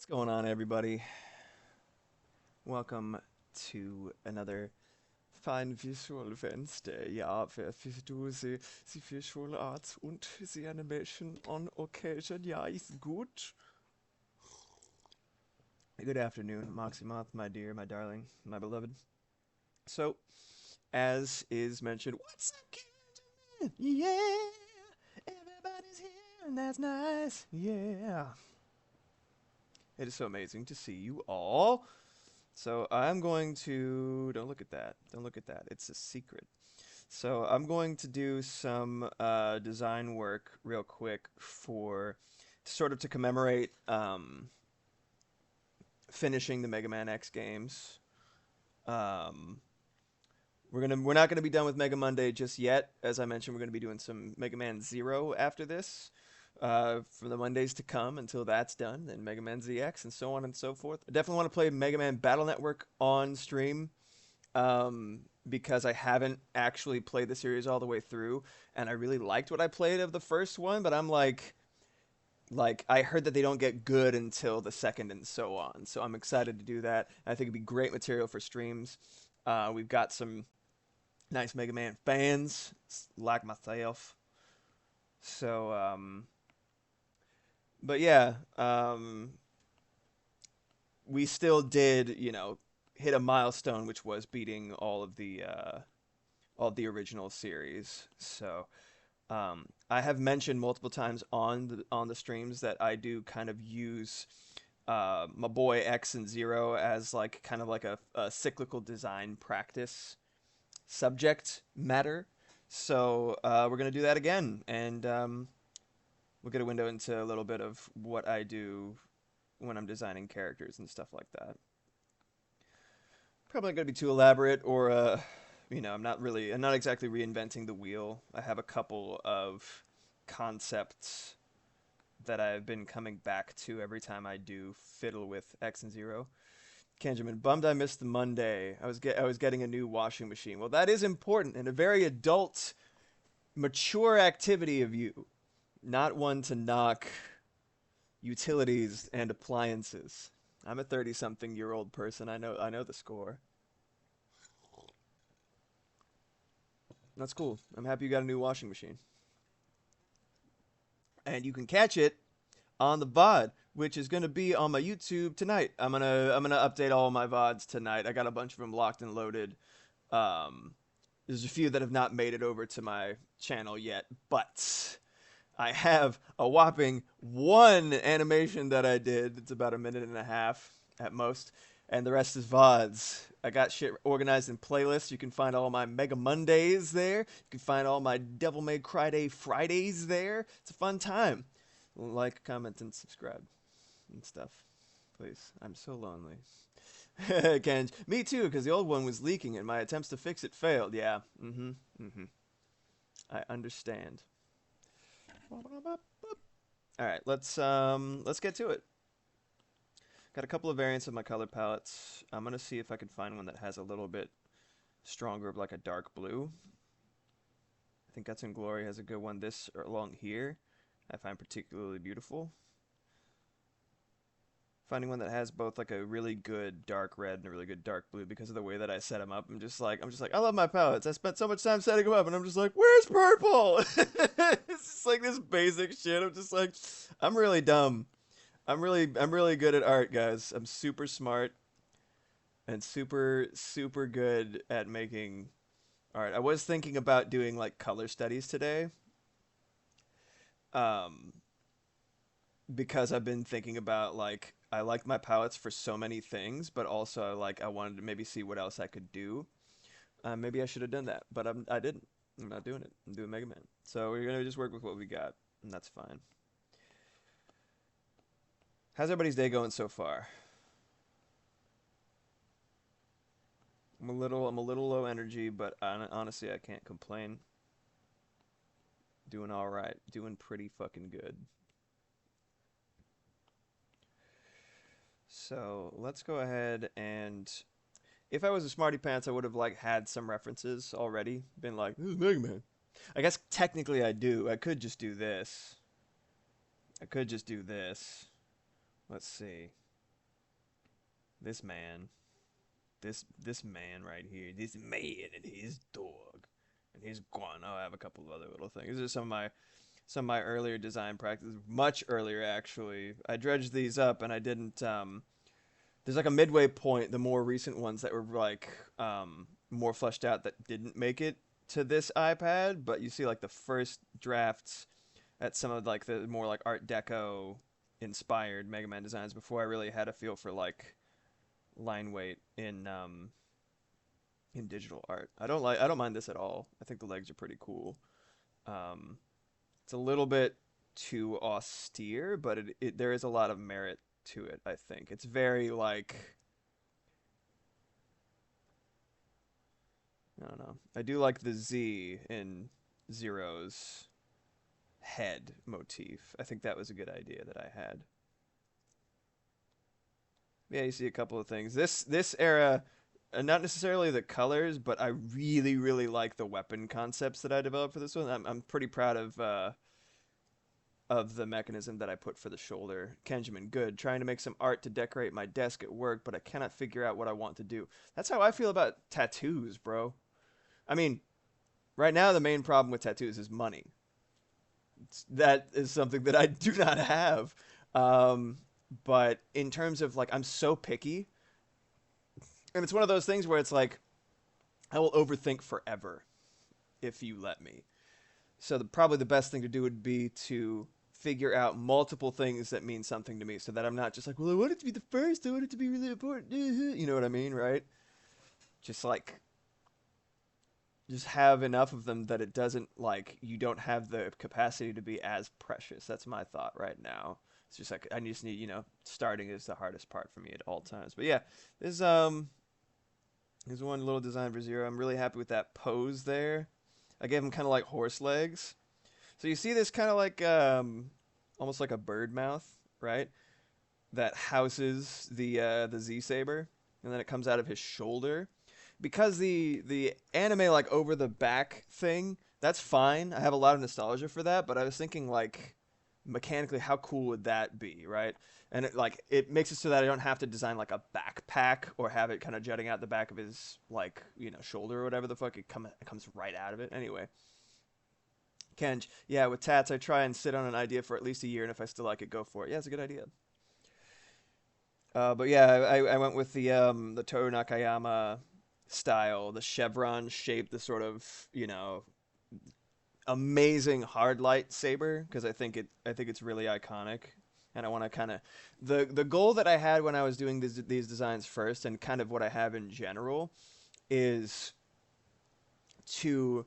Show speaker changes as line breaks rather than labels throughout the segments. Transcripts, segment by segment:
Going on, everybody? Welcome to another fine Visual Wednesday. Ja, wer du the Visual Arts und the Animation on occasion. Ja, is good. Good afternoon, Moxie Moth, my dear, my darling, my beloved. So, as is mentioned, what's up, Karen? Yeah, everybody's here, and that's nice. Yeah, it is so amazing to see you all. So I'm going to, don't look at that. Don't look at that. It's a secret. So I'm going to do some design work real quick for sort of to commemorate finishing the Mega Man X games. Um, we're not gonna be done with Mega Monday just yet. As I mentioned, we're gonna be doing some Mega Man Zero after this. For the Mondays to come until that's done, then Mega Man ZX and so on and so forth. I definitely want to play Mega Man Battle Network on stream because I haven't actually played the series all the way through, and I really liked what I played of the first one, but I'm like I heard that they don't get good until the second and so on. So I'm excited to do that. I think it'd be great material for streams. We've got some nice Mega Man fans like myself. So but yeah, we still did, hit a milestone, which was beating all of the original series. So I have mentioned multiple times on the streams that I do kind of use my boy X and Zero as like kind of like a cyclical design practice subject matter. So we're gonna do that again, and we'll get a window into a little bit of what I do when I'm designing characters and stuff like that. Probably not gonna be too elaborate or I'm not exactly reinventing the wheel. I have a couple of concepts that I've been coming back to every time I do fiddle with X and Zero. Kenjamin, bummed I missed the Monday. I was getting a new washing machine. Well, that is important and a very adult, mature activity of you, not one to knock utilities and appliances. I'm a 30-something-year-old person. I know the score. That's cool. I'm happy you got a new washing machine. And you can catch it on the VOD, which is gonna be on my YouTube tonight. I'm gonna update all my VODs tonight. I got a bunch of them locked and loaded. Um, there's a few that have not made it over to my channel yet, but I have a whopping one animation that I did. It's about a minute and a half at most, and the rest is VODs. I got shit organized in playlists. You can find all my Mega Mondays there. You can find all my Devil May Cry Day Fridays there. It's a fun time. Like, comment, and subscribe and stuff. Please. I'm so lonely. Kenj, me too, because the old one was leaking and my attempts to fix it failed. Yeah. Mm-hmm. Mm-hmm. I understand. All right, let's get to it. Got a couple of variants of my color palettes. I'm gonna see if I can find one that has a little bit stronger of like a dark blue. I think Guts and Glory has a good one. This along here, I find particularly beautiful. Finding one that has both like a really good dark red and a really good dark blue because of the way that I set them up. I'm just like, I love my palettes. I spent so much time setting them up, and I'm just like, where's purple? It's just like this basic shit. I'm just like, I'm really dumb. I'm really good at art, guys. I'm super smart and super good at making art. I was thinking about doing like color studies today. Um, because I've been thinking about like I like my palettes for so many things, but also like I wanted to maybe see what else I could do. Maybe I should have done that, but I didn't. I'm not doing it. I'm doing Mega Man. So we're gonna just work with what we got, and that's fine. How's everybody's day going so far? I'm a little low energy, but honestly, I can't complain. Doing all right. Doing pretty fucking good. So let's go ahead and if I was a smarty pants, I would have like had some references already. Been like, this is Mega Man. I guess technically I do. I could just do this. I could just do this. Let's see. This man, this man right here, this man and his dog and his guano. I have a couple of other little things. These are some of my earlier design practices, much earlier actually. I dredged these up and I didn't. There's like a midway point. The more recent ones that were like more fleshed out that didn't make it to this iPad, but you see like the first drafts at some of like the more like Art Deco inspired Mega Man designs before I really had a feel for like line weight in digital art. I don't mind this at all. I think the legs are pretty cool. Um, it's a little bit too austere, but there is a lot of merit to it, I think. It's very like I don't know. I do like the Z in Zero's head motif. I think that was a good idea that I had. Yeah, you see a couple of things. This era, not necessarily the colors, but I really like the weapon concepts that I developed for this one. I'm pretty proud of the mechanism that I put for the shoulder. Kenjamin, good. Trying to make some art to decorate my desk at work, but I cannot figure out what I want to do. That's how I feel about tattoos, bro. I mean, right now the main problem with tattoos is money. That is something that I do not have. Um, but in terms of like, I'm so picky, and it's one of those things where it's like I will overthink forever if you let me. So probably the best thing to do would be to figure out multiple things that mean something to me, so that I'm not just like, well, I want it to be the first. I want it to be really important. You know what I mean, right? Just like just have enough of them that it doesn't like you don't have the capacity to be as precious. That's my thought right now. It's just like I just need, starting is the hardest part for me at all times. But yeah, there's one little design for Zero. I'm really happy with that pose there. I gave him kind of like horse legs. So you see this kind of like almost like a bird mouth, right? That houses the Z Saber, and then it comes out of his shoulder. Because the anime like over the back thing, that's fine. I have a lot of nostalgia for that, but I was thinking like mechanically how cool would that be, right? And it makes it so that I don't have to design like a backpack or have it kind of jutting out the back of his like, shoulder or whatever the fuck. It comes right out of it. Anyway, Kenj, yeah, with tats I try and sit on an idea for at least a year, and if I still like it, go for it. Yeah, it's a good idea. But yeah, I went with the Toru Nakayama style, the chevron shape, the sort of amazing hard light saber, because I think it's really iconic, and I want to kind of the goal that I had when I was doing these designs first, and kind of what I have in general, is to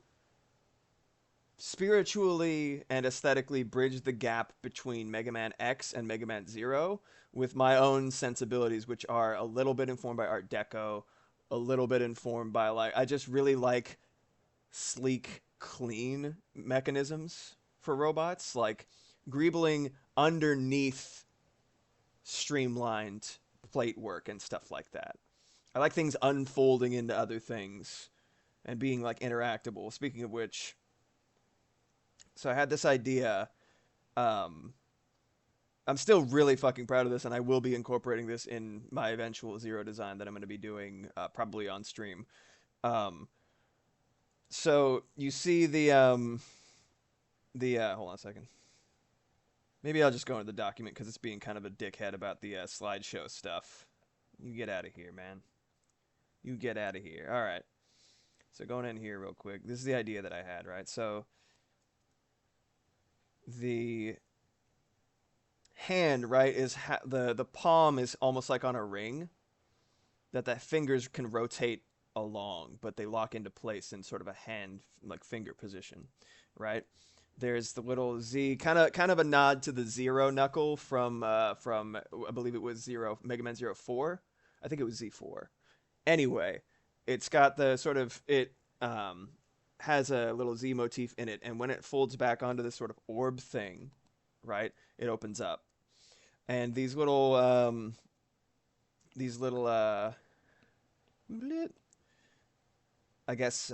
spiritually and aesthetically bridge the gap between Mega Man X and Mega Man Zero with my own sensibilities, which are a little bit informed by Art Deco, a little bit informed by like I just really like sleek, clean mechanisms for robots, like greebling underneath streamlined plate work and stuff like that. I like things unfolding into other things and being like interactable. Speaking of which, so I had this idea. Um, I'm still really fucking proud of this, and I will be incorporating this in my eventual Zero design that I'm going to be doing probably on stream. Um, so you see the hold on a second. Maybe I'll just go into the document because it's being kind of a dickhead about the slideshow stuff. You get out of here, man. You get out of here. All right. So going in here real quick. This is the idea that I had, right? So the hand, right, is the palm is almost like on a ring that the fingers can rotate along, but they lock into place in sort of a hand like finger position, right? There's the little Z, kind of a nod to the Zero knuckle from I believe it was Mega Man 04. I think it was Z4. Anyway, it's got the sort of has a little Z motif in it, and when it folds back onto this sort of orb thing, right, it opens up, and these little I guess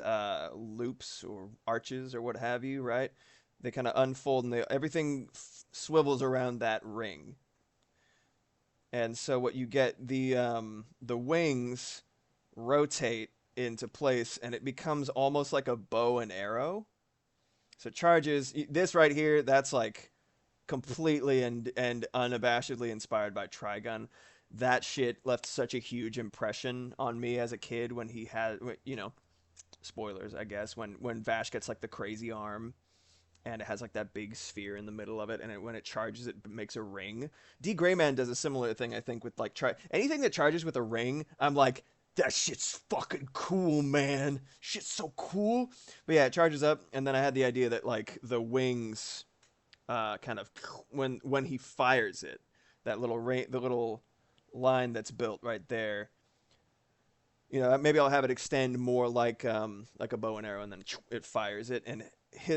loops or arches or what have you, right? They kind of unfold, and everything swivels around that ring. And so what you get, the wings rotate into place, and it becomes almost like a bow and arrow. So charges this right here. That's like completely and unabashedly inspired by Trigun. That shit left such a huge impression on me as a kid when he had, spoilers, I guess, when Vash gets like the crazy arm and it has like that big sphere in the middle of it, and when it charges, it makes a ring. D Grayman does a similar thing, I think, with like anything that charges with a ring. I'm like, that shit's fucking cool, man. Shit's so cool. But yeah, it charges up, and then I had the idea that like the wings, kind of when he fires it, that little the little line that's built right there. Maybe I'll have it extend more like a bow and arrow, and then it fires it. And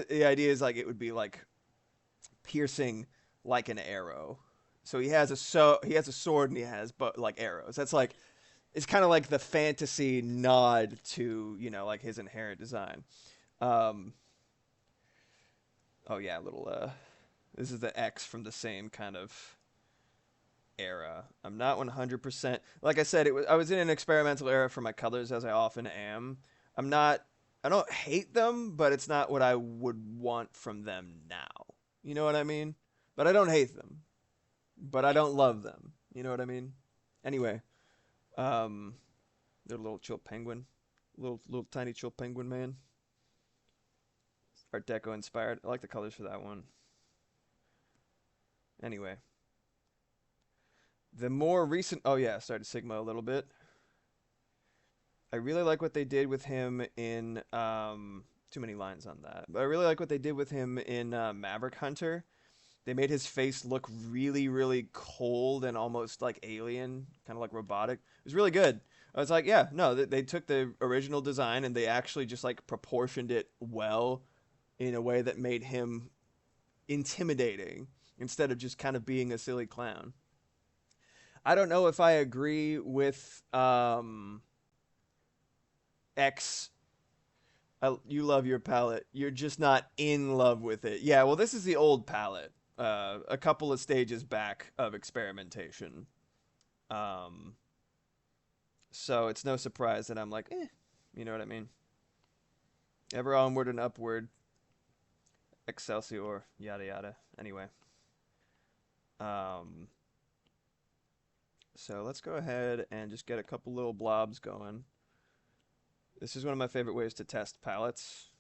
the idea is like it would be like piercing like an arrow. So he has a sword and he has like arrows. That's like it's kind of like the fantasy nod to like his inherent design. Um, oh yeah, little this is the X from the same kind of era. I'm not 100%. Like I said, I was in an experimental era for my colors, as I often am. I'm not. I don't hate them, but it's not what I would want from them now. You know what I mean? But I don't hate them. But I don't love them. You know what I mean? Anyway, um, they're a little chill penguin, little tiny chill penguin man. Art Deco inspired. I like the colors for that one. Anyway, the more recent. Oh yeah, started Sigma a little bit. I really like what they did with him in too many lines on that. But I really like what they did with him in Maverick Hunter. They made his face look really, really cold and almost like alien, kind of like robotic. It was really good. I was like, yeah, no, they took the original design and they actually just like proportioned it well in a way that made him intimidating instead of just kind of being a silly clown. I don't know if I agree with X. You love your palette. You're just not in love with it. Yeah, well, this is the old palette. A couple of stages back of experimentation. Um, so it's no surprise that I'm like, you know what I mean? Ever onward and upward. Excelsior, yada yada. Anyway. Um, so let's go ahead and just get a couple little blobs going. This is one of my favorite ways to test palettes.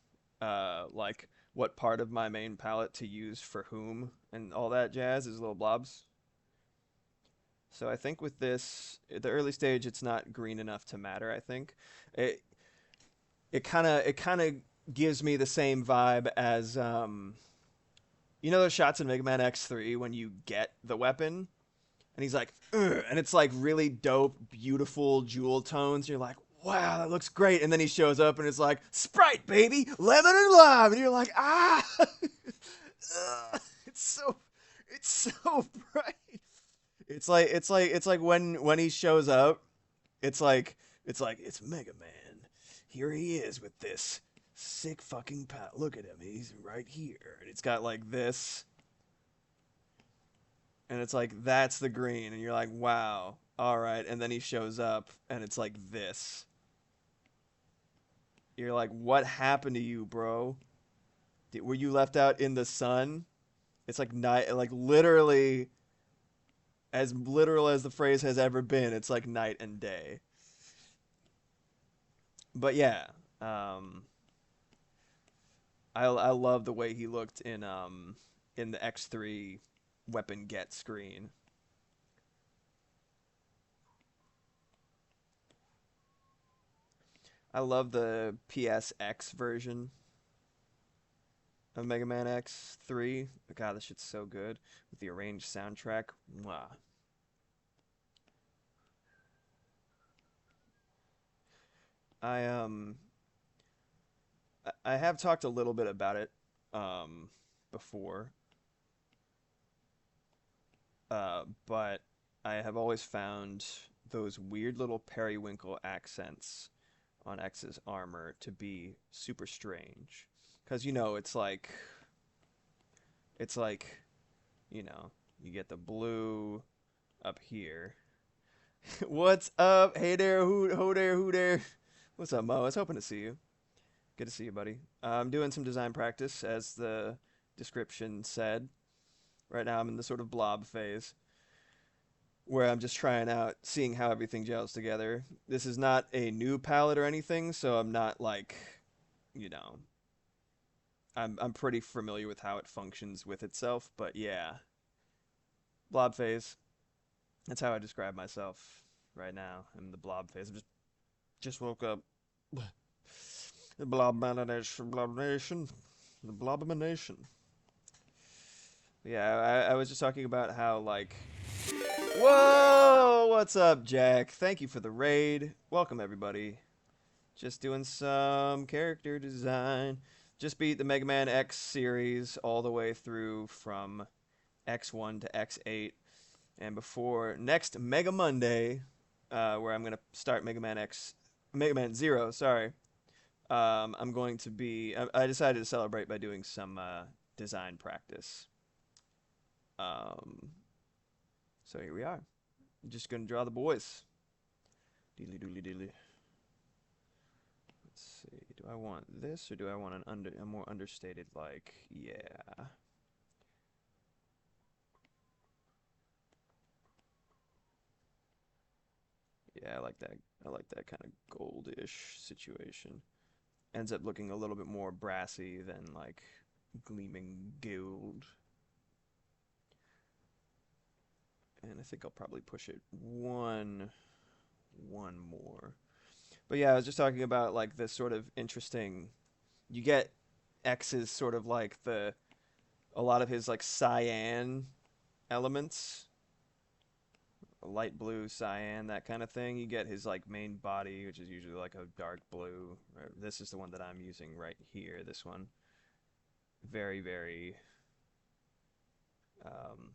Like what part of my main palette to use for whom and all that jazz is little blobs. So I think with this, at the early stage, it's not green enough to matter. I think it it kind of gives me the same vibe as those shots in Mega Man X3 when you get the weapon and he's like, "Ugh," and it's like really dope, beautiful jewel tones. You're like, wow, that looks great. And then he shows up and it's like, Sprite, baby, lemon and lime. And you're like, ah, it's so bright. It's like when he shows up, it's Mega Man. Here he is with this sick fucking pal. Look at him, he's right here, and it's got like this, and it's like that's the green, and you're like, wow, all right. And then he shows up, and it's like this. You're like, what happened to you, bro? Were you left out in the sun? It's like night, like literally, as literal as the phrase has ever been. It's like night and day. But yeah, um, I love the way he looked in the X3 weapon get screen. I love the PSX version of Mega Man X3. God, this shit's so good with the arranged soundtrack. Mwah. I I have talked a little bit about it before, but I have always found those weird little periwinkle accents on X's armor to be super strange. Because, it's like, you get the blue, up here. What's up? Hey there, ho there, who there? What's up, Mo? I was hoping to see you. Good to see you, buddy. I'm doing some design practice, as the description said. Right now, I'm in the sort of blob phase where I'm just trying out, seeing how everything gels together. This is not a new palette or anything, so I'm not like, you know, I'm pretty familiar with how it functions with itself. But yeah, blob phase. That's how I describe myself right now. I'm in the blob phase. I just woke up. The blobomination, blobnation, the blobomination. Yeah, I was just talking about how like. Whoa! What's up, Jack? Thank you for the raid. Welcome, everybody. Just doing some character design. Just beat the Mega Man X series all the way through from X1 to X8. And before next Mega Monday, where I'm going to start Mega Man Zero, sorry. I'm going to be, I decided to celebrate by doing some design practice. So here we are. I'm just going to draw the boys. Dealy doodly dealy. Let's see. Do I want this or do I want a more understated, like, yeah. Yeah, I like that. I like that kind of goldish situation. Ends up looking a little bit more brassy than like gleaming gold. And I think I'll probably push it one more. But yeah, I was just talking about like this sort of interesting. You get X's sort of like a lot of his like cyan elements, light blue, cyan, that kind of thing. You get his like main body, which is usually like a dark blue. This is the one that I'm using right here. This one, very very. Um,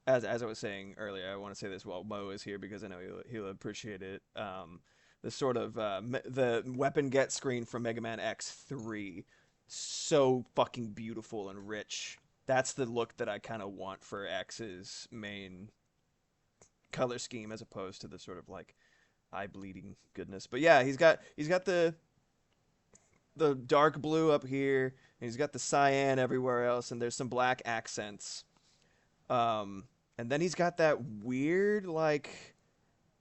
as I was saying earlier, I want to say this while Mo is here because I know he'll appreciate it. The sort of the weapon get screen from Mega Man X3, so fucking beautiful and rich. That's the look that I kind of want for X's main color scheme, as opposed to the sort of like eye bleeding goodness. But yeah, he's got the dark blue up here, and he's got the cyan everywhere else, and there's some black accents. Um, and then he's got that weird like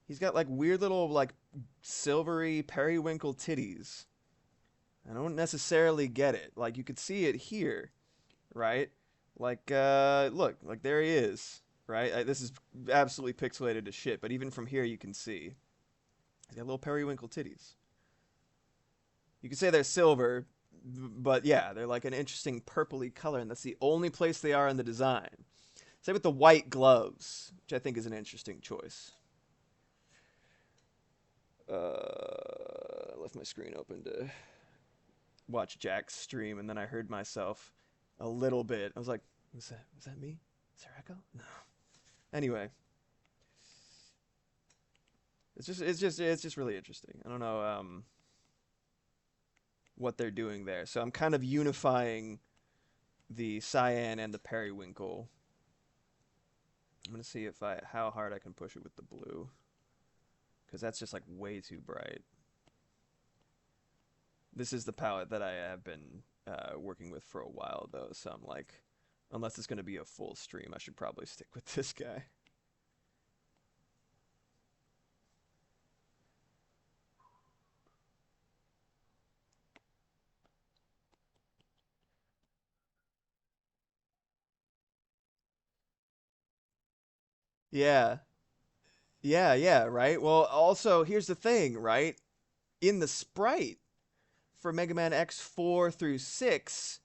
he's got like weird little like silvery periwinkle titties. I don't necessarily get it. Like you could see it here, right? Like look, like there he is, right? This is absolutely pixelated as shit, but even from here you can see he's got little periwinkle titties. You could say they're silver, but yeah, they're like an interesting purpley color, and that's the only place they are in the design. Same with the white gloves, which I think is an interesting choice. I left my screen open to watch Jack's stream, and then I heard myself a little bit. I was like, was that me? Is there echo? No. Anyway, it's just really interesting. I don't know what they're doing there. So I'm kind of unifying the cyan and the periwinkle. I'm gonna see how hard I can push it with the blue, because that's just like way too bright. This is the palette that I have been working with for a while, though, so I'm like, unless it's gonna be a full stream, I should probably stick with this guy. Yeah, yeah, right? Well, also, here's the thing, right? In the sprite for Mega Man X4 through 6,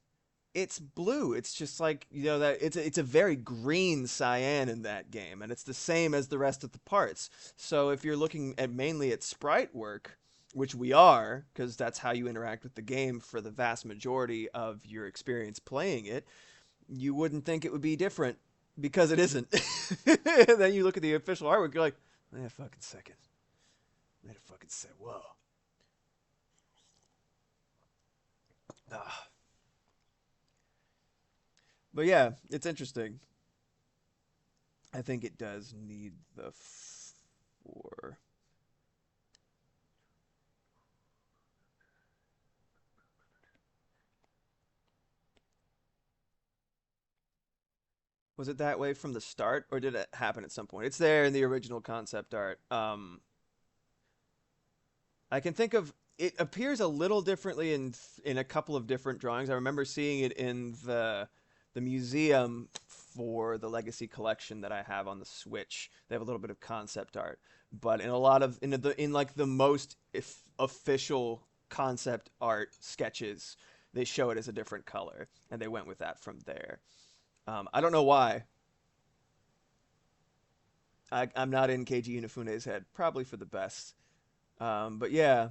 it's blue. It's just like, you know, that it's a very green cyan in that game, and it's the same as the rest of the parts. So if you're looking at mainly at sprite work, which we are, because that's how you interact with the game for the vast majority of your experience playing it, you wouldn't think it would be different because it isn't. Then you look at the official artwork, you're like, wait a fucking second. Wait a fucking second. Whoa. Ah. But yeah, it's interesting. I think it does need the 4. Was it that way from the start, or did it happen at some point? It's there in the original concept art. I can think of it appears a little differently in a couple of different drawings. I remember seeing it in the museum for the Legacy collection that I have on the Switch. They have a little bit of concept art, but in a lot of in like the most official concept art sketches, they show it as a different color, and they went with that from there. I don't know why. I'm not in Keiji Inafune's head, probably for the best. But yeah,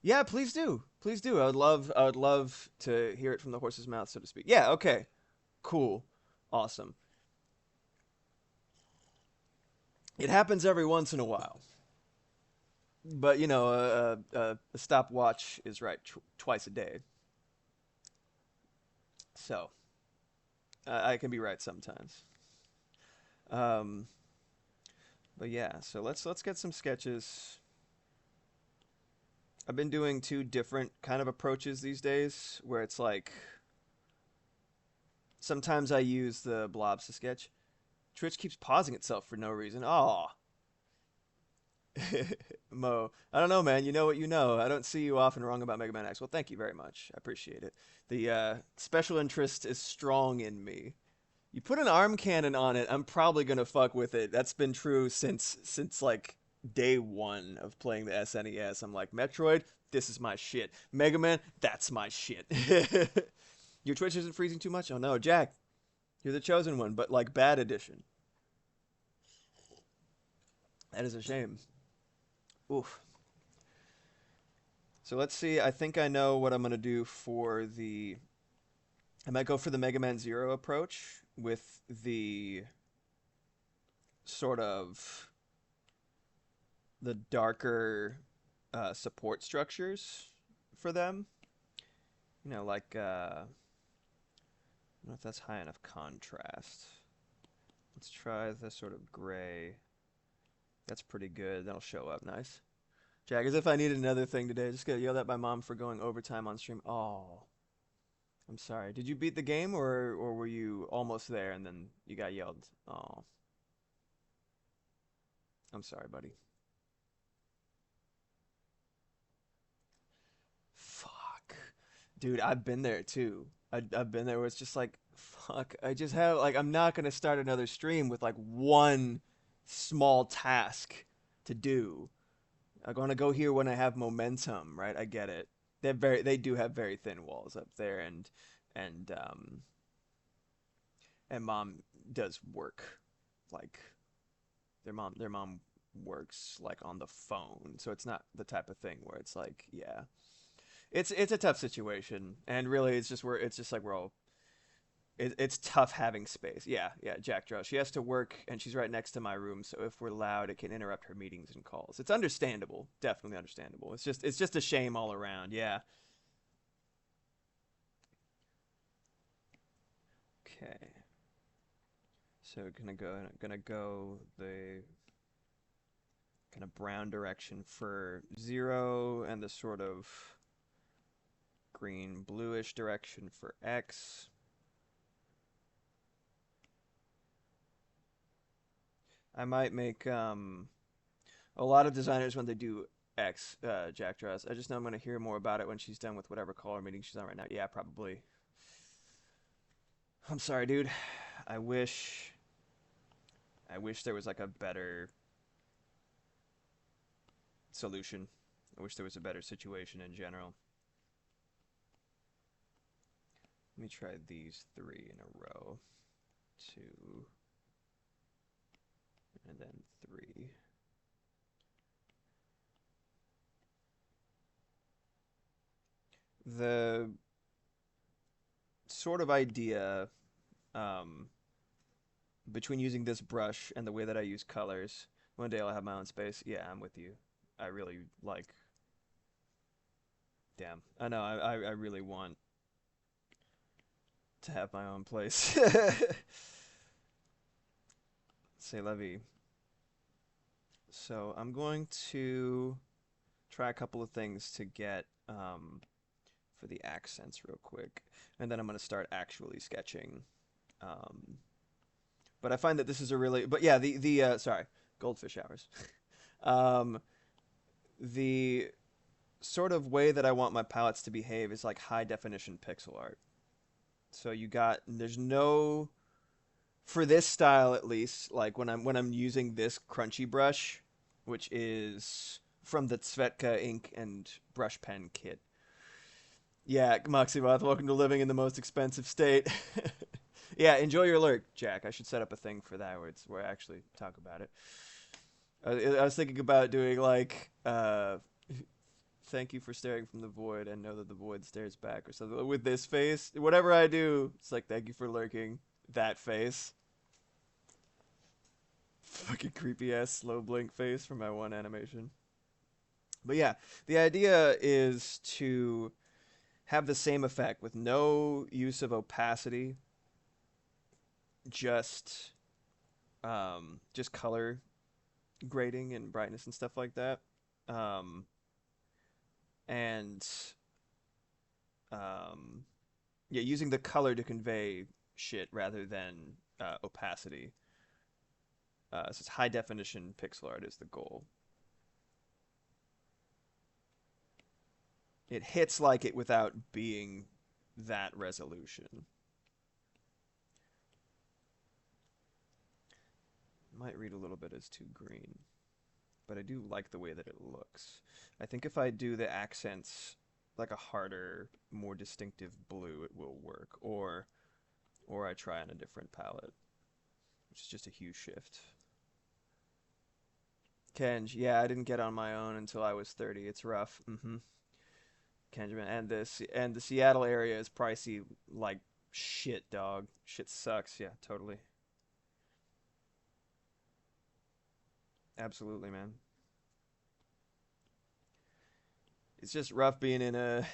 yeah, please do. Please do. I would love to hear it from the horse's mouth, so to speak. Yeah, okay. Cool. Awesome. It happens every once in a while. But, a stopwatch is right twice a day. So, I can be right sometimes. Um, but yeah, so let's get some sketches. I've been doing two different kind of approaches these days where it's like sometimes I use the blobs to sketch. Twitch keeps pausing itself for no reason. Oh, Mo. I don't know, man. You know what you know. I don't see you often wrong about Mega Man X. Well, thank you very much. I appreciate it. The special interest is strong in me. You put an arm cannon on it, I'm probably gonna fuck with it. That's been true since like day one of playing the SNES. I'm like, Metroid, this is my shit. Mega Man, that's my shit. Your Twitch isn't freezing too much? Oh no, Jack, you're the chosen one, but like bad edition. That is a shame. Oof. So let's see. I think I know what I'm gonna do for the. I might go for the Mega Man Zero approach with the sort of the darker support structures for them. Like I don't know if that's high enough contrast. Let's try the sort of gray. That's pretty good. That'll show up nice. Jack, as if I needed another thing today. I just got yelled at by mom for going overtime on stream. Oh, I'm sorry. Did you beat the game, or were you almost there and then you got yelled? Oh, I'm sorry, buddy. Fuck. Dude, I've been there too. I've been there where it's just like, fuck, I just have, like, I'm not going to start another stream with, like, one small task to do. I'm going to go here when I have momentum, right? I get it. They do have very thin walls up there, and, and mom does work, like, their mom works, like, on the phone. So it's not the type of thing where it's like, yeah. It's a tough situation, and really, it's just like we're all. It's tough having space. Yeah, yeah. Jack Draw. She has to work, and she's right next to my room. So if we're loud, it can interrupt her meetings and calls. It's understandable, definitely understandable. It's just a shame all around. Yeah. Okay. So gonna go the kind of brown direction for zero, and the sort of green bluish direction for X. I might make a lot of designers when they do X Jack Dress. I just know I'm gonna hear more about it when she's done with whatever call or meeting she's on right now. Yeah, probably. I'm sorry, dude. I wish I wish there was like a better solution. I wish there was a better situation in general. Let me try these three in a row. Two, and then three. The sort of idea um, between using this brush and the way that I use colors. One day I'll have my own space. Yeah, I'm with you. I really like. Damn, I know. I really want to have my own place. C'est la vie. So I'm going to try a couple of things to get for the accents real quick, and then I'm going to start actually sketching. Um, but I find that this is a really, but yeah, the sorry, goldfish hours. um, the sort of way that I want my palettes to behave is like high definition pixel art. So there's no, for this style at least, like when I'm using this crunchy brush, which is from the Tsvetka ink and brush pen kit. Yeah, Moxiemoth, welcome to living in the most expensive state. Yeah, enjoy your lurk, Jack. I should set up a thing for that where I actually talk about it. I was thinking about doing like, thank you for staring from the void and know that the void stares back or something with this face. Whatever I do, it's like, thank you for lurking. That face. Fucking creepy ass slow blink face from my one animation. But yeah, the idea is to have the same effect with no use of opacity, just just color grading and brightness and stuff like that. Um, and um, yeah, using the color to convey shit rather than opacity. So it's high definition pixel art is the goal. It hits like it without being that resolution. Might read a little bit as too green, but I do like the way that it looks. I think if I do the accents like a harder, more distinctive blue, it will work. Or I try on a different palette, which is just a hue shift. Kenj, yeah, I didn't get on my own until I was 30. It's rough. Kenjamin, and the Seattle area is pricey like shit, dog. Shit sucks. Yeah, totally. Absolutely, man. It's just rough being in a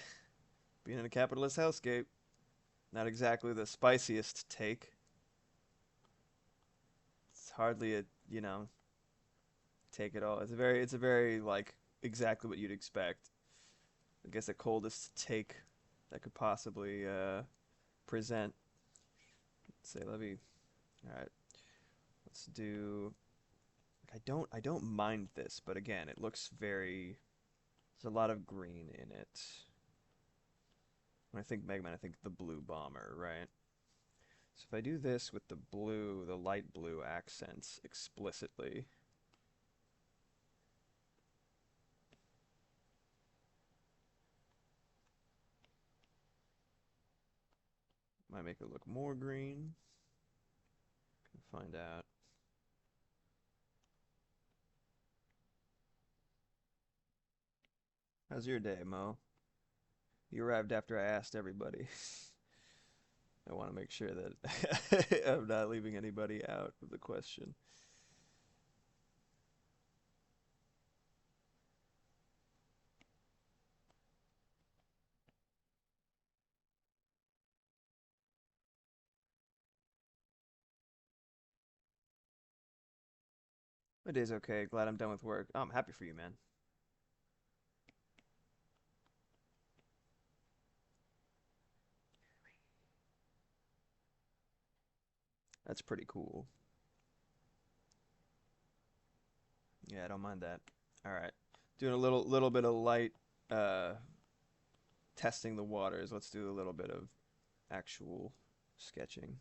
capitalist hellscape. Not exactly the spiciest take. It's hardly a, take it all. It's a very like exactly what you'd expect. I guess the coldest take that could possibly present. Say, Levy. All right, let's do. I don't mind this, but again, it looks very. There's a lot of green in it. When I think Megman, I think the blue bomber, right? So if I do this with the blue, the light blue accents explicitly, might make it look more green. Can find out. How's your day, Mo? You arrived after I asked everybody. I want to make sure that I'm not leaving anybody out of the question. My day's okay. Glad I'm done with work. Oh, I'm happy for you, man. That's pretty cool. Yeah, I don't mind that. All right. Doing a little bit of light uh testing the waters. Let's do a little bit of actual sketching.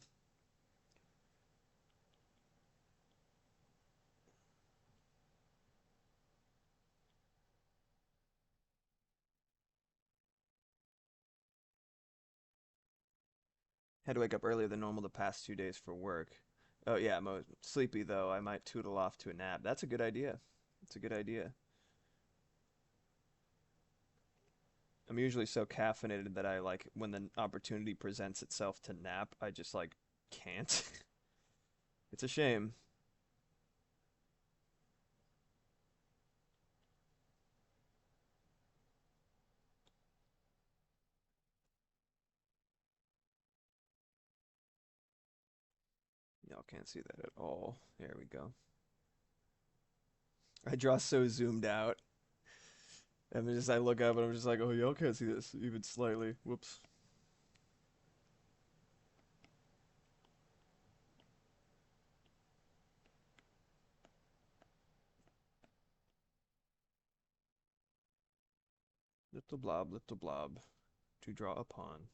Had to wake up earlier than normal the past 2 days for work. Oh yeah, I'm sleepy though. I might tootle off to a nap. That's a good idea. That's a good idea. I'm usually so caffeinated that I like when the opportunity presents itself to nap, I just like can't. It's a shame. Y'all can't see that at all. There we go. I draw so zoomed out. And then just I look up and I'm just like, oh, y'all can't see this even slightly. Whoops. Little blob to draw upon.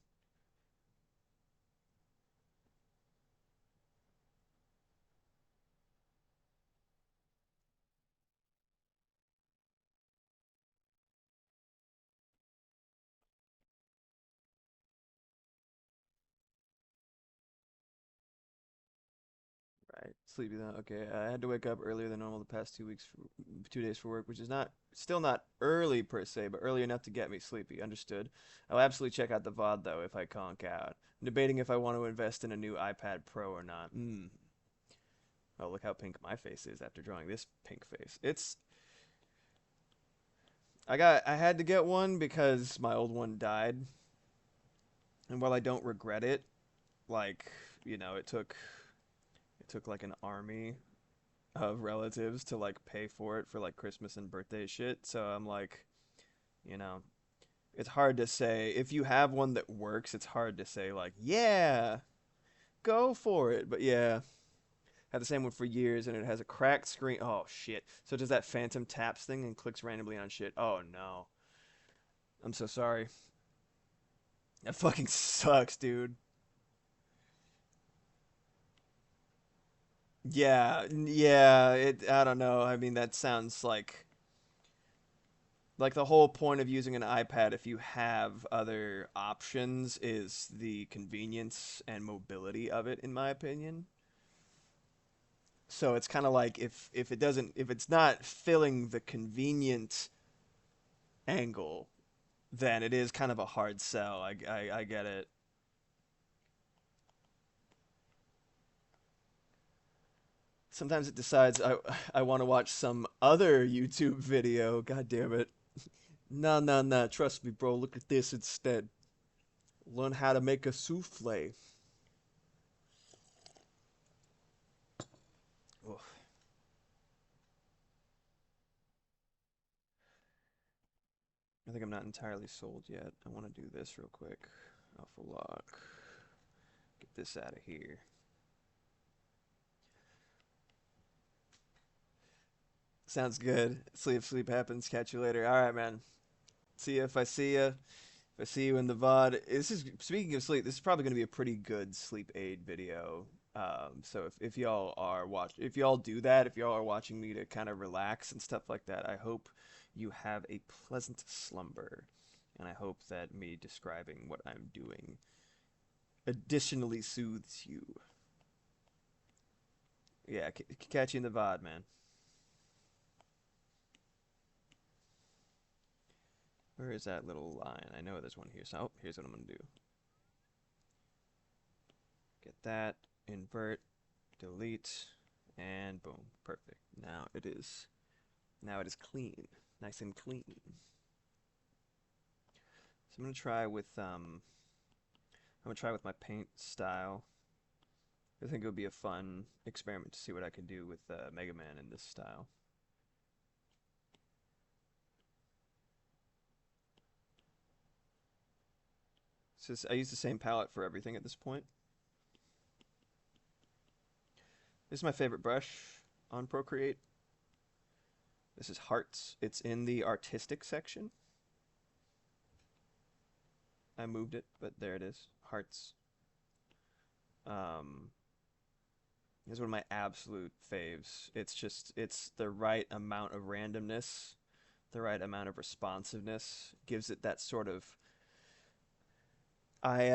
Right. Sleepy then. Okay. I had to wake up earlier than normal the past 2 weeks, 2 days for work, which is not still not early per se, but early enough to get me sleepy. Understood. I'll absolutely check out the VOD though if I conk out. I'm debating if I want to invest in a new iPad Pro or not. Oh, look how pink my face is after drawing this pink face. I had to get one because my old one died, and while I don't regret it, like, it took like an army of relatives to like pay for it for like Christmas and birthday shit. So I'm like, you know, it's hard to say if you have one that works, it's hard to say like, yeah, go for it. But yeah, had the same one for years and it has a cracked screen. Oh shit. So it does that phantom taps thing and clicks randomly on shit. Oh no. I'm so sorry. That fucking sucks, dude. Yeah, yeah, I don't know. I mean, that sounds like the whole point of using an iPad if you have other options is the convenience and mobility of it, in my opinion. So it's kind of like if it's not filling the convenient angle, then it is kind of a hard sell. I get it. Sometimes it decides I want to watch some other YouTube video. God damn it. No, no, no. Trust me, bro. Look at this instead. Learn how to make a souffle. Oof. I think I'm not entirely sold yet. I want to do this real quick. Alpha lock. Get this out of here. Sounds good. Sleep, sleep happens. Catch you later. All right, man. See you if I see you. If I see you in the VOD. This is speaking of sleep. This is probably going to be a pretty good sleep aid video. So if y'all are if y'all do that, if y'all are watching me to kind of relax and stuff like that, I hope you have a pleasant slumber, and I hope that me describing what I'm doing additionally soothes you. Yeah, catch you in the VOD, man. Where is that little line? I know there's one here. So, oh, here's what I'm gonna do. Get that, invert, delete, and boom, perfect. Now it is clean, nice and clean. So I'm gonna try with my paint style. I think it would be a fun experiment to see what I can do with Mega Man in this style. So I use the same palette for everything at this point. This is my favorite brush on Procreate. This is Hearts. It's in the artistic section. I moved it, but there it is. Hearts. Um, is one of my absolute faves. It's the right amount of randomness, the right amount of responsiveness. Gives it that sort of I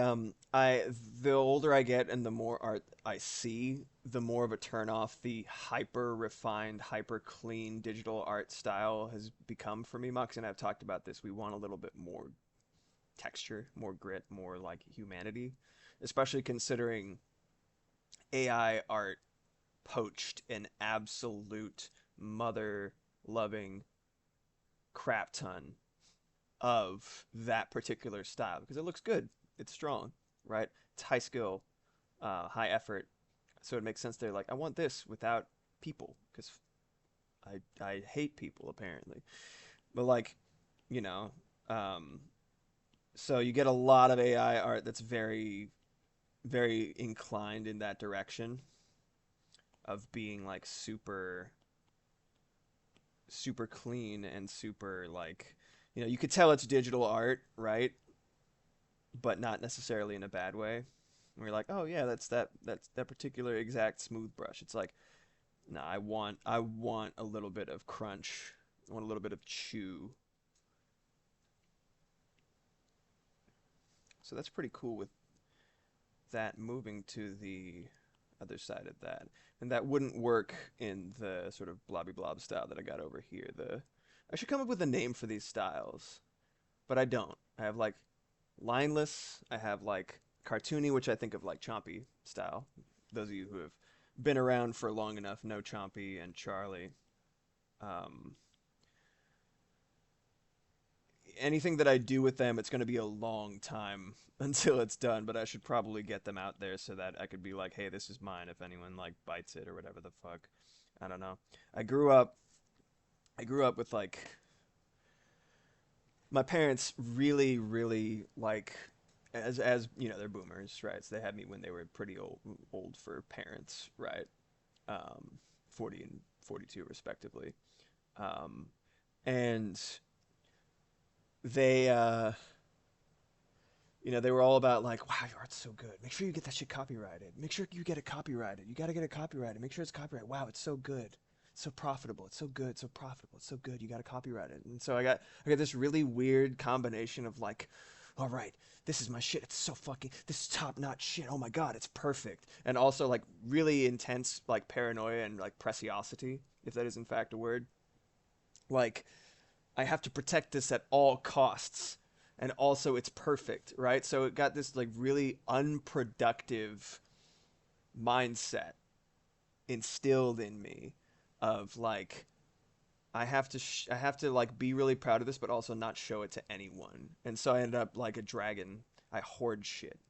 the older I get and the more art I see, the more of a turn off the hyper refined, hyper clean digital art style has become for me. Mox and I've talked about this. We want a little bit more texture, more grit, more like humanity, especially considering AI art poached an absolute mother loving crap ton of that particular style because it looks good. It's strong, right? It's high skill, high effort, So it makes sense they're like, I want this without people because I hate people apparently. But like, you know, um, so you get a lot of AI art that's very inclined in that direction of being like super clean and super like, you could tell it's digital art, right? But not necessarily in a bad way. Where you're like, oh yeah, that's that particular exact smooth brush. It's like, no, I want a little bit of crunch. I want a little bit of chew. So that's pretty cool with that moving to the other side of that. And that wouldn't work in the sort of blobby blob style that I got over here. I should come up with a name for these styles, but I don't. I have like lineless, I have like cartoony, which I think of like Chompy style. Those of you who have been around for long enough know Chompy and Charlie. Um, Anything that I do with them, it's going to be a long time until it's done, but I should probably get them out there so that I could be like, hey, this is mine if anyone like bites it or whatever the fuck. I don't know. I grew up I grew up with like my parents really like as they're boomers, right? So they had me when they were pretty old for parents, right? 40 and 42 respectively. Um, and they they were all about like, wow, your art's so good. Make sure you get that shit copyrighted. Make sure you get it copyrighted. You got to get it copyrighted. Make sure it's copyrighted. Wow, it's so good. It's so profitable. It's so good. So profitable. It's so good. You got to copyright it. And so I got this really weird combination of like, all right, this is my shit. It's so fucking, this is top notch shit. Oh my God, it's perfect. And also like really intense like paranoia and like preciosity, if that is in fact a word. Like, I have to protect this at all costs. And also it's perfect, right? So it got this like really unproductive mindset instilled in me of like I have to like be really proud of this but also not show it to anyone. And so I ended up like a dragon. I hoard shit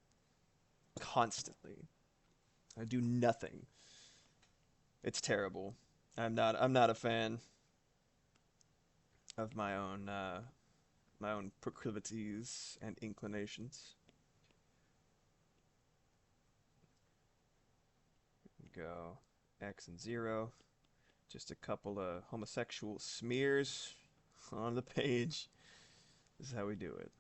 constantly. I do nothing. It's terrible. I'm not a fan of my own proclivities and inclinations. Go X and 0. Just a couple of homosexual smears on the page. This is how we do it.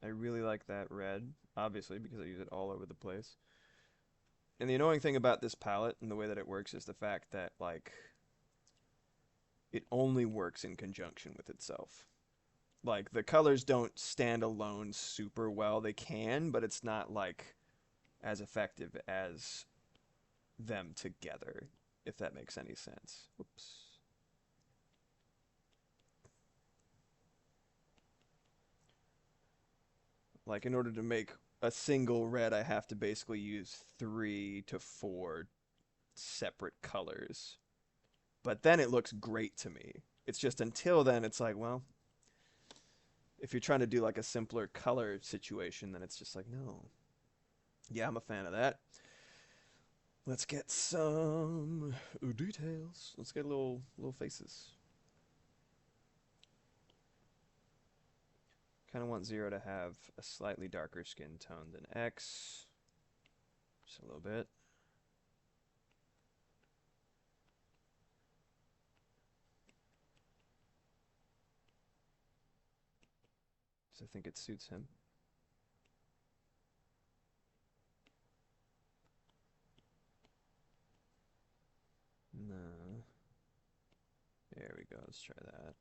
I really like that red, obviously, because I use it all over the place. And the annoying thing about this palette and the way that it works is the fact that, like, it only works in conjunction with itself. Like, the colors don't stand alone super well. They can, but it's not, like, as effective as them together, if that makes any sense. Whoops. Like in order to make a single red, I have to basically use 3 to 4 separate colors. But then it looks great to me. It's just until then, it's like, well, if you're trying to do like a simpler color situation, then it's just like, no. Yeah, I'm a fan of that. Let's get some details. Let's get little faces. Kind of want 0 to have a slightly darker skin tone than X. Just a little bit. So I think it suits him. No. There we go. Let's try that.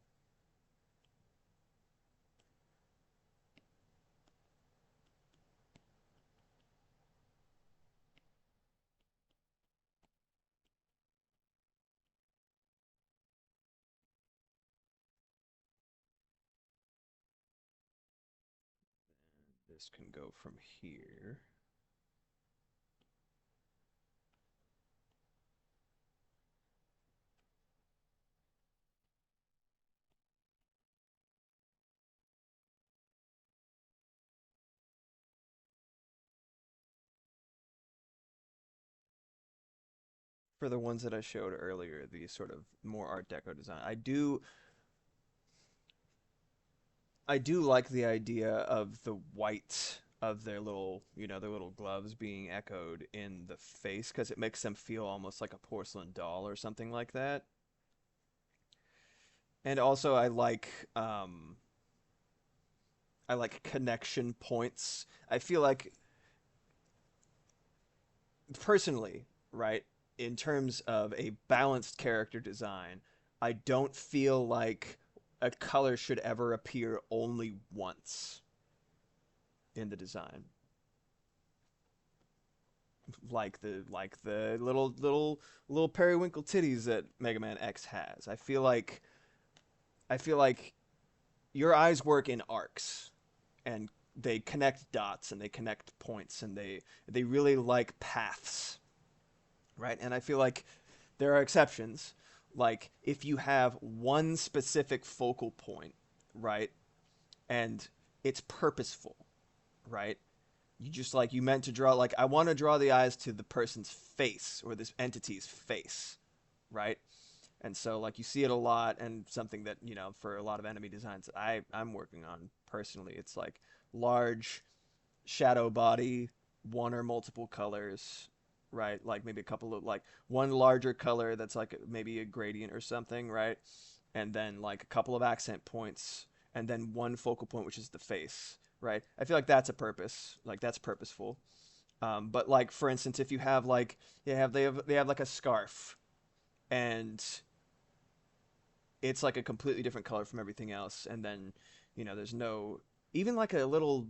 This can go from here. For the ones that I showed earlier, the sort of more Art Deco design, I do like the idea of the white of their little, their little gloves being echoed in the face because it makes them feel almost like a porcelain doll or something like that. And also, I like connection points. I feel like personally, right, in terms of a balanced character design, I don't feel like a color should ever appear only once in the design. Like the little periwinkle titties that Mega Man X has. I feel like your eyes work in arcs and they connect dots and they connect points and they really like paths, right? And I feel like there are exceptions. Like if you have one specific focal point, right? And it's purposeful, right? You just like you meant to draw like I want to draw the eyes to the person's face or this entity's face, right? And so like you see it a lot and something that, for a lot of enemy designs that I'm working on personally, it's like large shadow body, one or multiple colors, right? Like maybe a couple of like one larger color that's like maybe a gradient or something, right? And then like a couple of accent points, and then one focal point, which is the face, right? I feel like that's a purpose, like that's purposeful. But like for instance, if you have like they have like a scarf, and it's like a completely different color from everything else, and then there's no even like a little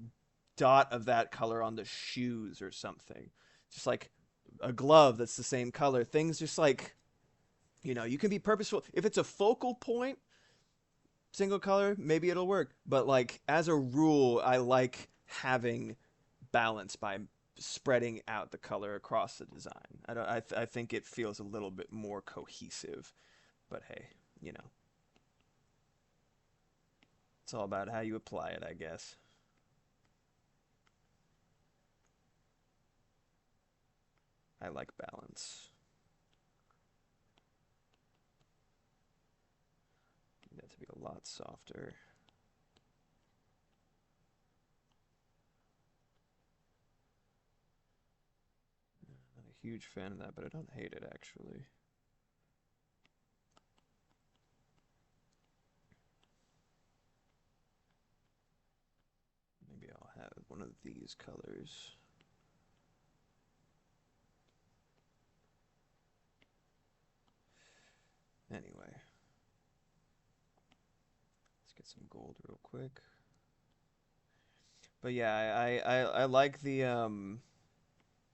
dot of that color on the shoes or something, just like a glove that's the same color. Things just like you can be purposeful if it's a focal point, single color, maybe it'll work, but like as a rule I like having balance by spreading out the color across the design. I think it feels a little bit more cohesive, but hey, you know it's all about how you apply it, I guess. I like balance. Need that to be a lot softer. Not a huge fan of that, but I don't hate it actually. Maybe I'll have one of these colors. Anyway, let's get some gold real quick. But yeah, I like the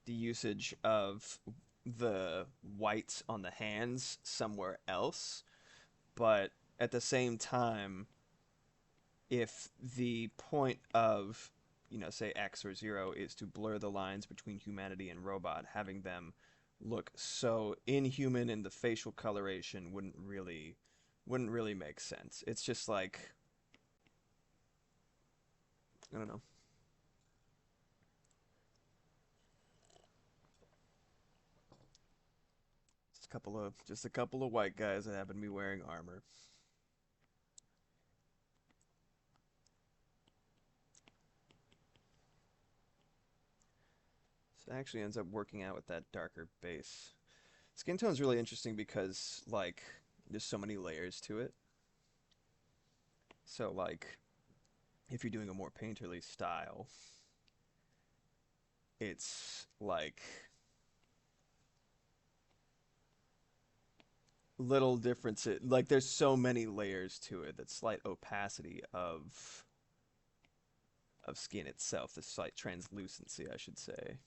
usage of the white on the hands somewhere else, but at the same time, if the point of, say X or Zero is to blur the lines between humanity and robot, having them look so inhuman in the facial coloration wouldn't really make sense. It's just like I don't know. Just a couple of white guys that happen to be wearing armor. So it actually ends up working out with that darker base. Skin tone is really interesting because like there's so many layers to it. So like if you're doing a more painterly style, it's like little differences. Like there's so many layers to it. That slight opacity of skin itself, the slight translucency, I should say.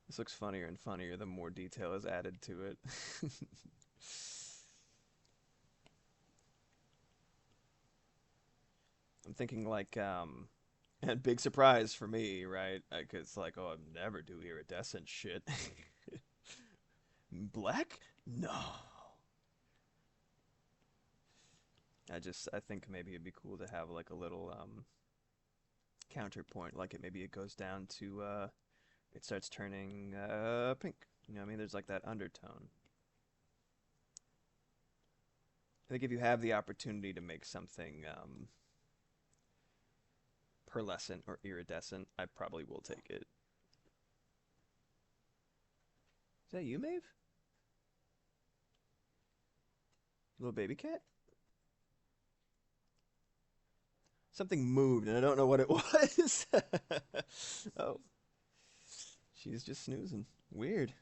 This looks funnier and funnier the more detail is added to it. I'm thinking like and big surprise for me, right? Because like, oh, I never do iridescent shit. Black? No. I think maybe it'd be cool to have like a little counterpoint, like it maybe it goes down to it starts turning pink. You know what I mean? There's like that undertone. I think if you have the opportunity to make something pearlescent or iridescent, I probably will take it. Is that you, Maeve? Little baby cat? Something moved and I don't know what it was. Oh, she's just snoozing. Weird.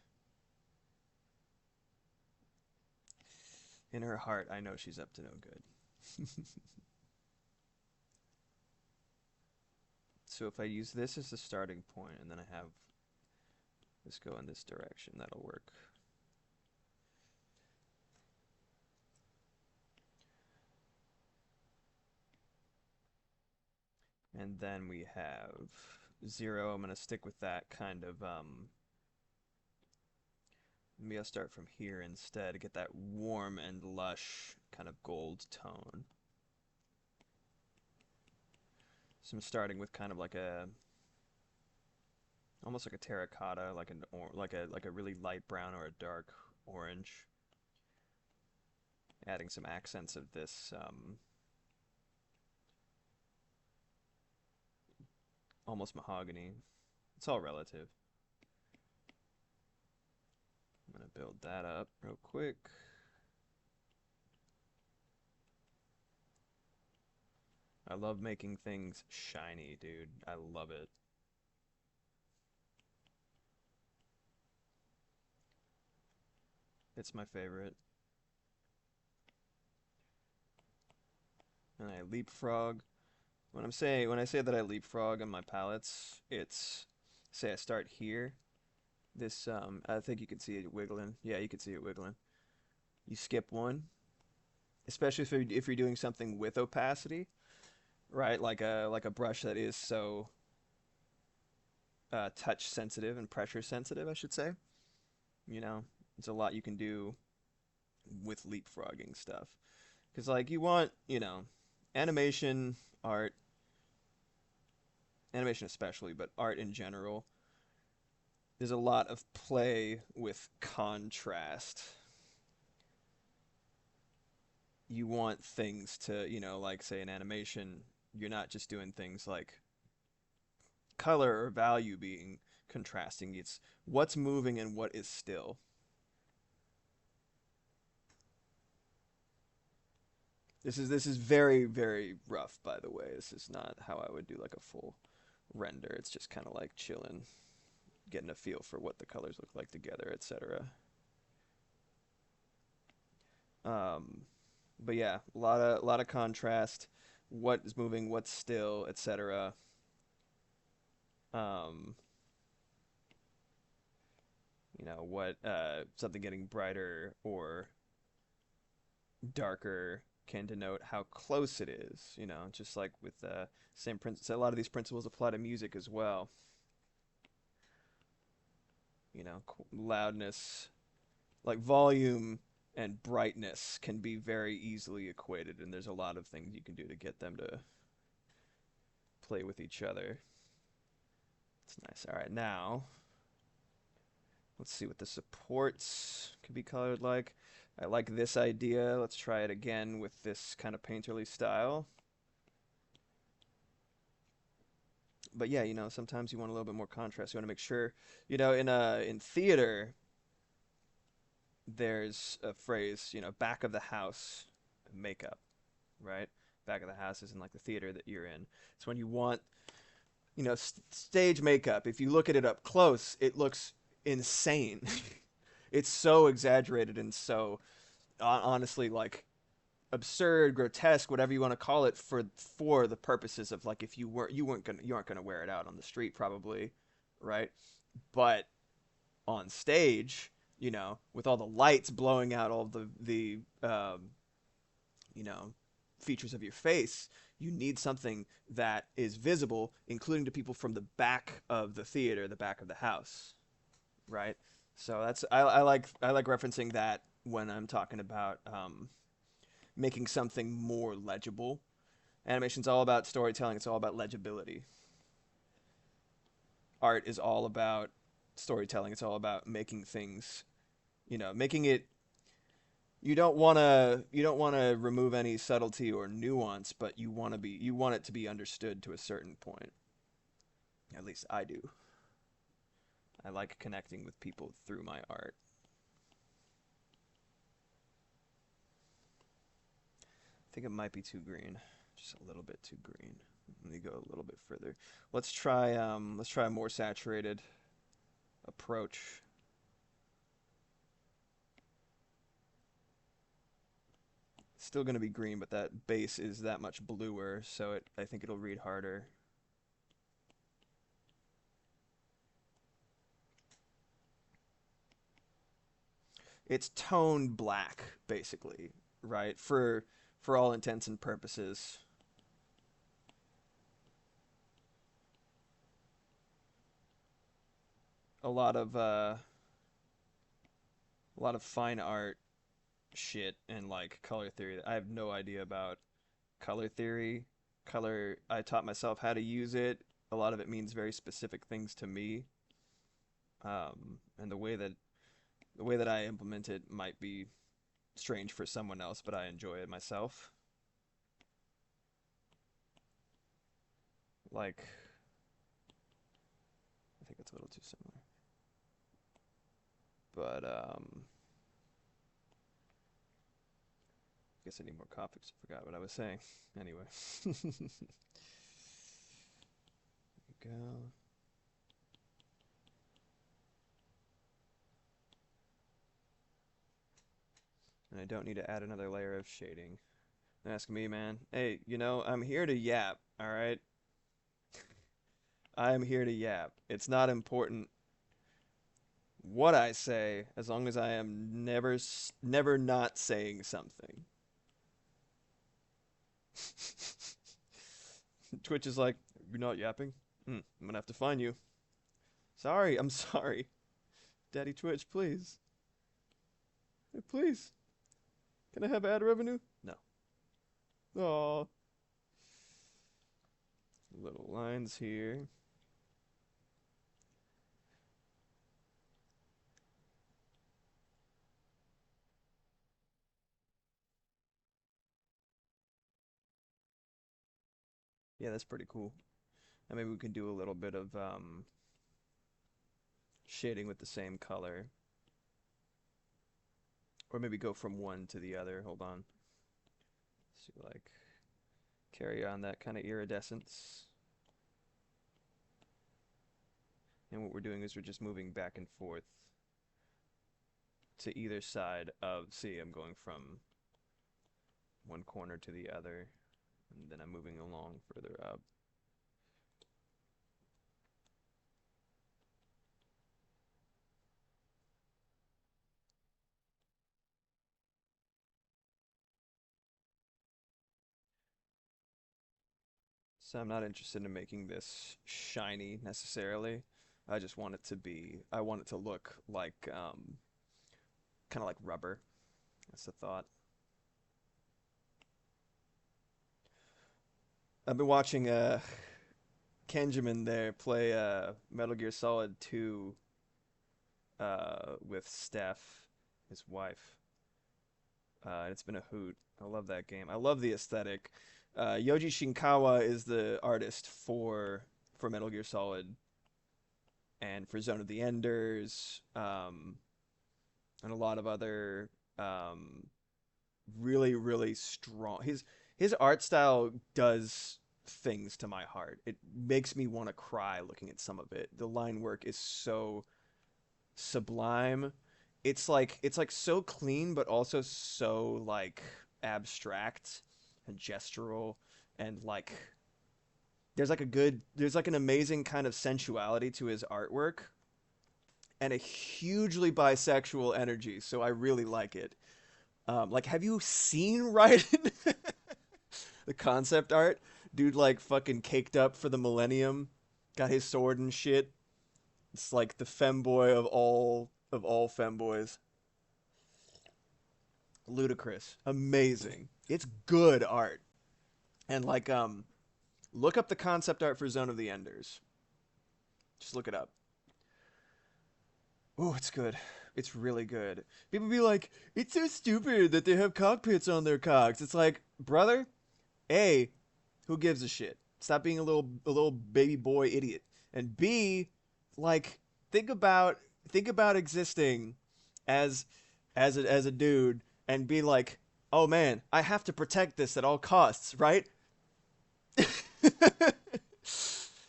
In her heart, I know she's up to no good. So if I use this as the starting point and then I have this go in this direction, that'll work. And then we have 0. I'm going to stick with that kind of, maybe I'll start from here instead to get that warm and lush kind of gold tone. So I'm starting with kind of like a, almost like a terracotta, like an or like a really light brown or a dark orange. Adding some accents of this almost mahogany. It's all relative. I'm gonna build that up real quick. I love making things shiny, dude. I love it. It's my favorite. And I leapfrog. When I say that I leapfrog on my palettes, it's say I start here. This I think you can see it wiggling. Yeah, you can see it wiggling. You skip one, especially if you're doing something with opacity, right? Like a brush that is so touch sensitive and pressure sensitive, I should say. You know, there's a lot you can do with leapfrogging stuff. Because, like, you want, you know, animation, art, animation especially, but art in general, there's a lot of play with contrast. You want things to, you know, like, say, in animation, you're not just doing things like color or value being contrasting. It's what's moving and what is still. This is very, very rough, by the way. This is not how I would do like a full render. It's just kind of like chilling, getting a feel for what the colors look like together, etc. Um, but yeah, a lot of contrast. What is moving, what's still, etc. Um, you know, what something getting brighter or darker can denote how close it is. You know, just like with same principles. A lot of these principles apply to music as well. You know, loudness, like volume and brightness can be very easily equated, and there's a lot of things you can do to get them to play with each other. It's nice. All right, now let's see what the supports could be colored like. I like this idea. Let's try it again with this kind of painterly style. But yeah, you know, sometimes you want a little bit more contrast. You want to make sure, you know, in theater, there's a phrase, you know, back of the house makeup, right? Back of the house is in like the theater that you're in. It's when you want, you know, stage makeup. If you look at it up close, it looks insane. It's so exaggerated and so honestly like absurd, grotesque, whatever you want to call it, for the purposes of like if you aren't gonna wear it out on the street probably, right? But on stage, you know, with all the lights blowing out all the you know, features of your face, you need something that is visible, including to people from the back of the theater, the back of the house, right? So that's I like referencing that when I'm talking about making something more legible. Animation's all about storytelling. It's all about legibility. Art is all about storytelling. It's all about making things, making it. You don't want to remove any subtlety or nuance, but you want it to be understood to a certain point. At least I do. I like connecting with people through my art. I think it might be too green. Just a little bit too green. Let me go a little bit further. Let's try a more saturated approach. Still going to be green, but that base is that much bluer, so I think it'll read harder. It's toned black, basically, right? For all intents and purposes. A lot of fine art shit and like color theory. I have no idea about color theory. Color, I taught myself how to use it. A lot of it means very specific things to me. And the way that I implement it might be strange for someone else, but I enjoy it myself. Like, I think it's a little too similar. But I guess I need more coffee 'cause I forgot what I was saying. Anyway. There we go. And I don't need to add another layer of shading. Ask me, man. Hey, I'm here to yap, all right? I am here to yap. It's not important what I say as long as I am never not saying something. Twitch is like, you're not yapping? I'm gonna have to find you. Sorry, I'm sorry. Daddy Twitch, please. Hey, please. Can I have ad revenue? No. Oh. Little lines here. Yeah, that's pretty cool. And maybe we can do a little bit of shading with the same color. Or maybe go from one to the other. Hold on. So like carry on that kind of iridescence. And what we're doing is we're just moving back and forth to either side of, see, I'm going from one corner to the other, and then I'm moving along further up. So I'm not interested in making this shiny necessarily. I want it to look like, kind of like rubber. That's the thought. I've been watching Kenjamin there play Metal Gear Solid 2 with Steph, his wife. It's been a hoot. I love that game. I love the aesthetic. Yoji Shinkawa is the artist for Metal Gear Solid and for Zone of the Enders, and a lot of other really really strong. His art style does things to my heart. It makes me want to cry looking at some of it. The line work is so sublime. It's like so clean but also so like abstract and gestural, and like there's like an amazing kind of sensuality to his artwork and a hugely bisexual energy, so I really like it. Like, have you seen Raiden? The concept art? Dude, like, fucking caked up for the millennium. Got his sword and shit. It's like the femboy of all femboys. Ludicrous. Amazing. It's good art. And like, look up the concept art for Zone of the Enders. Just look it up. Oh, it's good. It's really good. People be like, it's so stupid that they have cockpits on their cocks. It's like, brother, A, who gives a shit? Stop being a little baby boy idiot. And B, like, think about think about existing as as a dude and be like, oh man, I have to protect this at all costs, right?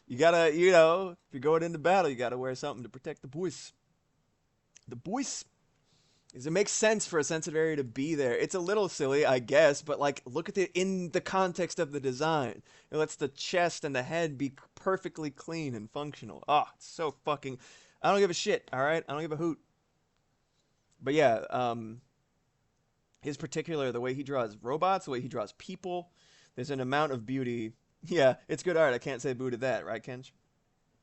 You gotta, if you're going into battle, you gotta wear something to protect the boys. The boys. Because it makes sense for a sensitive area to be there. It's a little silly, I guess, but like, look at it in the context of the design. It lets the chest and the head be perfectly clean and functional. Oh, it's so fucking. I don't give a shit. All right, I don't give a hoot. But yeah, his particular the way he draws robots, the way he draws people. There's an amount of beauty. Yeah, it's good art. I can't say boo to that, right, Kench?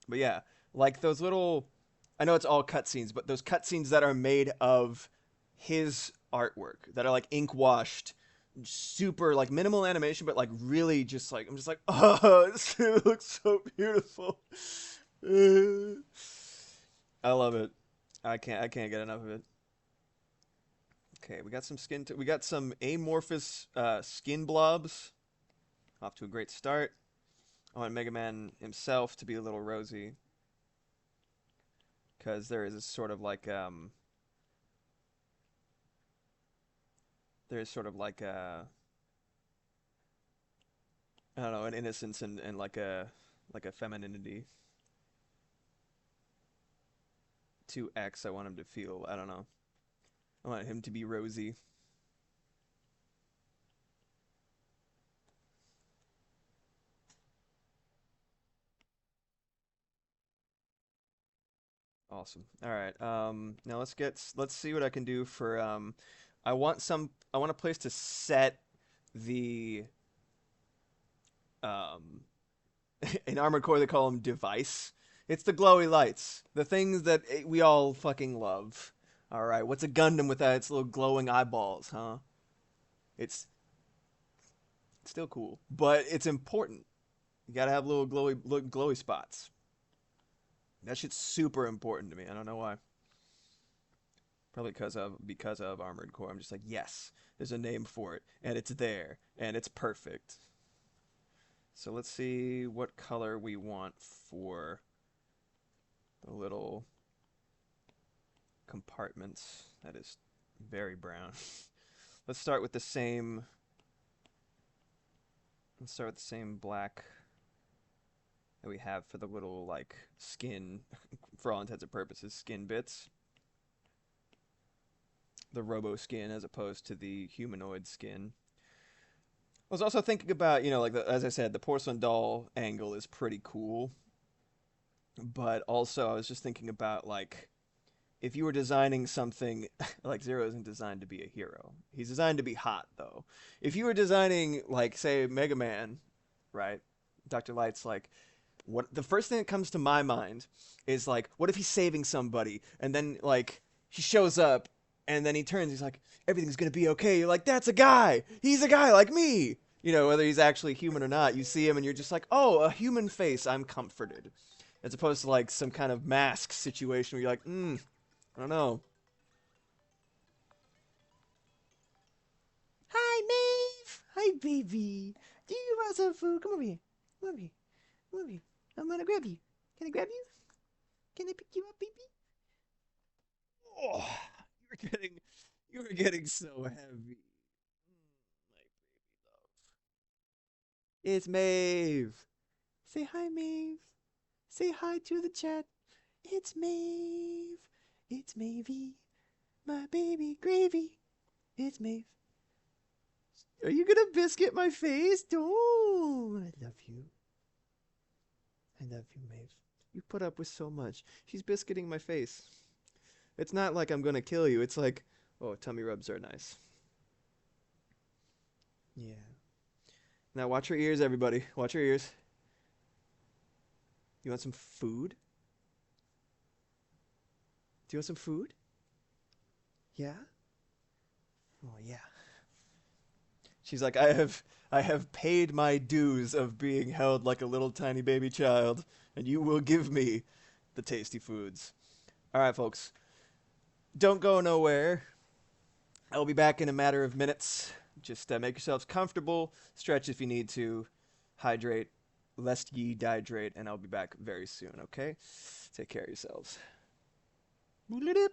But yeah, like those little. I know it's all cutscenes, but those cutscenes that are made of his artwork that are like ink washed, super like minimal animation, but like really just like I'm just like, oh, this looks so beautiful. I love it. I can't get enough of it. Okay, we got some we got some amorphous skin blobs. Off to a great start. I want Mega Man himself to be a little rosy because there is a sort of like there's sort of like I don't know, an innocence and like a femininity to X. I want him to feel. I don't know. I want him to be rosy. Awesome. All right. Now let's see what I can do for I want a place to set the um in Armored Core they call them device. It's the glowy lights, the things that we all fucking love. All right. What's a Gundam without its little glowing eyeballs, huh? It's still cool, but it's important. You gotta have little glowy spots. That shit's super important to me. I don't know why. Probably because of Armored Core. I'm just like, yes, there's a name for it, and it's there, and it's perfect. So let's see what color we want for the little compartments. That is very brown. Let's start with the same. Let's start with the same black that we have for the little like skin, for all intents and purposes, skin bits. The robo skin as opposed to the humanoid skin. I was also thinking about, like as I said, the porcelain doll angle is pretty cool. But also I was just thinking about like if you were designing something like Zero isn't designed to be a hero. He's designed to be hot though. If you were designing like say Mega Man, right? Dr. Light's like what the first thing that comes to my mind is like what if he's saving somebody and then like he shows up and then he turns he's like everything's going to be okay. You're like that's a guy. He's a guy like me. Whether he's actually human or not. You see him and you're just like, "Oh, a human face. I'm comforted." As opposed to like some kind of mask situation where you're like, I don't know. Hi, Maeve. Hi, baby. Do you want some food? Come over here. Come over here. Come over here. I'm gonna grab you. Can I grab you? Can I pick you up, baby? Oh, you were getting so heavy. My baby love. It's Maeve. Say hi, Maeve. Say hi to the chat. It's Maeve. It's Mavey. My baby gravy. It's Maeve. Are you gonna biscuit my face? Don't. I love you. I love you, Maeve. You put up with so much. She's biscuiting my face. It's not like I'm gonna kill you. It's like, oh, tummy rubs are nice. Yeah. Now watch your ears, everybody. Watch your ears. You want some food? Do you want some food? Yeah? Oh yeah. She's like, I have paid my dues of being held like a little tiny baby child, and you will give me the tasty foods. All right, folks. Don't go nowhere. I'll be back in a matter of minutes. Just make yourselves comfortable, stretch if you need to, hydrate, lest ye dehydrate, and I'll be back very soon, okay? Take care of yourselves. Boop.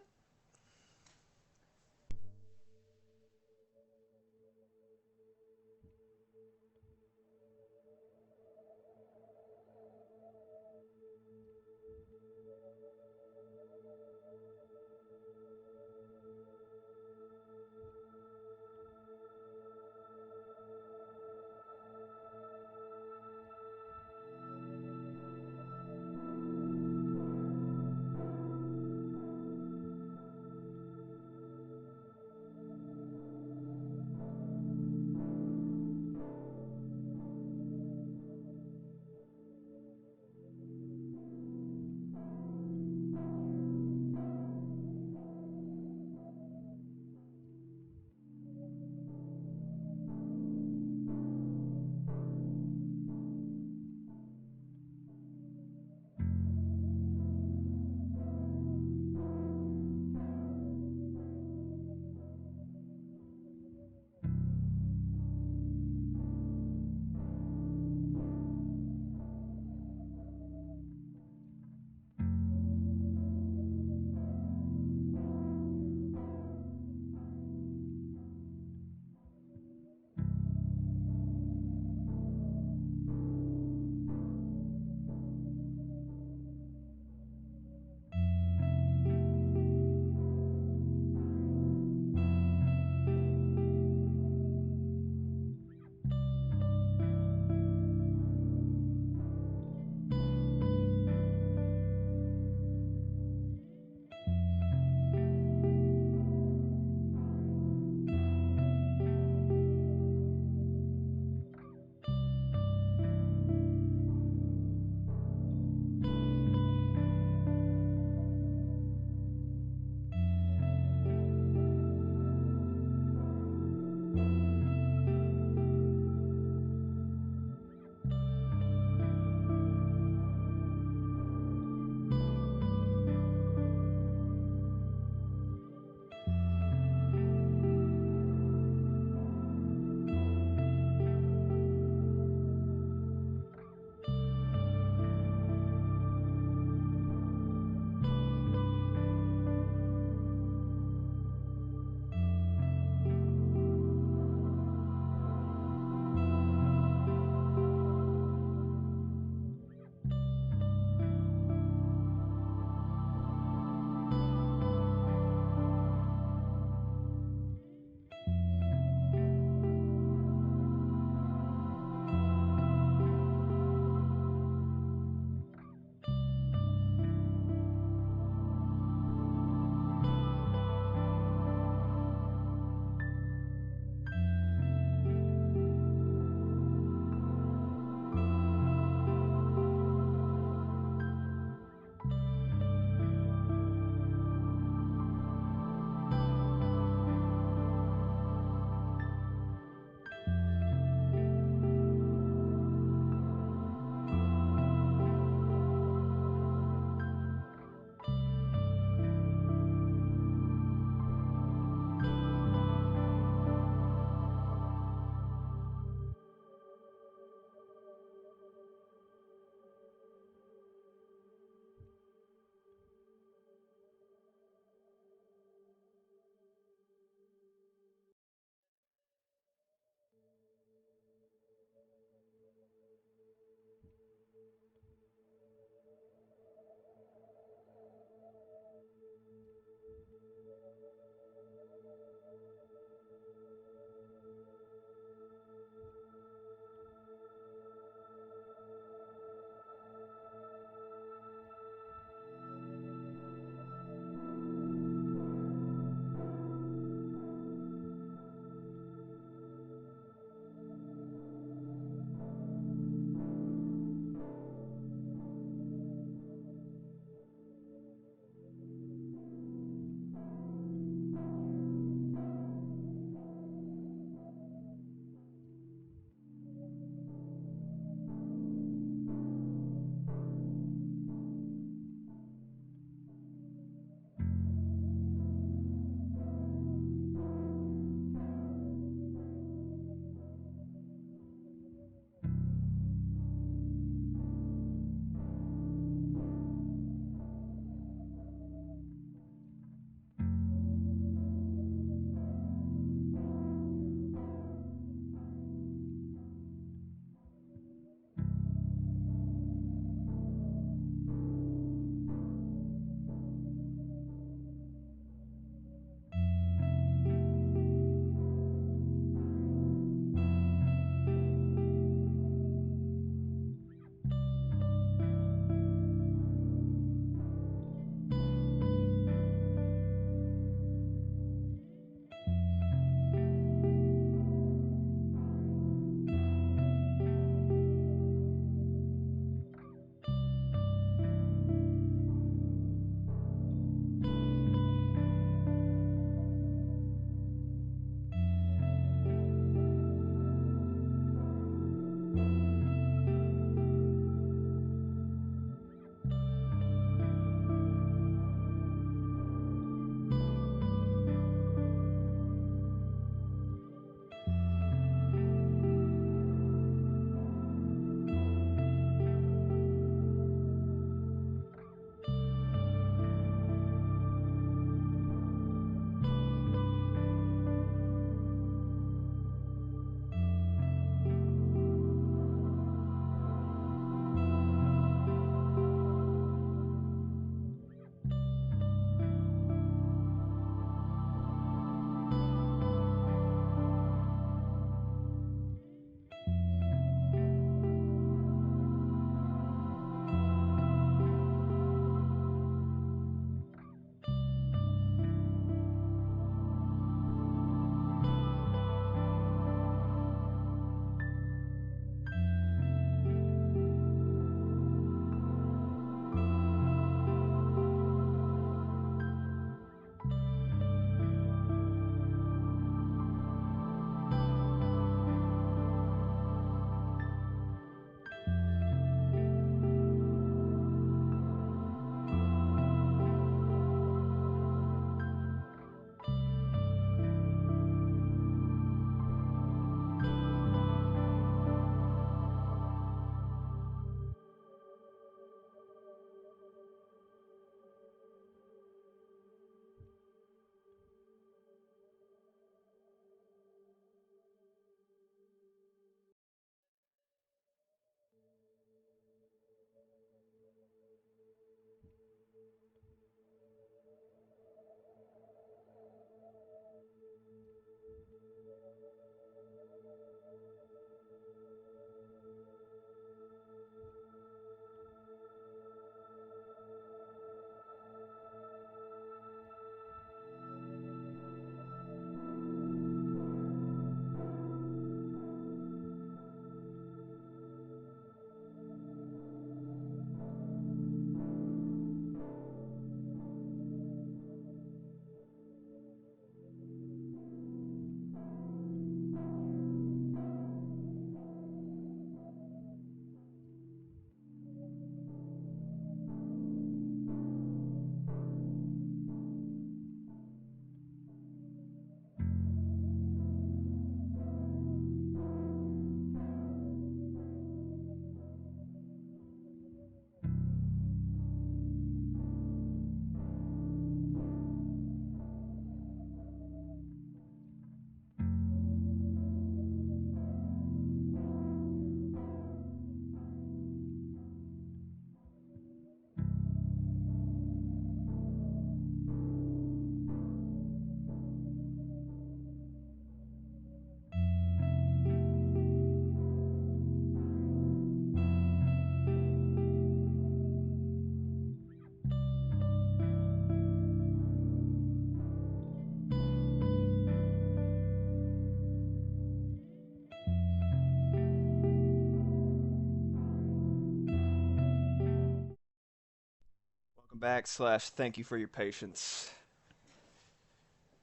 Backslash thank you for your patience.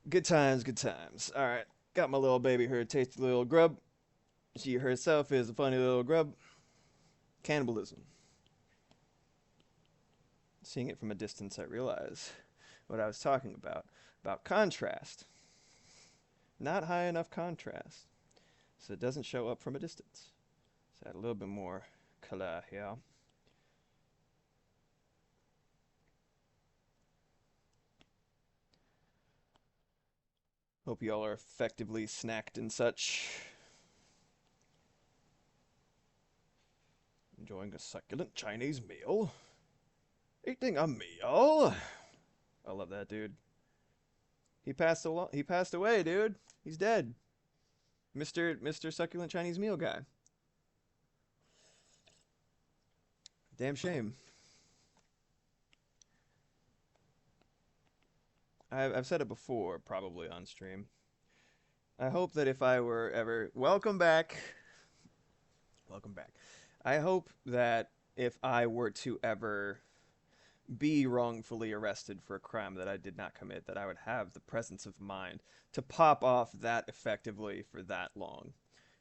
Good times, good times. All right, got my little baby here, tasty little grub. She herself is a funny little grub. Cannibalism. Seeing it from a distance, I realize what I was talking about contrast. Not high enough contrast, so it doesn't show up from a distance. So add a little bit more color here. Hope y'all are effectively snacked and such. Enjoying a succulent Chinese meal. Eating a meal. I love that dude. He passed away, dude. He's dead. Mr. Succulent Chinese Meal guy. Damn shame. I've said it before, probably on stream. I hope that if I were ever... Welcome back. Welcome back. I hope that if I were to ever be wrongfully arrested for a crime that I did not commit, that I would have the presence of mind to pop off that effectively for that long.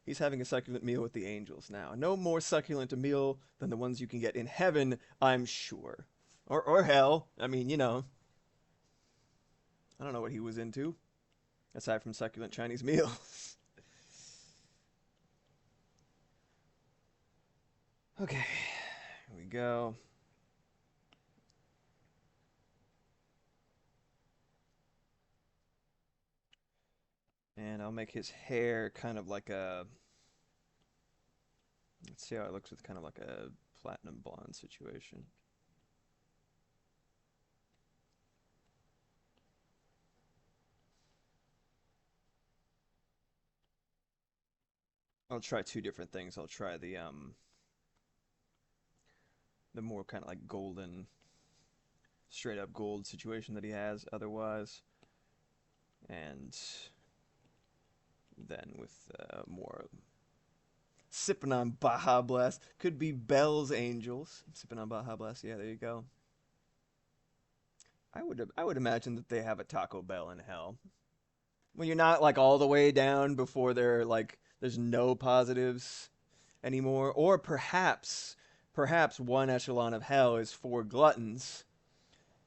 He's having a succulent meal with the angels now. No more succulent a meal than the ones you can get in heaven, I'm sure. Or hell. I mean, you know. I don't know what he was into, aside from succulent Chinese meals. Okay, here we go. And I'll make his hair kind of like a... Let's see how it looks with kind of like a platinum blonde situation. I'll try two different things. I'll try the more kind of like golden, straight up gold situation that he has otherwise. And then with more sipping on Baja Blast. Could be Bell's Angels. Sipping on Baja Blast. Yeah, there you go. I would imagine that they have a Taco Bell in hell. When you're not like all the way down before they're like there's no positives anymore, or perhaps one echelon of hell is for gluttons,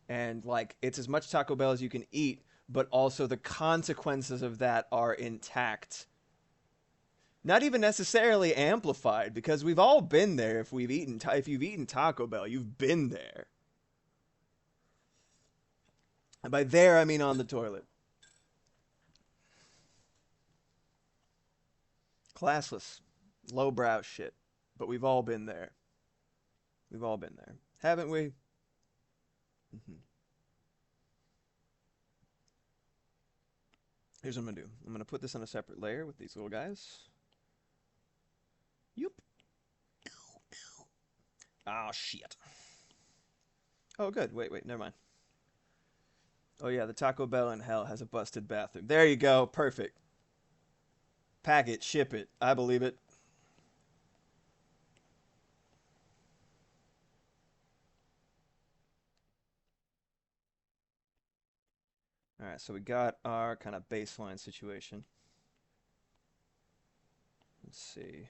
and like it's as much Taco Bell as you can eat, but also the consequences of that are intact. Not even necessarily amplified, because we've all been there. If you've eaten Taco Bell, you've been there. And by there, I mean on the toilet. Classless, lowbrow shit. But we've all been there. We've all been there. Haven't we? Mm-hmm. Here's what I'm going to do. I'm going to put this on a separate layer with these little guys. Yoop. Oh, shit. Oh, good. Wait, never mind. Oh, yeah, the Taco Bell in hell has a busted bathroom. There you go. Perfect. Pack it, ship it. I believe it. All right, so we got our kind of baseline situation. Let's see.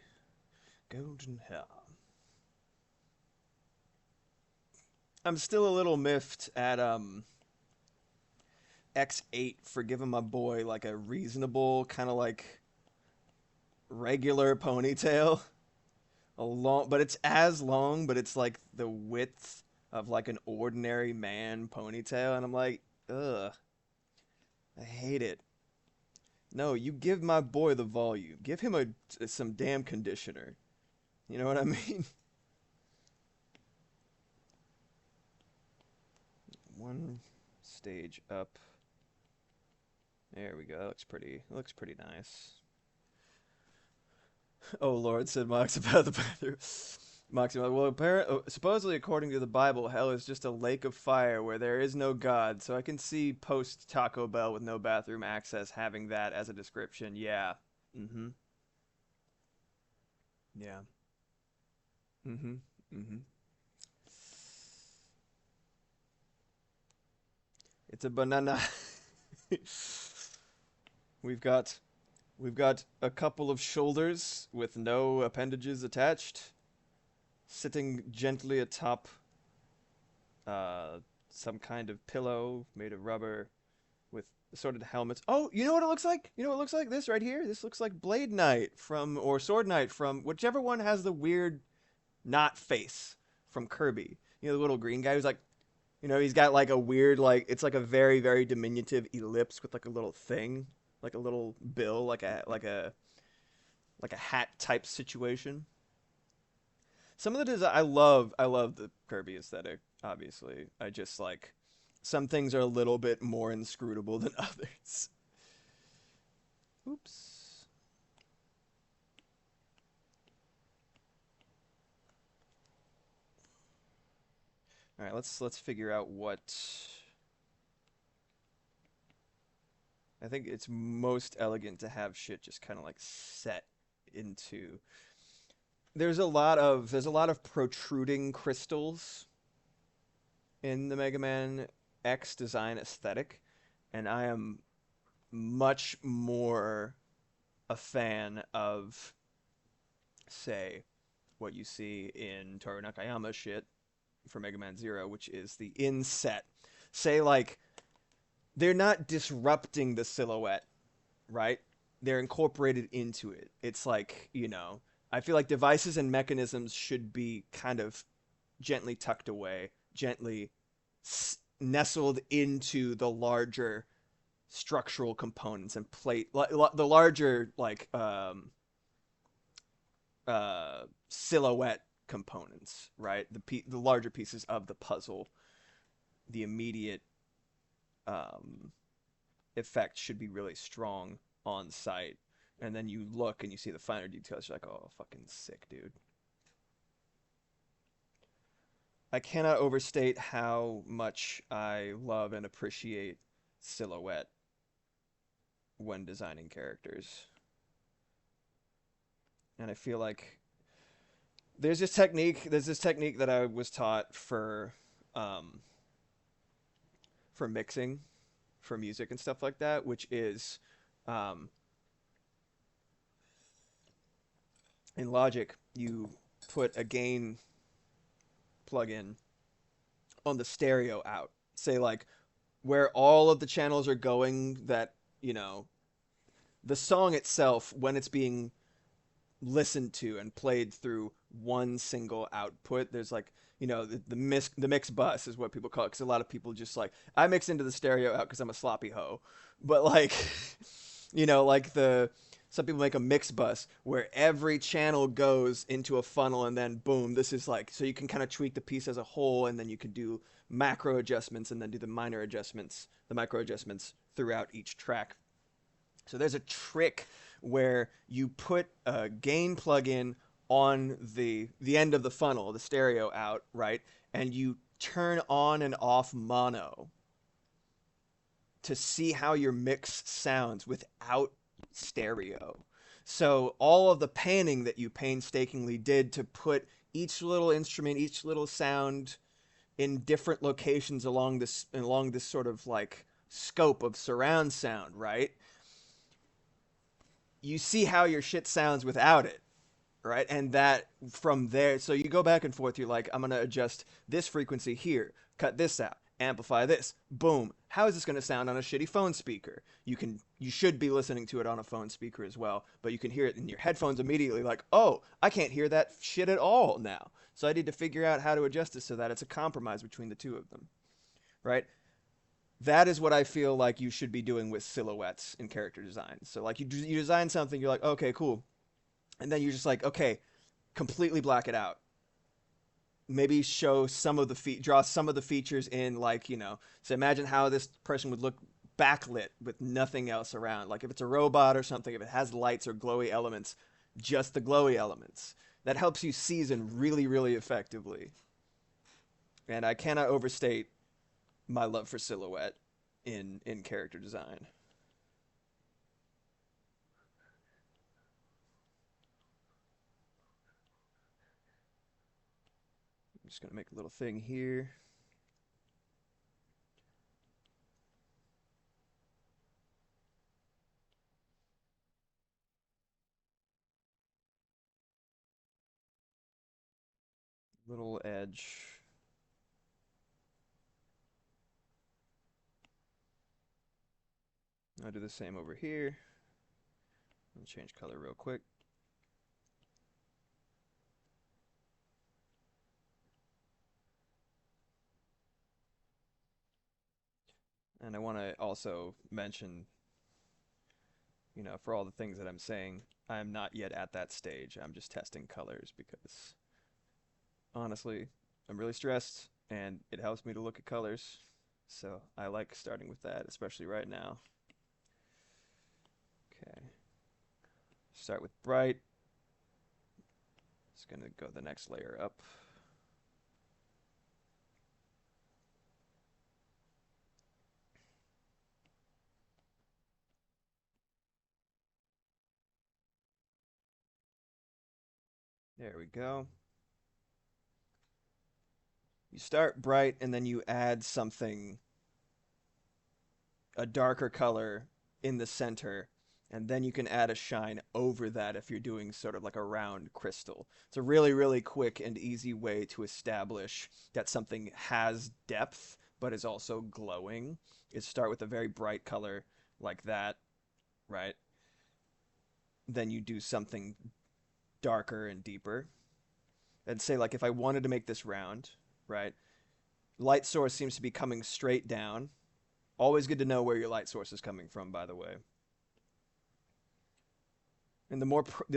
Golden hell. I'm still a little miffed at X8 for giving my boy like a reasonable kind of like regular ponytail. A long, but it's as long, but it's like the width of like an ordinary man ponytail, and I'm like, ugh, I hate it. No, you give my boy the volume. Give him some damn conditioner. You know what I mean? One stage up. There we go. That looks pretty. Looks pretty nice. Oh Lord, said Mox about the bathroom. Moxie, well, supposedly according to the Bible, hell is just a lake of fire where there is no God. So I can see post Taco Bell with no bathroom access having that as a description. Yeah. Mm-hmm. Yeah. Mm-hmm. Mm-hmm. It's a banana. we've got we've got a couple of shoulders with no appendages attached, sitting gently atop uh, some kind of pillow made of rubber with assorted helmets. Oh, you know what it looks like? You know what it looks like? This right here. This looks like Blade Knight from or Sword Knight from whichever one has the weird not face from Kirby. You know the little green guy who's like, he's got like a weird like it's like a very very diminutive ellipse with like a little thing, like a little bill, like a hat type situation. Some of the design I love the Kirby aesthetic. Obviously, I just like some things are a little bit more inscrutable than others. Oops. All right, let's figure out what I think it's most elegant to have shit just kind of like set into. There's a lot of protruding crystals in the Mega Man X design aesthetic, and I am much more a fan of, say, what you see in Toru Nakayama shit for Mega Man Zero, which is the inset. Say, like, they're not disrupting the silhouette, right? They're incorporated into it. It's like, I feel like devices and mechanisms should be kind of gently tucked away, gently nestled into the larger structural components and plate the larger like silhouette components, right? The larger pieces of the puzzle, the immediate um, effect should be really strong on site. And then you look and you see the finer details. You're like, oh, fucking sick, dude. I cannot overstate how much I love and appreciate silhouette when designing characters. And I feel like there's this technique that I was taught um, for mixing, for music and stuff like that, which is um, in Logic you put a gain plugin on the stereo out. Say like where all of the channels are going that, you know, the song itself when it's being listened to and played through one single output. There's like, the mix bus is what people call it, because a lot of people just like, I mix into the stereo out because I'm a sloppy hoe, but like, like some people make a mix bus where every channel goes into a funnel and then boom, this is like, so you can kind of tweak the piece as a whole, and then you could do macro adjustments and then do the micro adjustments throughout each track. So there's a trick where you put a gain plugin on the end of the funnel, the stereo out, right? And you turn on and off mono to see how your mix sounds without stereo. So all of the panning that you painstakingly did to put each little instrument, each little sound in different locations along this sort of like scope of surround sound, right? You see how your shit sounds without it, right? And that from there, so you go back and forth. You're like, I'm gonna adjust this frequency here, cut this out, amplify this. Boom. How is this gonna sound on a shitty phone speaker? You should be listening to it on a phone speaker as well, but you can hear it in your headphones immediately. Like, oh, I can't hear that shit at all now. So I need to figure out how to adjust it so that it's a compromise between the two of them, right? That is what I feel like you should be doing with silhouettes in character design. So like you design something, you're like, okay, cool, and then you're just like, okay, completely black it out. Maybe show some of draw some of the features in, like, so imagine how this person would look backlit with nothing else around. Like if it's a robot or something, if it has lights or glowy elements, just the glowy elements. That helps you season really, really effectively. And I cannot overstate my love for silhouette in character design. I'm just gonna make a little thing here. Little edge. I'll do the same over here. I'll change color real quick. And I want to also mention, for all the things that I'm saying, I'm not yet at that stage. I'm just testing colors because honestly, I'm really stressed and it helps me to look at colors. So I like starting with that, especially right now. Okay. Start with bright. Just gonna go the next layer up. There we go. You start bright and then you add something, a darker color in the center, and then you can add a shine over that if you're doing sort of like a round crystal. It's a really, really quick and easy way to establish that something has depth but is also glowing. Is start with a very bright color like that, right? Then you do something darker and deeper. And say like if I wanted to make this round, right? Light source seems to be coming straight down. Always good to know where your light source is coming from, by the way. And the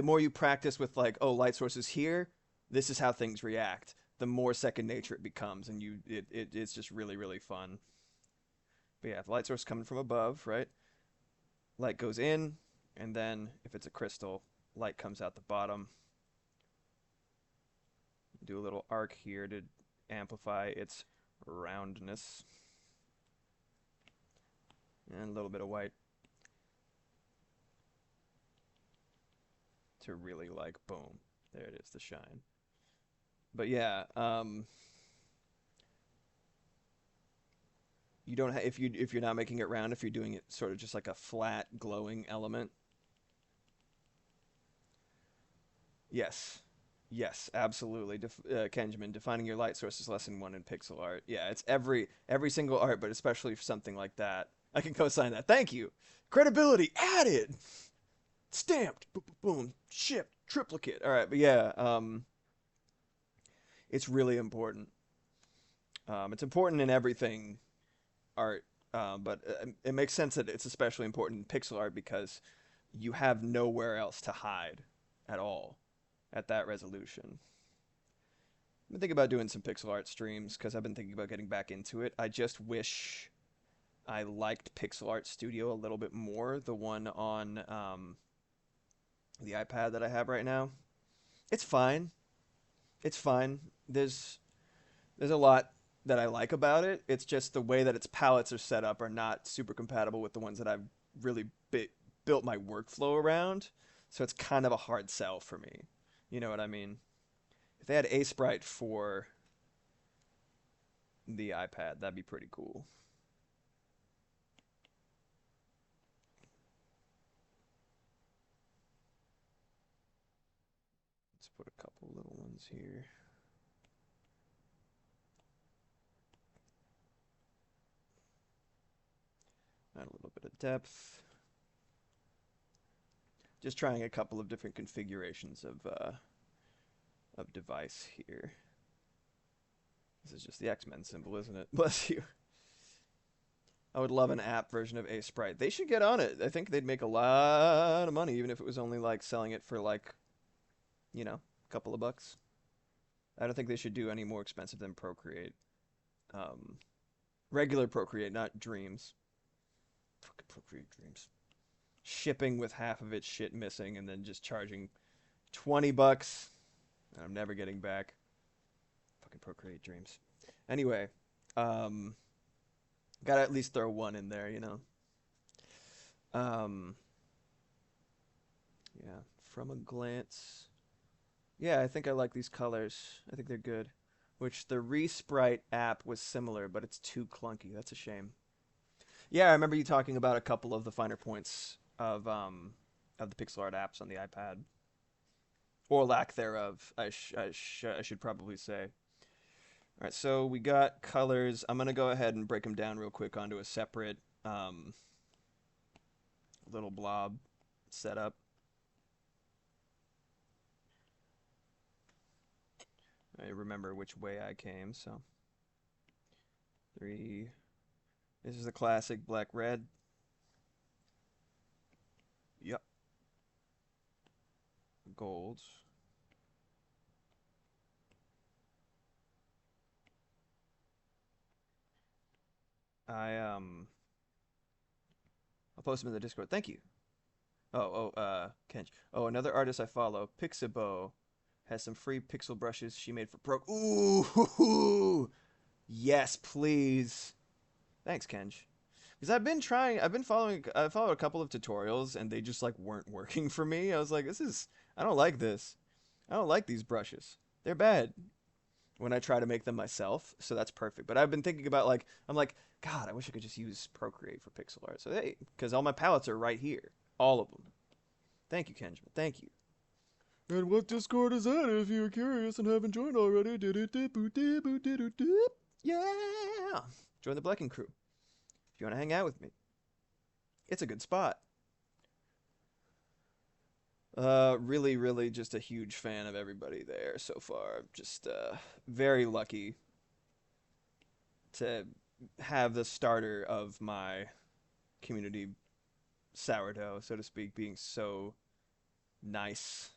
more you practice with like, oh, light source is here, this is how things react. The more second nature it becomes, and it's just really, really fun. But yeah, the light source coming from above, right? Light goes in, and then if it's a crystal, light comes out the bottom. Do a little arc here to amplify its roundness. And a little bit of white to really like, boom, there it is, the shine. But yeah, you don't if you're not making it round, if you're doing it sort of just like a flat glowing element. Yes. Yes, absolutely. Kenjamin, defining your light source is lesson one in pixel art. Yeah, it's every single art, but especially for something like that. I can co-sign that. Thank you. Credibility added. Stamped. Boom, boom, boom. Shipped. Triplicate. All right, but yeah, it's really important. It's important in everything art, but it makes sense that it's especially important in pixel art because you have nowhere else to hide at all at that resolution. I've been thinking about doing some pixel art streams because I've been thinking about getting back into it. I just wish I liked Pixel Art Studio a little bit more, the one on the iPad that I have right now. It's fine. It's fine. There's a lot that I like about it. It's just the way that its palettes are set up are not super compatible with the ones that I've really built my workflow around. So it's kind of a hard sell for me. You know what I mean? If they had a sprite for the iPad, that'd be pretty cool. Let's put a couple little ones here. Add a little bit of depth. Just trying a couple of different configurations of device here. This is just the X-Men symbol, isn't it? Bless you. I would love an app version of A Sprite. They should get on it. I think they'd make a lot of money, even if it was only like selling it for like, a couple of bucks. I don't think they should do any more expensive than Procreate. Um, Regular Procreate, not Dreams. Fucking Procreate Dreams. Shipping with half of its shit missing and then just charging 20 bucks. And I'm never getting back. Fucking Procreate Dreams. Anyway, um, gotta at least throw one in there, Um, yeah, from a glance. Yeah, I think I like these colors. I think they're good. Which the Resprite app was similar, but it's too clunky. That's a shame. Yeah, I remember you talking about a couple of the finer points of the pixel art apps on the iPad. or lack thereof. I should probably say. All right, so we got colors. I'm gonna go ahead and break them down real quick onto a separate little blob setup. I remember which way I came, so 3. This is the classic black red. Yep. Gold. I I'll post them in the Discord. Thank you. Kench. Oh, another artist I follow, Pixabo, has some free pixel brushes she made for pro. Ooh, yes, please. Thanks, Kench. Because I've been following, I followed a couple of tutorials and they just like weren't working for me. I was like, I don't like this. I don't like these brushes. They're bad when I try to make them myself. So that's perfect. But I've been thinking about like, I'm like, God, I wish I could just use Procreate for pixel art. So hey, because all my palettes are right here, all of them. Thank you, Kenjamin. Thank you. And what Discord is that if you're curious and haven't joined already? Yeah! Join the Blacking Crew if you want to hang out with me. It's a good spot. Really, really just a huge fan of everybody there so far. Just very lucky to have the starter of my community sourdough, so to speak, being so nice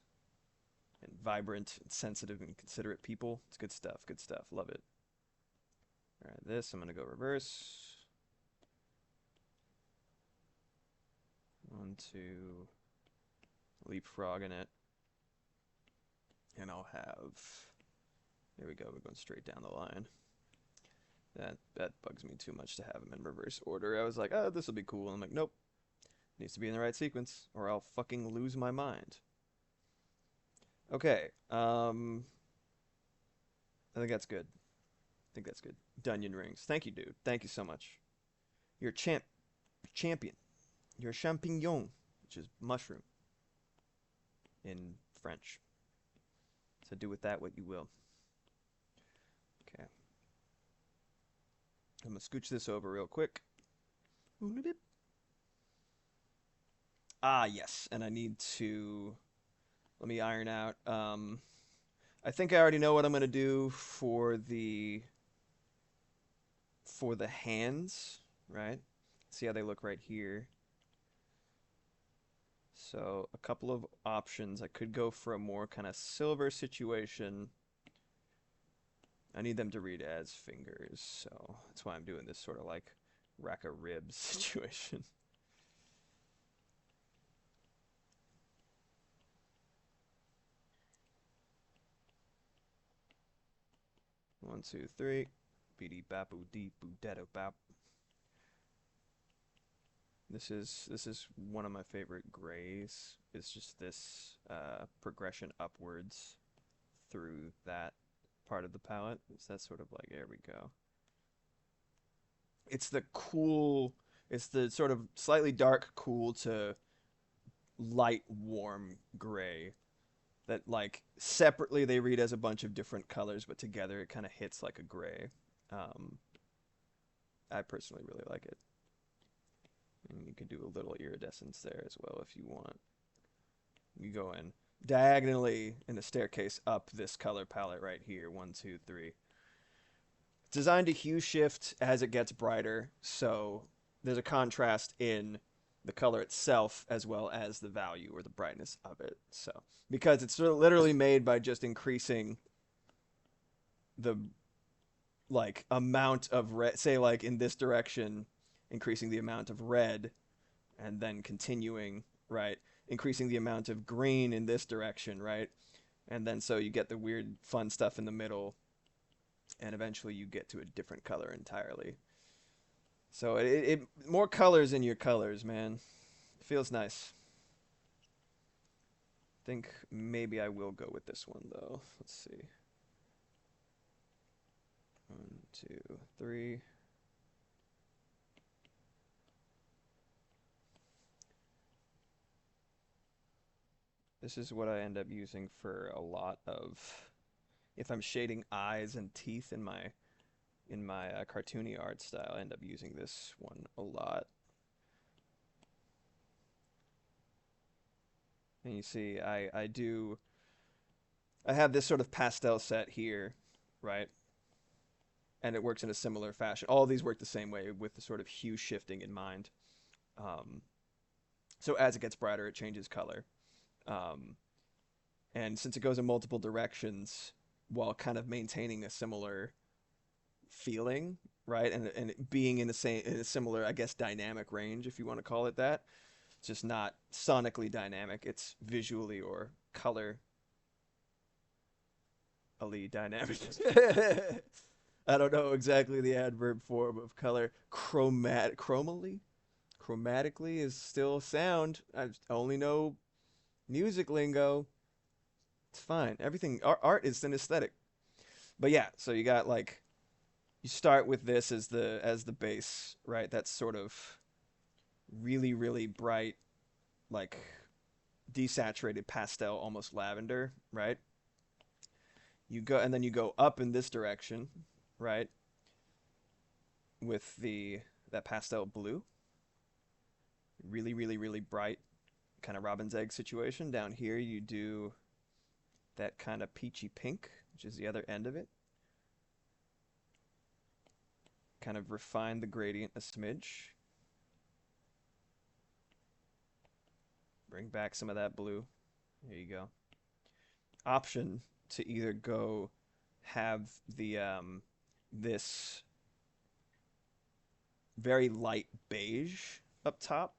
and vibrant and sensitive and considerate people. It's good stuff. Good stuff. Love it. All right, this I'm gonna go reverse. 1, 2, leapfrog in it, and I'll have. There we go. We're going straight down the line. That bugs me too much to have them in reverse order. I was like, oh, this will be cool. And I'm like, nope. It needs to be in the right sequence, or I'll fucking lose my mind. Okay. I think that's good. I think that's good. Dunyan rings. Thank you, dude. Thank you so much. You're a champion. You're a champignon, which is mushroom in French. So do with that what you will. Okay. I'm going to scooch this over real quick. Ah, yes. And I need to... Let me iron out. I think I already know what I'm going to do for the hands, right? See how they look right here. So a couple of options. I could go for a more kind of silver situation. I need them to read as fingers, so that's why I'm doing this sort of like rack of ribs situation. One, two, three. Beady bapu dee boo dedo bap. This is one of my favorite grays. It's just this progression upwards through that part of the palette. It's that sort of like, there we go. It's the cool, it's the sort of slightly dark cool to light warm gray that like separately they read as a bunch of different colors, but together it kind of hits like a gray. Um, I personally really like it. And you can do a little iridescence there as well if you want. You go in diagonally in the staircase up this color palette right here. 1, 2, 3. It's designed to hue shift as it gets brighter, so there's a contrast in the color itself as well as the value or the brightness of it. So because it's literally made by just increasing the like amount of red, say like in this direction, increasing the amount of red, and then continuing, right, increasing the amount of green in this direction, right, and then so you get the weird fun stuff in the middle, and eventually you get to a different color entirely. So it more colors in your colors, man. It feels nice. I think maybe I will go with this one though. Let's see. 1, 2, 3. This is what I end up using for a lot of, if I'm shading eyes and teeth in my cartoony art style, I end up using this one a lot. And you see, I have this sort of pastel set here, right? And it works in a similar fashion. All of these work the same way with the sort of hue shifting in mind. Um, so as it gets brighter, it changes color. Um, and since it goes in multiple directions while kind of maintaining a similar feeling, right? And being in a similar, I guess, dynamic range, if you want to call it that. It's just not sonically dynamic, it's visually or colorally dynamic. I don't know exactly the adverb form of color. Chromatically is still sound. I only know music lingo. It's fine. Everything art is an aesthetic. But yeah, so you got like you start with this as the base, right? That's sort of really really bright, like desaturated pastel, almost lavender, right? You go and then you go up in this direction, right? With the that pastel blue, really really really bright, kind of robin's egg situation. Down here you do that kind of peachy pink, which is the other end of it. Kind of refine the gradient a smidge. Bring back some of that blue. There you go. Option to either go have the this very light beige up top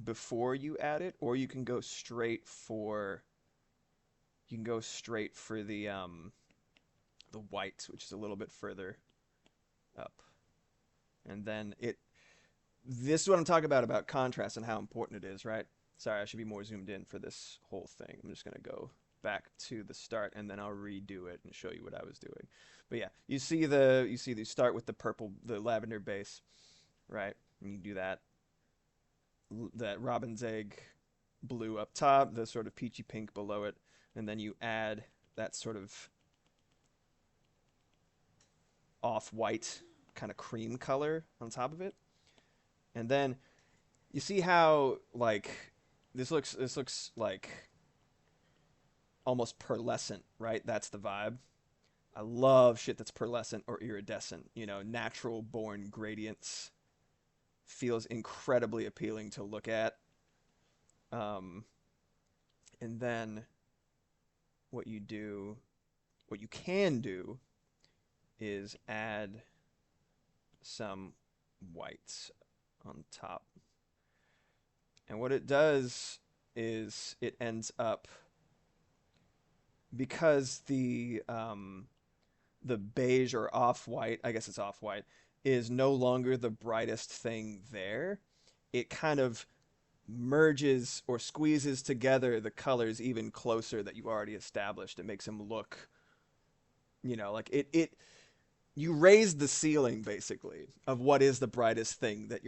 before you add it, or you can go straight for the white, which is a little bit further up. And then this is what I'm talking about contrast and how important it is, right? Sorry, I should be more zoomed in for this whole thing. I'm just gonna go back to the start and then I'll redo it and show you what I was doing. But yeah, you see you start with the purple, the lavender base, right? And you do that robin's egg blue up top, the sort of peachy pink below it, and then you add that sort of off-white kind of cream color on top of it. And then you see how like this looks like almost pearlescent, right? That's the vibe. I love shit that's pearlescent or iridescent, natural born gradients. Feels incredibly appealing to look at. And then what you can do is add some whites on top. And what it does is it ends up, because the beige or off-white, I guess it's off-white, is no longer the brightest thing there, it kind of merges or squeezes together the colors even closer that you already established. It makes them look, like you raise the ceiling basically of what is the brightest thing that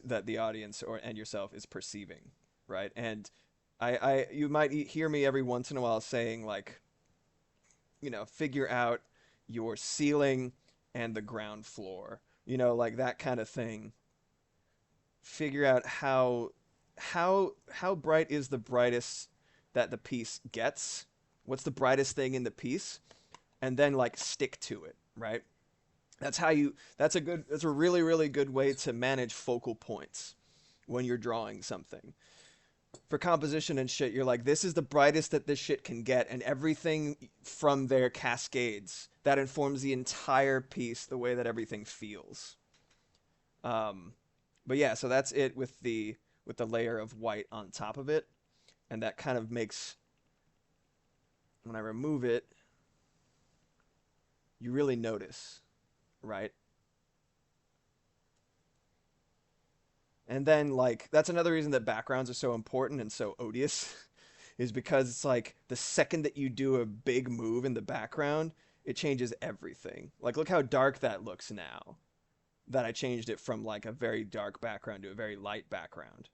that the audience and yourself is perceiving, right? And you might hear me every once in a while saying like, figure out your ceiling and the ground floor, like that kind of thing. Figure out how bright is the brightest that the piece gets. What's the brightest thing in the piece? And then like stick to it, right? That's a really, really good way to manage focal points when you're drawing something. For composition and shit, you're like, this is the brightest that this shit can get, and everything from there cascades. That informs the entire piece, the way that everything feels. But yeah, so that's it with the layer of white on top of it, and that kind of makes, when I remove it, you really notice, right? And then, like, that's another reason that backgrounds are so important and so odious, is because it's like the second that you do a big move in the background, it changes everything. Like, look how dark that looks now that I changed it from like a very dark background to a very light background.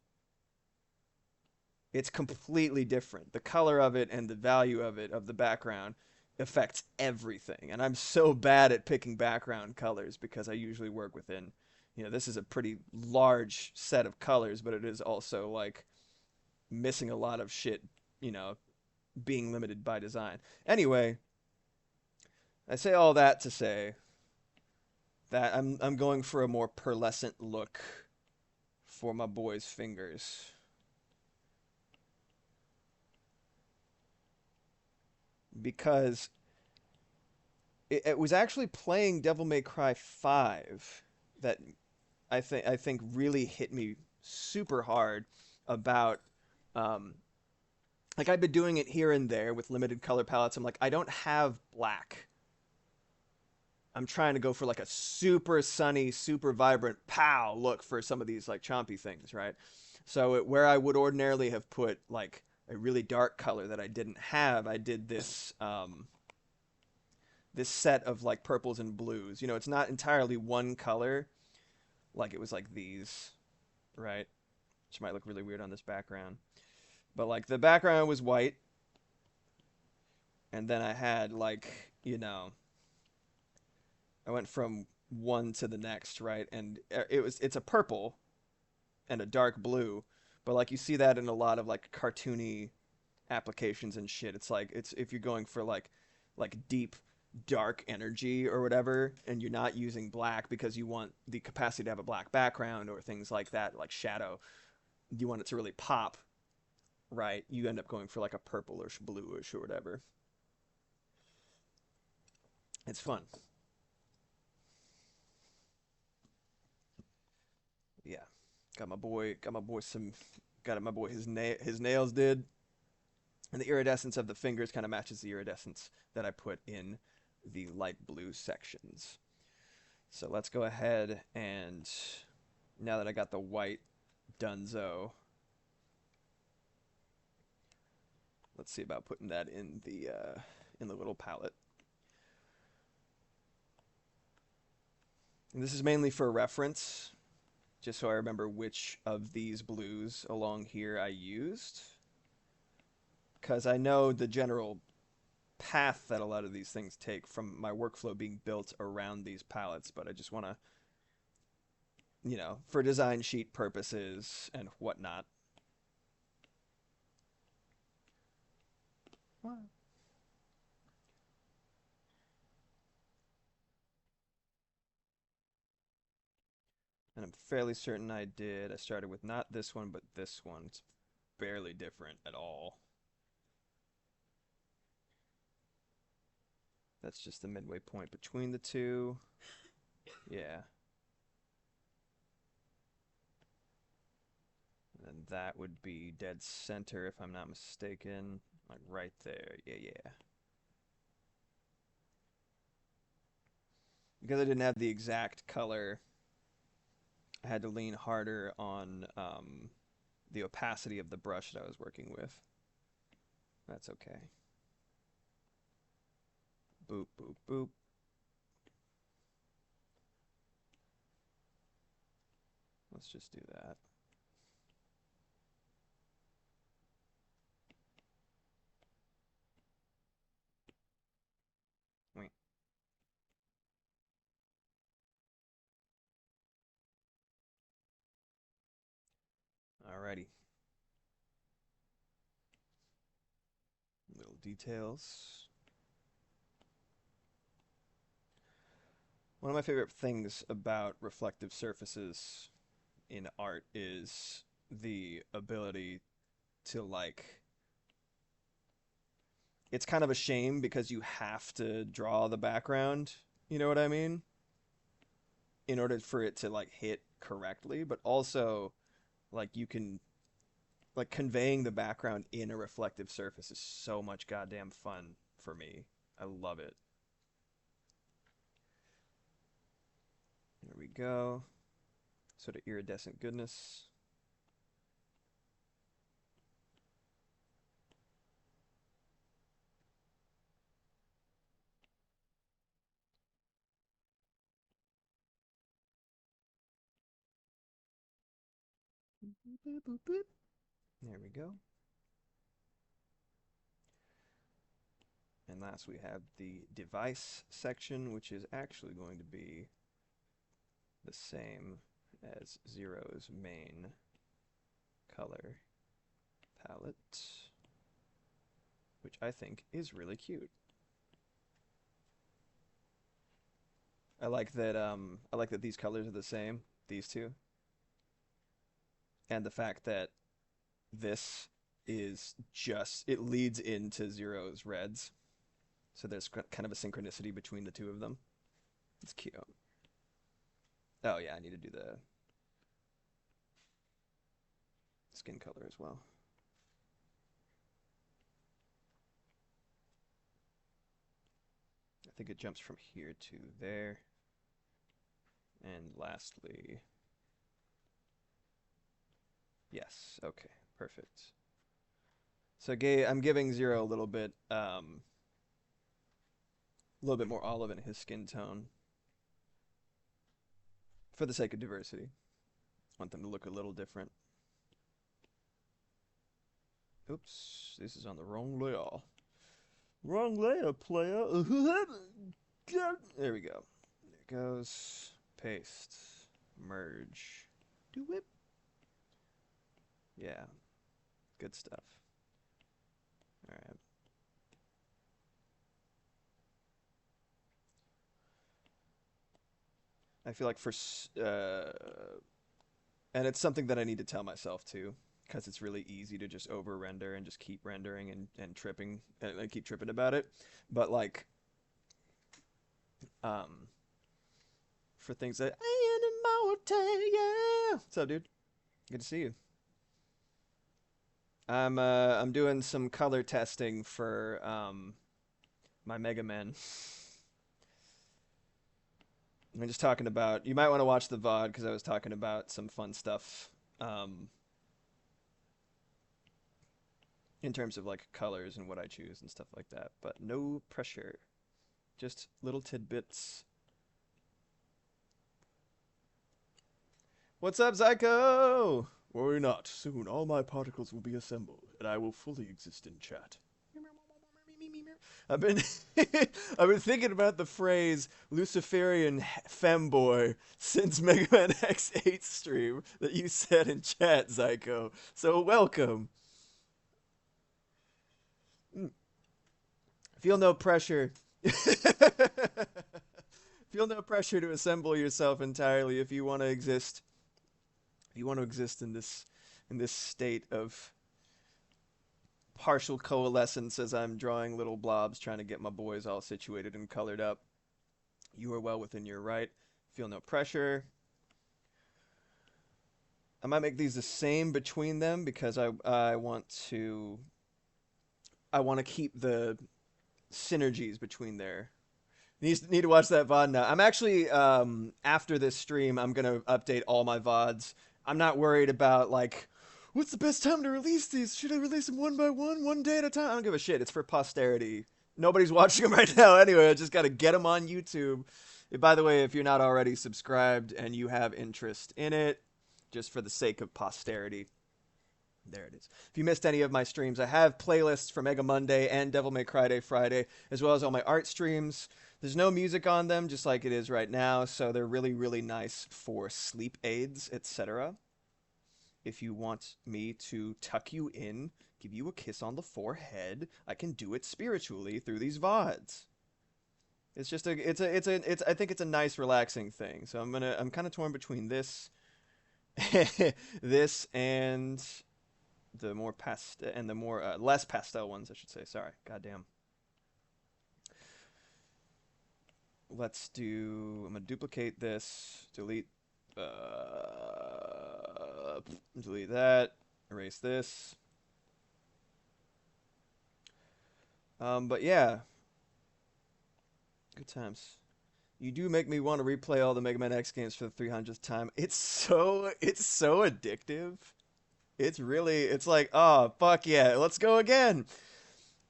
it's completely different. The color of it and the value of it, of the background, affects everything. And I'm so bad at picking background colors because I usually work within, this is a pretty large set of colors, but it is also like missing a lot of shit, you know, being limited by design. Anyway, I say all that to say that I'm going for a more pearlescent look for my boy's fingers because it was actually playing Devil May Cry 5 that I think really hit me super hard about um like I've been doing it here and there with limited color palettes. I'm like, I don't have black. I'm trying to go for like a super sunny, super vibrant pow look for some of these like chompy things, right? So where I would ordinarily have put like a really dark color that I didn't have, I did this set of like purples and blues. It's not entirely one color, like it was like these, right? Which might look really weird on this background. But like the background was white, and then I had like, I went from one to the next, right? And it's a purple and a dark blue, but like you see that in a lot of like cartoony applications and shit. It's like it's if you're going for like deep dark energy or whatever, and you're not using black because you want the capacity to have a black background or things like that, like shadow. You want it to really pop, right? You end up going for like a purplish, bluish, or whatever. It's fun. Yeah, got my boy his nails did, and the iridescence of the fingers kind of matches the iridescence that I put in the light blue sections. So let's go ahead and now that I got the white Dunzo, let's see about putting that in the little palette. And this is mainly for reference, just so I remember which of these blues along here I used, because I know the general path that a lot of these things take from my workflow being built around these palettes, but I just want to, for design sheet purposes and whatnot. What? And I'm fairly certain I did. I started with not this one, but this one. It's barely different at all. That's just the midway point between the two. Yeah. And that would be dead center if I'm not mistaken. Like right there. Yeah, yeah. Because I didn't have the exact color, I had to lean harder on the opacity of the brush that I was working with. That's okay. Boop, boop, boop. Let's just do that. Wait. Alrighty. Little details. One of my favorite things about reflective surfaces in art is the ability to like it's kind of a shame because you have to draw the background, you know what I mean? In order for it to like hit correctly, but also like you can like conveying the background in a reflective surface is so much goddamn fun for me. I love it. There we go. Sort of iridescent goodness. Boop, boop, boop. There we go. And last we have the device section, which is actually going to be the same as Zero's main color palette, which I think is really cute. I like that these colors are the same, these two, and the fact that this is just it leads into Zero's reds. So there's kind of a synchronicity between the two of them. It's cute. Oh yeah, I need to do the skin color as well. I think it jumps from here to there. And lastly, yes, okay, perfect. So I'm giving Zero a little bit more olive in his skin tone for the sake of diversity. I want them to look a little different. Oops, this is on the wrong layer. Wrong layer, player. There we go. There it goes. Paste. Merge. Do whip. Yeah. Good stuff. All right. I feel like and it's something that I need to tell myself too, because it's really easy to just over render and just keep rendering and tripping and I keep tripping about it. But like, for things that yeah. What's up, dude? Good to see you. I'm doing some color testing for my Mega Man. I'm just talking about. You might want to watch the VOD because I was talking about some fun stuff in terms of like colors and what I choose and stuff like that. But no pressure, just little tidbits. What's up, Zyko? Worry not. Soon all my particles will be assembled, and I will fully exist in chat. I've been I've been thinking about the phrase Luciferian femboy since Mega Man X8 stream that you said in chat, Zyko. So welcome. Feel no pressure. Feel no pressure to assemble yourself entirely if you want to exist. If you want to exist in this state of partial coalescence as I'm drawing little blobs trying to get my boys all situated and colored up. You are well within your right. Feel no pressure. I might make these the same between them because I want to keep the synergies between there. Need to watch that VOD now. I'm actually after this stream I'm gonna update all my VODs. I'm not worried about like what's the best time to release these? Should I release them one by one day at a time? I don't give a shit. It's for posterity. Nobody's watching them right now anyway. I just got to get them on YouTube. By the way, if you're not already subscribed and you have interest in it, just for the sake of posterity, there it is. If you missed any of my streams, I have playlists for Mega Monday and Devil May Cry Day Friday, as well as all my art streams. There's no music on them, just like it is right now, so they're really, really nice for sleep aids, etc. If you want me to tuck you in, give you a kiss on the forehead, I can do it spiritually through these VODs. It's just I think it's a nice relaxing thing. So I'm kind of torn between this this and the more less pastel ones, I should say. Sorry. Goddamn. I'm going to duplicate this, delete that, erase this. But yeah, good times. You do make me want to replay all the Mega Man X games for the 300th time. It's so addictive. It's like, oh, fuck yeah, let's go again.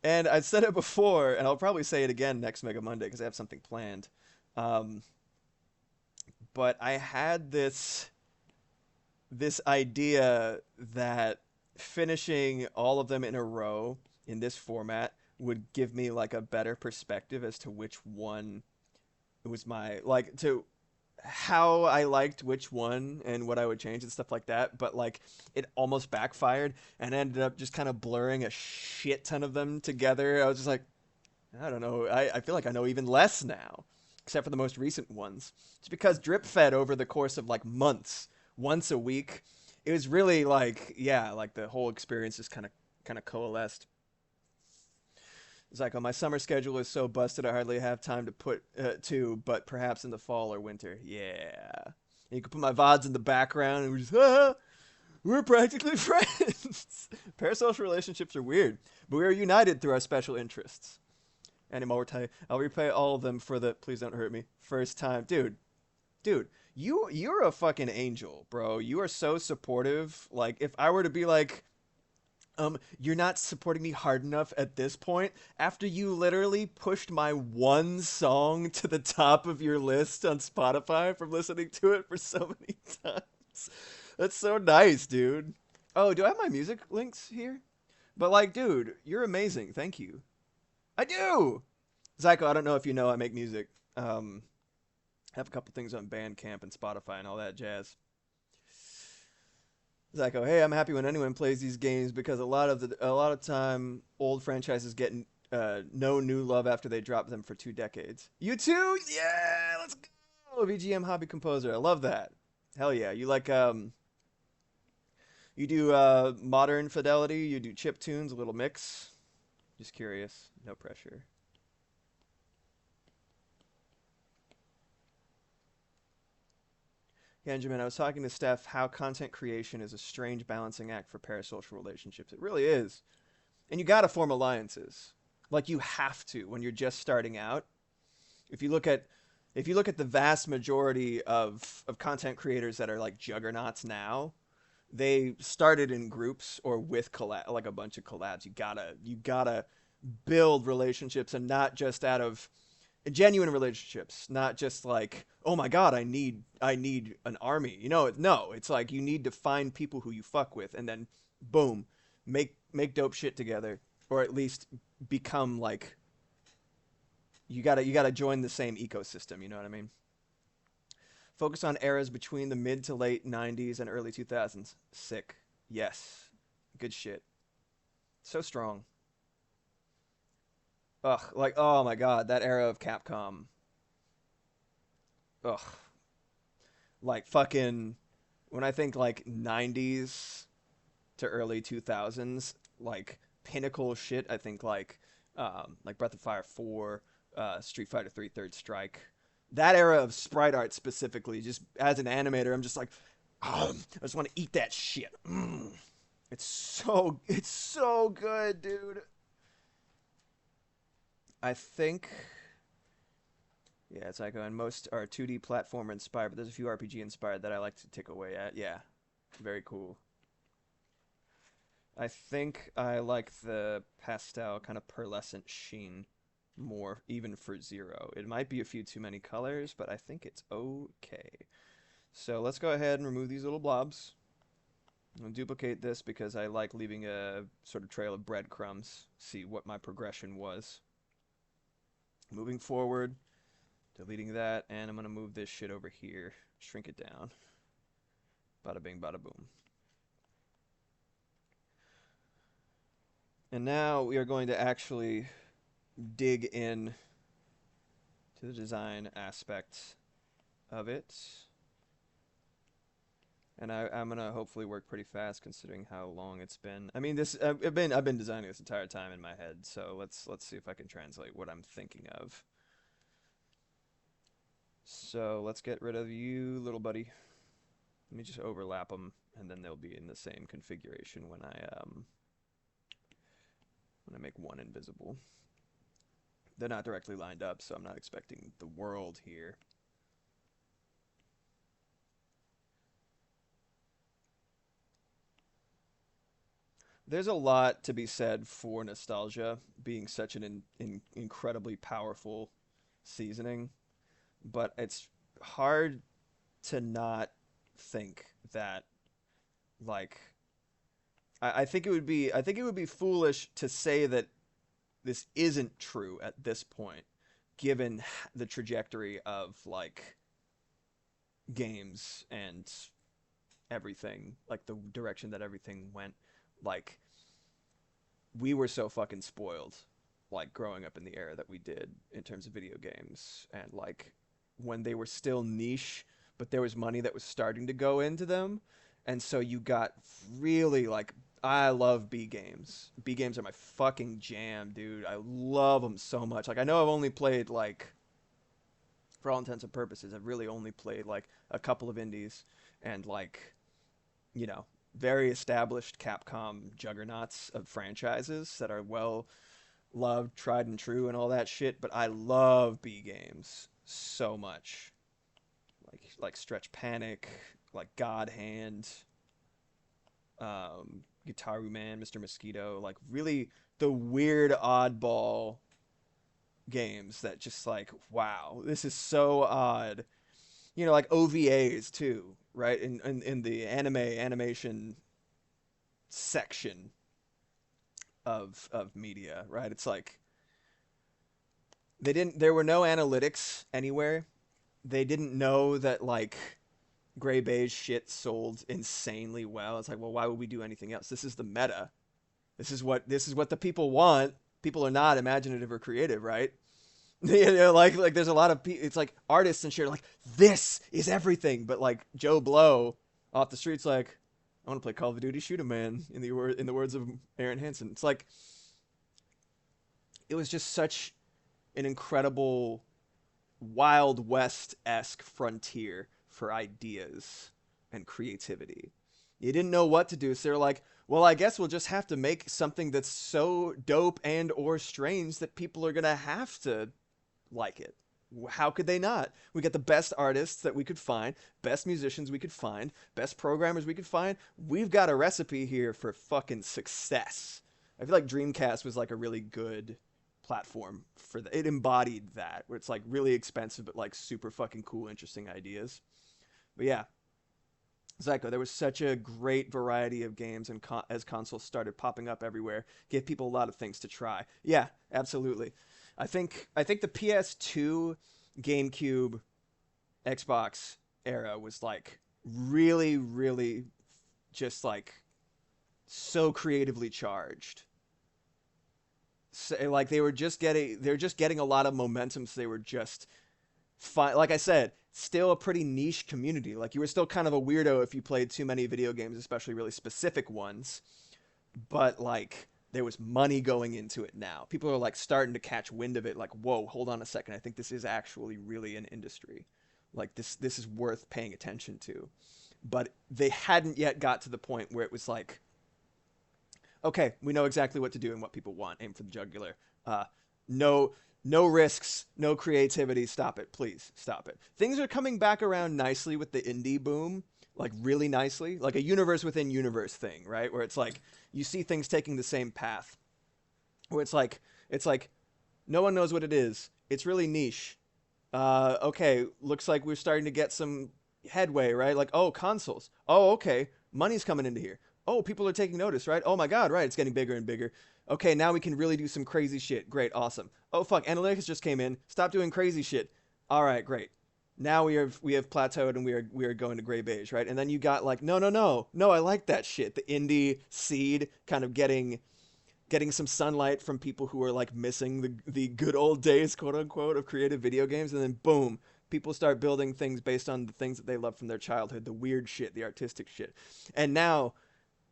And I said it before, and I'll probably say it again next Mega Monday because I have something planned. But I had this idea that finishing all of them in a row in this format would give me like a better perspective as to which one was my like to how I liked which one and what I would change and stuff like that, but like it almost backfired and ended up just kind of blurring a shit ton of them together. I was just like, I don't know. I feel like I know even less now, except for the most recent ones. It's because drip fed over the course of like months, once a week. It was really like, yeah, like the whole experience just kind of coalesced. It's like, oh, my summer schedule is so busted, I hardly have time to put but perhaps in the fall or winter. Yeah. And you can put my VODs in the background and we're just, we're practically friends. Parasocial relationships are weird, but we are united through our special interests. And I'll repay all of them for the please don't hurt me first time. Dude, you're a fucking angel, bro. You are so supportive. Like, if I were to be like, you're not supporting me hard enough at this point after you literally pushed my one song to the top of your list on Spotify from listening to it for so many times. That's so nice, dude. Oh, do I have my music links here? But like, dude, you're amazing. Thank you. I do. Zyko, I don't know if you know I make music. Have a couple things on Bandcamp and Spotify and all that jazz. Zyko, hey, I'm happy when anyone plays these games because a lot of time old franchises get no new love after they drop them for 2 decades. You too? Yeah, let's go. VGM hobby composer. I love that. Hell yeah. You do modern fidelity, you do chip tunes, a little mix. Just curious. No pressure. Benjamin, I was talking to Steph how content creation is a strange balancing act for parasocial relationships. It really is. And you got to form alliances. Like you have to when you're just starting out. If you look at the vast majority of content creators that are like juggernauts now, they started in groups or with like a bunch of collabs. You gotta build relationships and not just out of genuine relationships, not just like, oh my god, I need an army. No, it's like you need to find people who you fuck with and then boom, make dope shit together, or at least become like you gotta join the same ecosystem. You know what I mean? Focus on eras between the mid to late 90s and early 2000s. Sick. Yes. Good shit. So strong. Ugh, like, oh my god, that era of Capcom. Ugh. Like fucking when I think like 90s to early 2000s, like pinnacle shit, I think like Breath of Fire 4, Street Fighter 3 Third Strike. That era of sprite art specifically, just as an animator, I'm just like, I just want to eat that shit. It's so good, dude. I think yeah, it's like and most are 2D platformer inspired, but there's a few RPG inspired that I like to tick away at. Yeah, very cool. I think I like the pastel kind of pearlescent sheen more, even for Zero. It might be a few too many colors, but I think it's okay. So let's go ahead and remove these little blobs. I'll duplicate this because I like leaving a sort of trail of breadcrumbs. See what my progression was. Moving forward, deleting that, and I'm going to move this shit over here. Shrink it down. Bada bing, bada boom. And now we are going to actually dig in to the design aspect of it. And I'm gonna hopefully work pretty fast considering how long it's been. I mean, this I've been designing this entire time in my head, so let's see if I can translate what I'm thinking of. So let's get rid of you, little buddy. Let me just overlap them, and then they'll be in the same configuration when I make one invisible. They're not directly lined up, so I'm not expecting the world here. There's a lot to be said for nostalgia being such an incredibly powerful seasoning, but it's hard to not think that like I think it would be foolish to say that this isn't true at this point, given the trajectory of like games and everything, like the direction that everything went. Like we were so fucking spoiled, like growing up in the era that we did in terms of video games, and like when they were still niche, but there was money that was starting to go into them, and so you got really like. I love B games. B games are my fucking jam, dude. I love them so much. Like I know I've only played like, for all intents and purposes, I've really only played like a couple of indies and like, you know, very established Capcom juggernauts of franchises that are well loved, tried and true, and all that shit. But I love B games so much, like Stretch Panic, like God Hand, Gitaru Man, Mr. Mosquito, like really the weird oddball games that just like, wow, this is so odd. You know, like OVAs too, right? In the animation section of media, right? It's like there were no analytics anywhere. They didn't know that like gray beige shit sold insanely well. It's like, well, why would we do anything else? This is the meta. This is what the people want. People are not imaginative or creative, right? You know, like there's a lot of it's like artists and shit are like, this is everything, but like Joe Blow off the streets like, I want to play Call of Duty Shoot 'em Man, in the words of Aaron Hansen. It's like it was just such an incredible Wild West-esque frontier for ideas and creativity. You didn't know what to do, so they're like, well, I guess we'll just have to make something that's so dope and or strange that people are gonna have to like it. How could they not? We got the best artists that we could find, best musicians we could find, best programmers we could find. We've got a recipe here for fucking success. I feel like Dreamcast was like a really good platform for it embodied that, where it's like really expensive but like super fucking cool, interesting ideas. But yeah, Zyko, there was such a great variety of games, and as consoles started popping up everywhere, gave people a lot of things to try. Yeah, absolutely. I think the PS2, GameCube, Xbox era was like really, really just like so creatively charged. So, like they're just getting a lot of momentum, so they were just fine. Like I said, still a pretty niche community. Like you were still kind of a weirdo if you played too many video games, especially really specific ones. But like there was money going into it now. People are like starting to catch wind of it. Like, whoa, hold on a second. I think this is actually really an industry. Like this is worth paying attention to. But they hadn't yet got to the point where it was like, okay, we know exactly what to do and what people want. Aim for the jugular. No, no risks, no creativity. Stop it, please. Stop it. Things are coming back around nicely with the indie boom, like really nicely, like a universe within universe thing, right? Where it's like you see things taking the same path. Where it's like no one knows what it is. It's really niche. Okay, looks like we're starting to get some headway, right? Like, oh, consoles. Oh, okay, money's coming into here. Oh, people are taking notice, right? Oh my God, right? It's getting bigger and bigger. Okay, now we can really do some crazy shit. Great, awesome. Oh fuck, analytics just came in. Stop doing crazy shit. All right, great. Now we have plateaued and we are going to gray beige, right? And then you got like, no, I like that shit. The indie seed kind of getting some sunlight from people who are like missing the good old days, quote unquote, of creative video games, and then boom, people start building things based on the things that they love from their childhood, the weird shit, the artistic shit. And now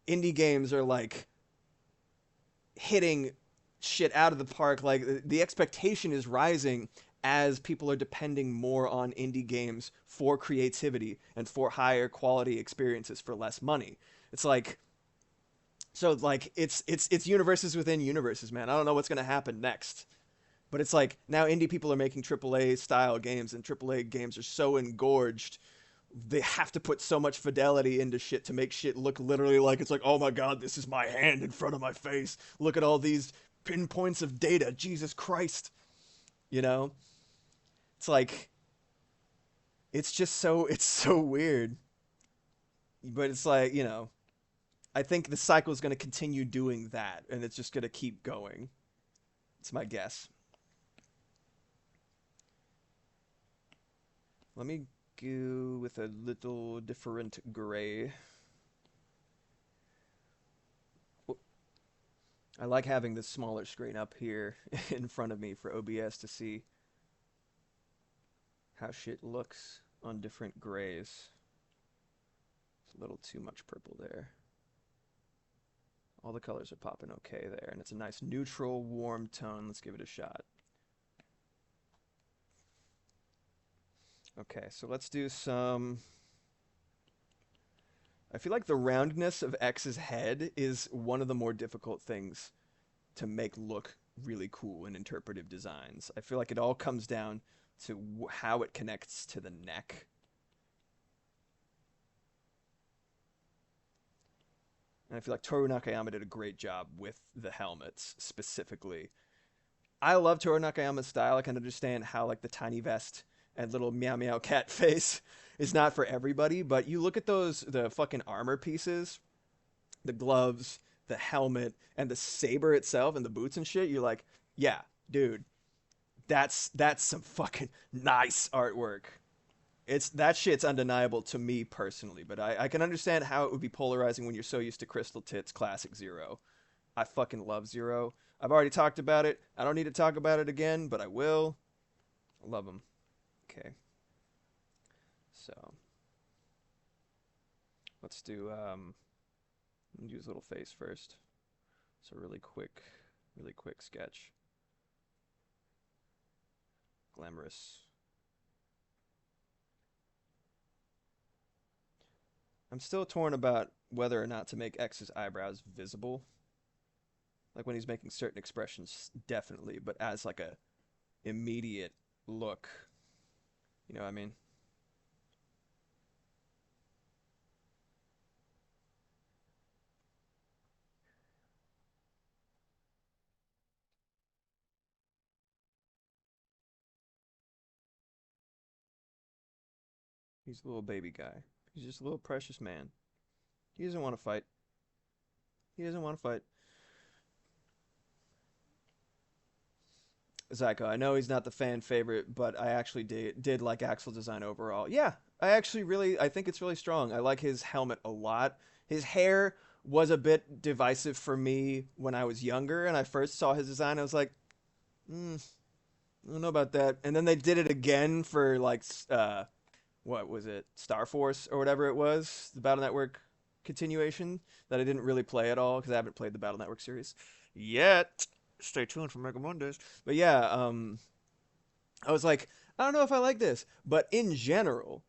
indie games are like hitting shit out of the park. Like the expectation is rising as people are depending more on indie games for creativity and for higher quality experiences for less money. It's like, so like it's universes within universes, man. I don't know what's going to happen next. But it's like now indie people are making AAA style games, and AAA games are so engorged. They have to put so much fidelity into shit to make shit look literally like it's like, oh my God, this is my hand in front of my face. Look at all these pinpoints of data. Jesus Christ. You know? It's like, it's so weird. But it's like, you know, I think the cycle is going to continue doing that, and it's just going to keep going. It's my guess. Let me go with a little different gray. I like having this smaller screen up here in front of me for OBS to see how shit looks on different grays. It's a little too much purple there. All the colors are popping okay there, and it's a nice neutral, warm tone. Let's give it a shot. Okay, so let's do some... I feel like the roundness of X's head is one of the more difficult things to make look really cool in interpretive designs. I feel like it all comes down to how it connects to the neck. And I feel like Toru Nakayama did a great job with the helmets specifically. I love Toru Nakayama's style. I can understand how like the tiny vest and little meow meow cat face is not for everybody, but you look at the fucking armor pieces, the gloves, the helmet, and the saber itself and the boots and shit, you're like, yeah, dude, that's some fucking nice artwork. That shit's undeniable to me personally, but I can understand how it would be polarizing when you're so used to Crystal Tits Classic Zero. I fucking love Zero. I've already talked about it. I don't need to talk about it again, but I will. I love him. Okay. So let's do his little face first. It's a really quick sketch. Glamorous. I'm still torn about whether or not to make X's eyebrows visible. Like when he's making certain expressions, definitely, but as like a immediate look. You know what I mean? He's a little baby guy. He's just a little precious man. He doesn't want to fight. He doesn't want to fight. Zyko, I know he's not the fan favorite, but I actually did like Axel design overall. Yeah, I think it's really strong. I like his helmet a lot. His hair was a bit divisive for me when I was younger, and I first saw his design. I was like, I don't know about that. And then they did it again for like, what was it, Star Force or whatever it was, the Battle Network continuation that I didn't really play at all because I haven't played the Battle Network series yet. Stay tuned for Mega Mondays. But yeah, I was like, I don't know if I like this, but in general,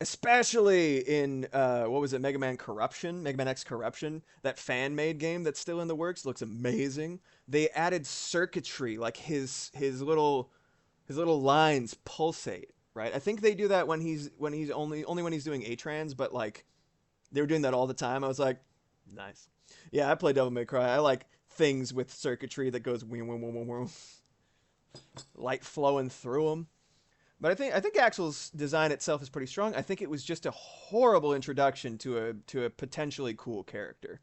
especially in what was it, Mega Man Corruption, Mega Man X Corruption, that fan made game that's still in the works, looks amazing. They added circuitry, like his little lines pulsate, right? I think they do that when he's only when he's doing A-Trans, but like they were doing that all the time. I was like, nice. Yeah, I play Devil May Cry. I like things with circuitry that goes light flowing through them. But I think Axel's design itself is pretty strong. I think it was just a horrible introduction to a potentially cool character.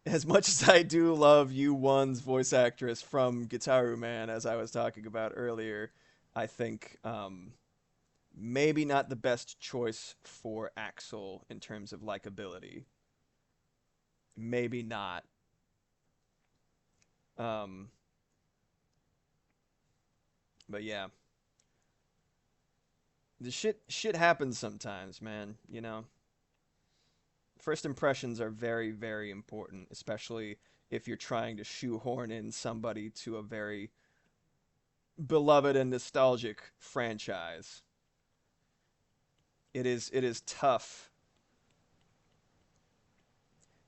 As much as I do love U1's voice actress from Gitaru Man, as I was talking about earlier, I think maybe not the best choice for Axel in terms of likability. Maybe not. But yeah. The shit happens sometimes, man, you know. First impressions are very, very important, especially if you're trying to shoehorn in somebody to a very beloved and nostalgic franchise. It is tough.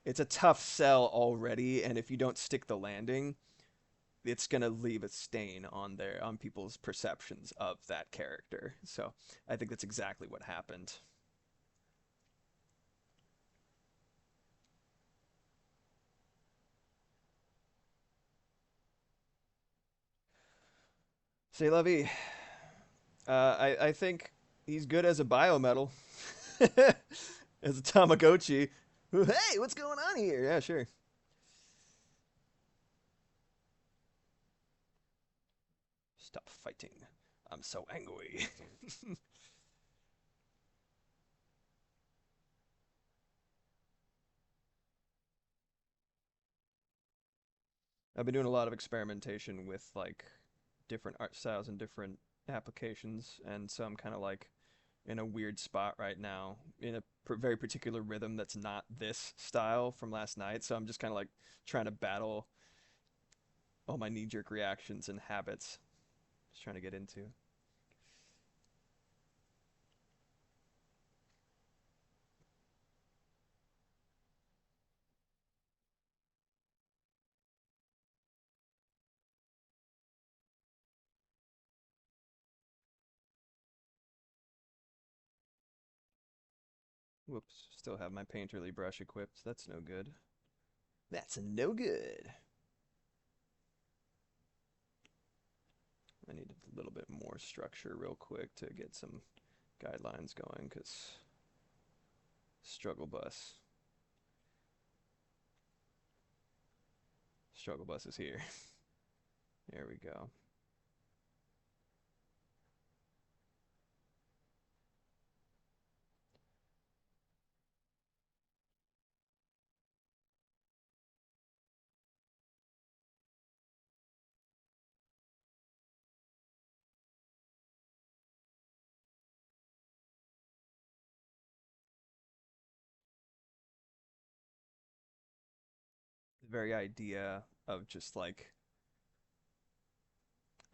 It's a tough sell already, and if you don't stick the landing, it's gonna leave a stain on people's perceptions of that character. So I think that's exactly what happened. Say la vie. I think he's good as a biometal. As a Tamagotchi. Hey, what's going on here? Yeah, sure. Stop fighting. I'm so angry. I've been doing a lot of experimentation with like different art styles and different applications, and so I'm kind of like in a weird spot right now in a very particular rhythm that's not this style from last night. So I'm just kind of like trying to battle all my knee jerk reactions and habits. Just trying to get into. Whoops, still have my painterly brush equipped. That's no good. That's no good. I need a little bit more structure real quick to get some guidelines going because struggle bus. Struggle bus is here. There we go. The very idea of just like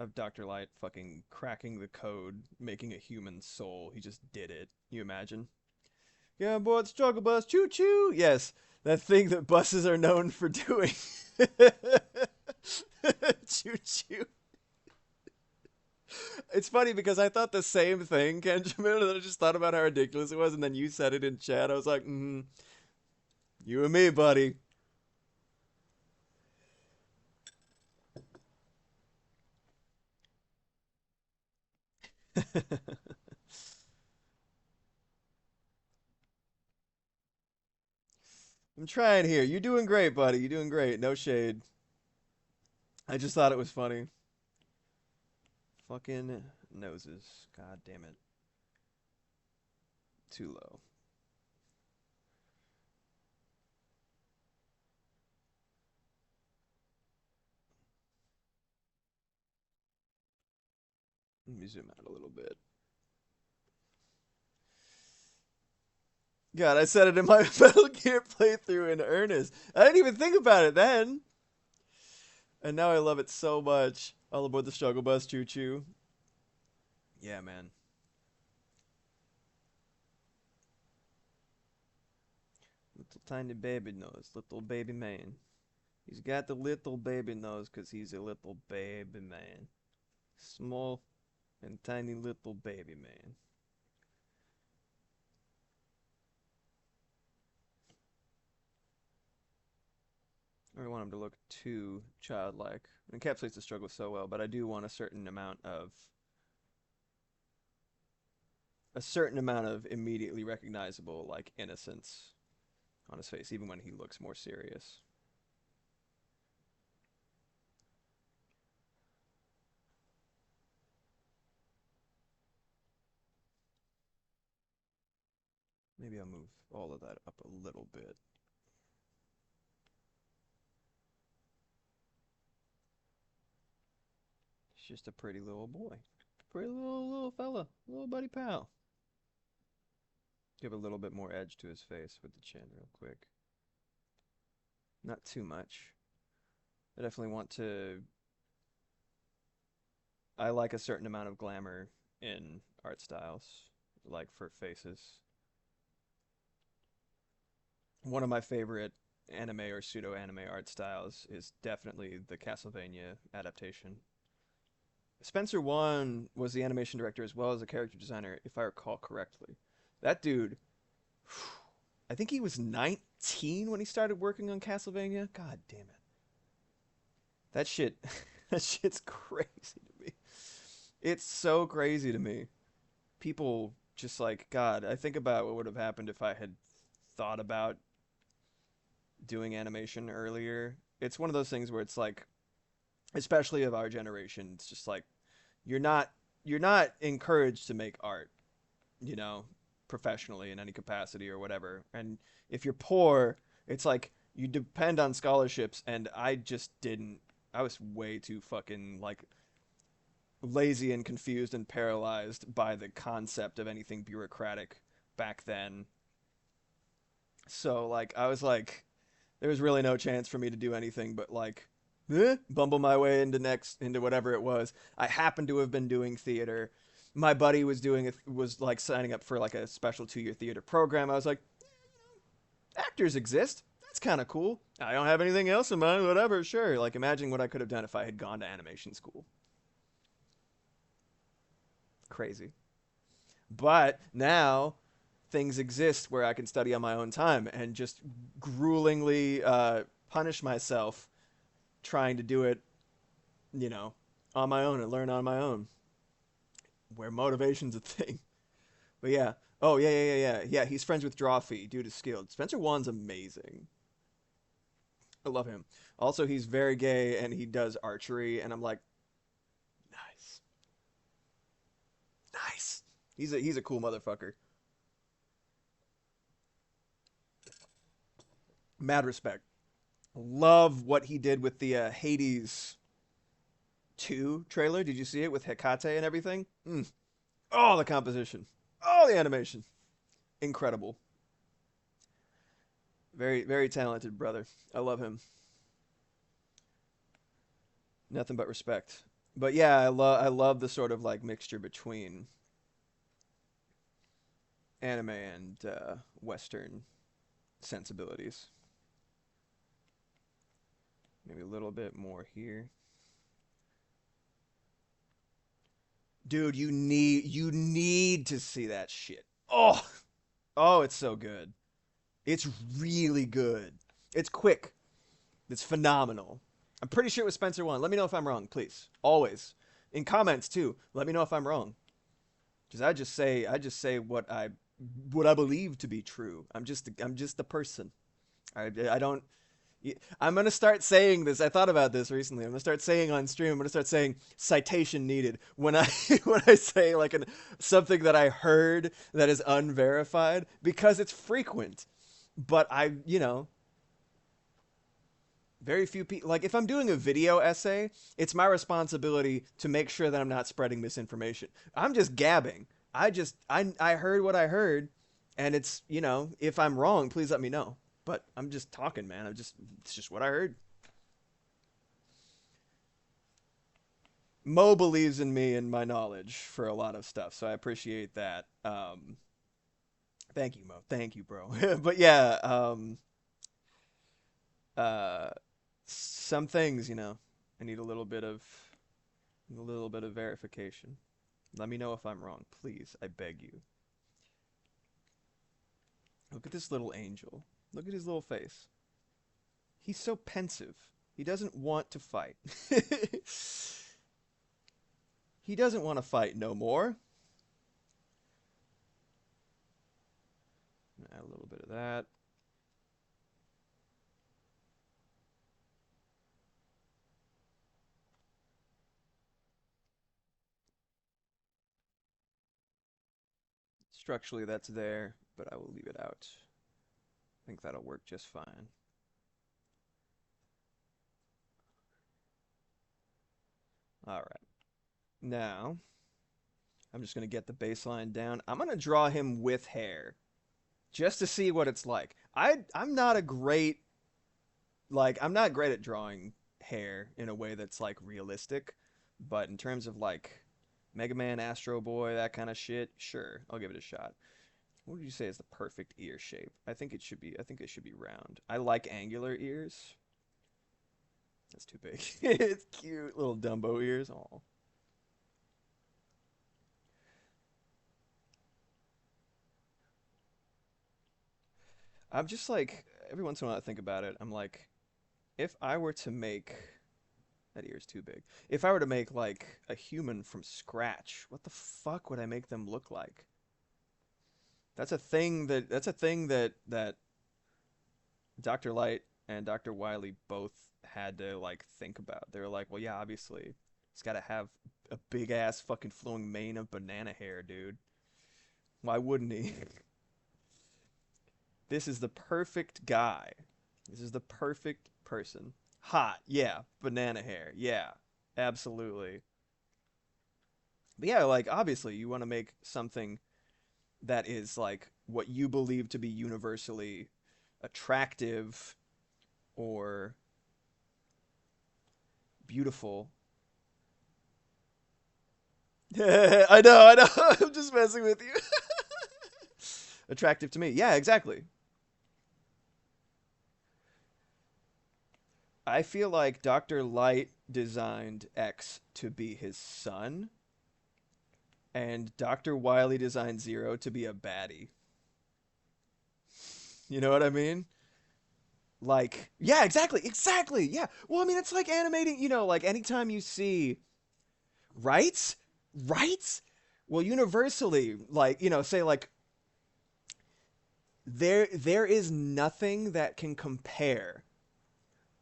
of Dr. Light fucking cracking the code, making a human soul. He just did it. You imagine? Yeah, boy, the struggle bus, choo choo. Yes, that thing that buses are known for doing. Choo choo. It's funny because I thought the same thing, Benjamin, and I just thought about how ridiculous it was, and then you said it in chat. I was like, you and me, buddy. I'm trying here. You're doing great, buddy. You're doing great. No shade. I just thought it was funny. Fucking noses. God damn it. Too low. Let me zoom out a little bit. God, I said it in my Metal Gear playthrough in earnest. I didn't even think about it then. And now I love it so much. All aboard the struggle bus, choo choo. Yeah, man. Little tiny baby nose, little baby man. He's got the little baby nose because he's a little baby man. Small and tiny little baby man. I don't want him to look too childlike. It encapsulates the struggle so well, but I do want a certain amount of immediately recognizable like innocence on his face, even when he looks more serious. Maybe I'll move all of that up a little bit. He's just a pretty little boy. Pretty little fella. Little buddy pal. Give a little bit more edge to his face with the chin real quick. Not too much. I definitely want to... I like a certain amount of glamour in art styles, like for faces. One of my favorite anime or pseudo anime art styles is definitely the Castlevania adaptation. Spencer Wan was the animation director as well as a character designer, if I recall correctly. That dude, I think he was 19 when he started working on Castlevania. God damn it. That shit, that shit's crazy to me. It's so crazy to me. People just like, God, I think about what would have happened if I had thought about doing animation earlier. It's one of those things where it's like, especially of our generation, it's just like you're not you're not encouraged to make art, you know, professionally in any capacity or whatever. And if you're poor, it's like you depend on scholarships, and I just didn't. I was way too fucking like lazy and confused and paralyzed by the concept of anything bureaucratic back then. So like I was like there was really no chance for me to do anything but like bumble my way into whatever it was. I happened to have been doing theater. My buddy was like signing up for like a special 2 year theater program. I was like, actors exist. That's kind of cool. I don't have anything else in mind. Whatever, sure. Like imagine what I could have done if I had gone to animation school. Crazy. But now things exist where I can study on my own time and just gruelingly punish myself trying to do it, you know, on my own and learn on my own, where motivation's a thing. But yeah. Oh, yeah, yeah, yeah, yeah. Yeah, he's friends with Drawfee, dude is skilled. Spencer Wan's amazing. I love him. Also, he's very gay and he does archery, and I'm like, nice. Nice. He's a cool motherfucker. Mad respect. Love what he did with the Hades 2 trailer. Did you see it with Hecate and everything? Oh, the composition. Oh, the animation. Incredible. Very, very talented brother. I love him. Nothing but respect. But yeah, I love the sort of like mixture between anime and Western sensibilities. Maybe a little bit more here. Dude, you need to see that shit. Oh, oh, it's so good. It's really good. It's quick. It's phenomenal. I'm pretty sure it was Spencer One. Let me know if I'm wrong, please. Always. In comments too. Let me know if I'm wrong. Because I just say what I believe to be true. I'm just a person. I don't. I'm gonna start saying this. I thought about this recently. I'm gonna start saying on stream. I'm gonna start saying citation needed when I when I say like something that I heard that is unverified because it's frequent. But very few people like if I'm doing a video essay, it's my responsibility to make sure that I'm not spreading misinformation. I'm just gabbing. I heard what I heard, and if I'm wrong, please let me know. But I'm just talking, man. It's just what I heard. Mo believes in me and my knowledge for a lot of stuff, so I appreciate that. Thank you, Mo. Thank you, bro. But yeah, uh, some things, I need a little bit of verification. Let me know if I'm wrong, please. I beg you. Look at this little angel. Look at his little face. He's so pensive. He doesn't want to fight. He doesn't want to fight no more. Add a little bit of that. Structurally, that's there, but I will leave it out. I think that'll work just fine. All right. Now, I'm just going to get the baseline down. I'm going to draw him with hair just to see what it's like. I'm not a great I'm not great at drawing hair in a way that's like realistic, but in terms of like Mega Man, Astro Boy, that kind of shit, sure, I'll give it a shot. What would you say is the perfect ear shape? I think it should be round. I like angular ears. That's too big. It's cute little Dumbo ears. Oh. I'm just like every once in a while I think about it. I'm like, if I were to make that ear's too big. If I were to make like a human from scratch, what the fuck would I make them look like? That's a thing that Dr. Light and Dr. Wiley both had to like think about. They were like, well, yeah, obviously He's got to have a big ass fucking flowing mane of banana hair, dude. Why wouldn't he? This is the perfect guy. This is the perfect person. Hot, yeah. Banana hair, yeah. Absolutely. But yeah, like obviously you want to make something that is like what you believe to be universally attractive or beautiful. I know. I'm just messing with you. Attractive to me. Yeah, exactly. I feel like Dr. Light designed X to be his son, and Dr. Wily designed Zero to be a baddie. You know what I mean? Like, yeah, exactly, exactly. Yeah. Well, I mean, it's like animating, like anytime you see, right? Right? Well, universally, like, say like there is nothing that can compare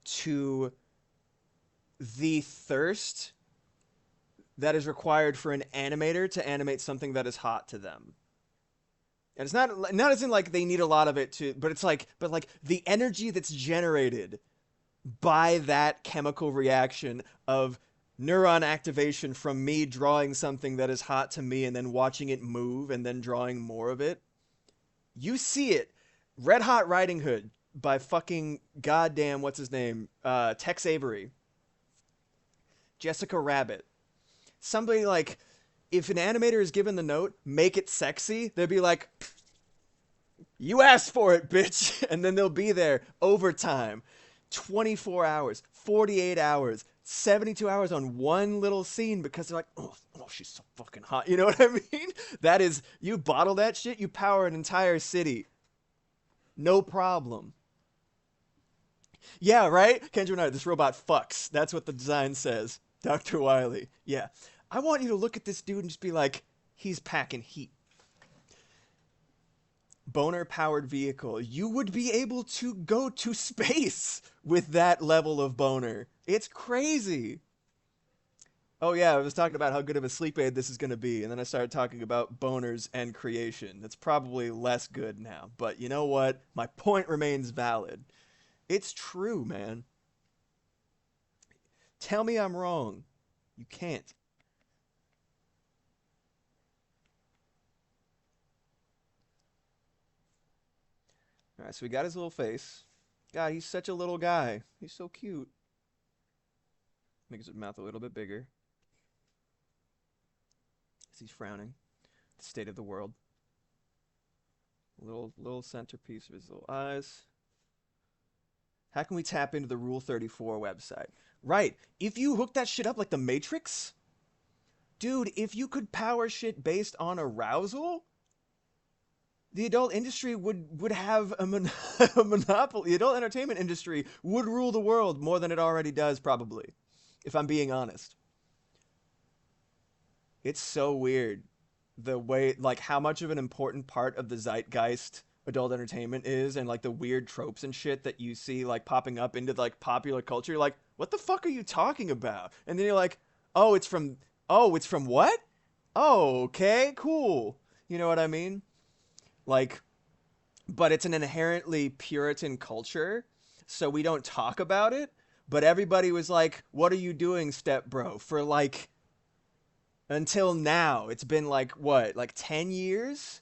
to the thirst that is required for an animator to animate something that is hot to them. And it's not as in like they need a lot of it to, but it's like, but like the energy that's generated by that chemical reaction of neuron activation from me drawing something that is hot to me and then watching it move and then drawing more of it. You see it. Red Hot Riding Hood by fucking goddamn what's his name? Tex Avery. Jessica Rabbit. Somebody like if an animator is given the note, make it sexy, they'd be like, you asked for it, bitch. And then they'll be there overtime. 24 hours, 48 hours, 72 hours on one little scene because they're like, oh, she's so fucking hot. You know what I mean? That is, you bottle that shit, you power an entire city. No problem. Yeah, right? Kendra Knight, this robot fucks. That's what the design says. Dr. Wily. Yeah. I want you to look at this dude and just be like, he's packing heat. Boner powered vehicle. You would be able to go to space with that level of boner. It's crazy. Oh yeah, I was talking about how good of a sleep aid this is going to be, and then I started talking about boners and creation. That's probably less good now, but you know what? My point remains valid. It's true, man. Tell me I'm wrong. You can't. All right, so we got his little face. God, he's such a little guy. He's so cute. Makes his mouth a little bit bigger as he's frowning. The state of the world. Little centerpiece of his little eyes. How can we tap into the Rule 34 website? Right. If you hook that shit up like the Matrix, dude, if you could power shit based on arousal, the adult industry would have a monopoly. The adult entertainment industry would rule the world more than it already does, probably, if I'm being honest. It's so weird the way, like, how much of an important part of the zeitgeist adult entertainment is, and like the weird tropes and shit that you see like popping up into like popular culture. You're like, what the fuck are you talking about? And then you're like, oh, it's from what? Oh, okay, cool. You know what I mean? Like, but it's an inherently Puritan culture, so we don't talk about it. But everybody was like, what are you doing, step bro? For like until now. It's been like what, like 10 years?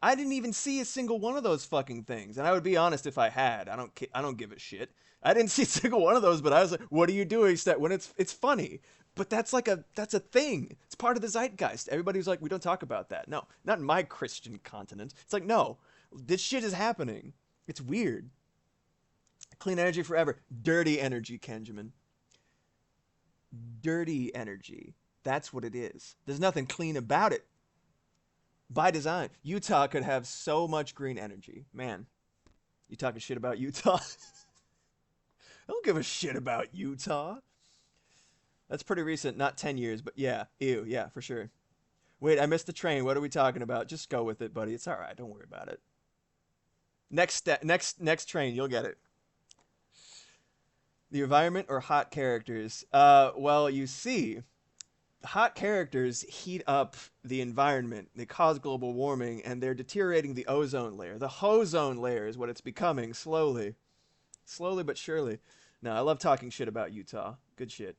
I didn't even see a single one of those fucking things. And I would be honest if I had. I don't give a shit. I didn't see a single one of those, but I was like, what are you doing, step? When it's funny. But that's a thing. It's part of the zeitgeist. Everybody's like, we don't talk about that. No, not in my Christian continent. It's like, no, this shit is happening. It's weird. Clean energy forever. Dirty energy, Kenjamin. Dirty energy. That's what it is. There's nothing clean about it. By design. Utah could have so much green energy. Man, you talking shit about Utah? I don't give a shit about Utah. That's pretty recent, not 10 years, but yeah. Ew, yeah, for sure. Wait, I missed the train. What are we talking about? Just go with it, buddy. It's all right. Don't worry about it. Next train, you'll get it. The environment or hot characters? Well, you see, hot characters heat up the environment. They cause global warming, and they're deteriorating the ozone layer. The ozone layer is what it's becoming slowly, slowly but surely. No, I love talking shit about Utah. Good shit.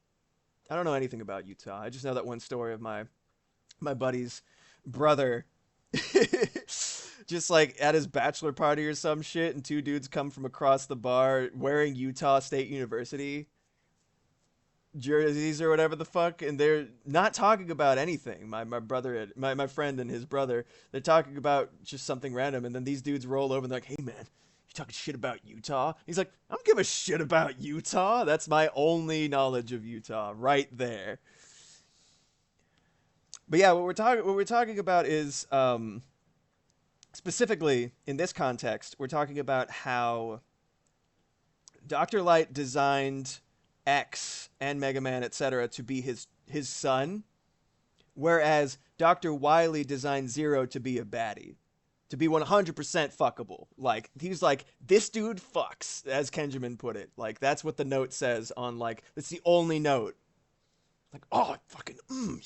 I don't know anything about Utah. I just know that one story of my buddy's brother just like at his bachelor party or some shit, and two dudes come from across the bar wearing Utah State University jerseys or whatever the fuck, and they're not talking about anything. My friend and his brother, they're talking about just something random, and then these dudes roll over and they're like, "Hey man, you talking shit about Utah?" He's like, "I don't give a shit about Utah. That's my only knowledge of Utah right there." But yeah, what we're talking about is specifically in this context, we're talking about how Dr. Light designed X and Mega Man, etc., to be his son, whereas Dr. Wily designed Zero to be a baddie, to be 100% fuckable. Like, he's like, this dude fucks, as Kenjamin put it. Like, that's what the note says on, like, it's the only note. Like, oh, fucking,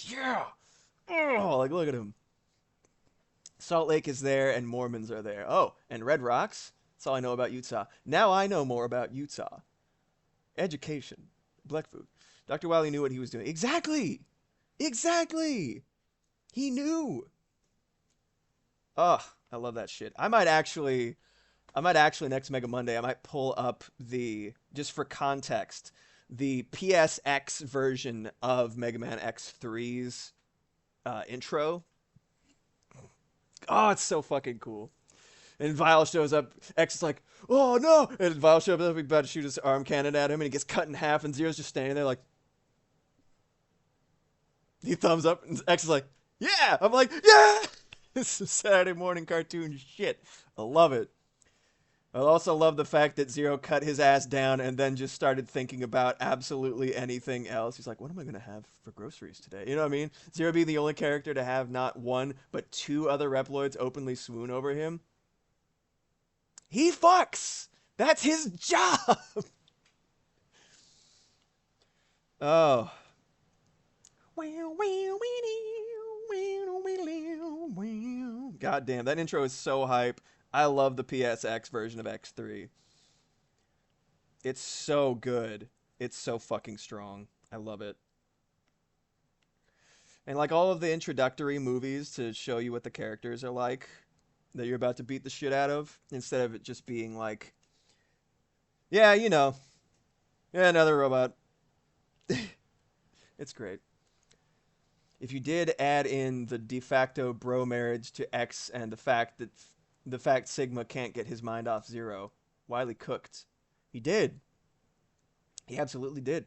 yeah. Oh, like, look at him. Salt Lake is there, and Mormons are there. Oh, and Red Rocks? That's all I know about Utah. Now I know more about Utah. Education. Black food. Dr. Wily knew what he was doing. Exactly! Exactly! He knew! Ugh, I love that shit. I might actually next Mega Monday, I might pull up just for context, the PSX version of Mega Man X3's intro. Oh, it's so fucking cool. And Vile shows up. X is like, "Oh no!" And Vile shows up, about to shoot his arm cannon at him, and he gets cut in half. And Zero's just standing there, like, he thumbs up, and X is like, "Yeah!" I'm like, "Yeah!" It's a Saturday morning cartoon shit. I love it. I also love the fact that Zero cut his ass down and then just started thinking about absolutely anything else. He's like, what am I going to have for groceries today? You know what I mean? Zero being the only character to have not one, but two other Reploids openly swoon over him. He fucks! That's his job! Oh. God damn, that intro is so hype. I love the PSX version of X3. It's so good. It's so fucking strong. I love it. And like all of the introductory movies to show you what the characters are like that you're about to beat the shit out of, instead of it just being like, yeah, you know, yeah, another robot. It's great. If you did add in the de facto bro marriage to X and the fact Sigma can't get his mind off Zero, Wily cooked. He did. He absolutely did.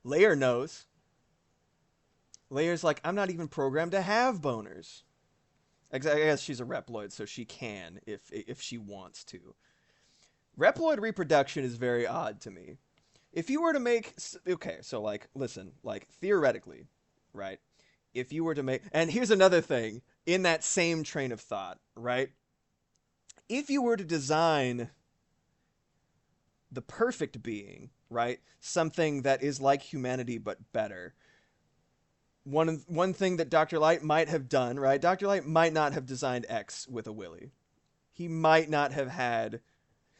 Layer knows. Layer's like, I'm not even programmed to have boners. I guess she's a Reploid, so she can if she wants to. Reploid reproduction is very odd to me. If you were to make... Okay, so, like, listen. Like, theoretically, right? If you were to make... And here's another thing in that same train of thought, right? If you were to design the perfect being, right? Something that is like humanity but better. One thing that Dr. Light might have done, right? Dr. Light might not have designed X with a willy. He might not have had...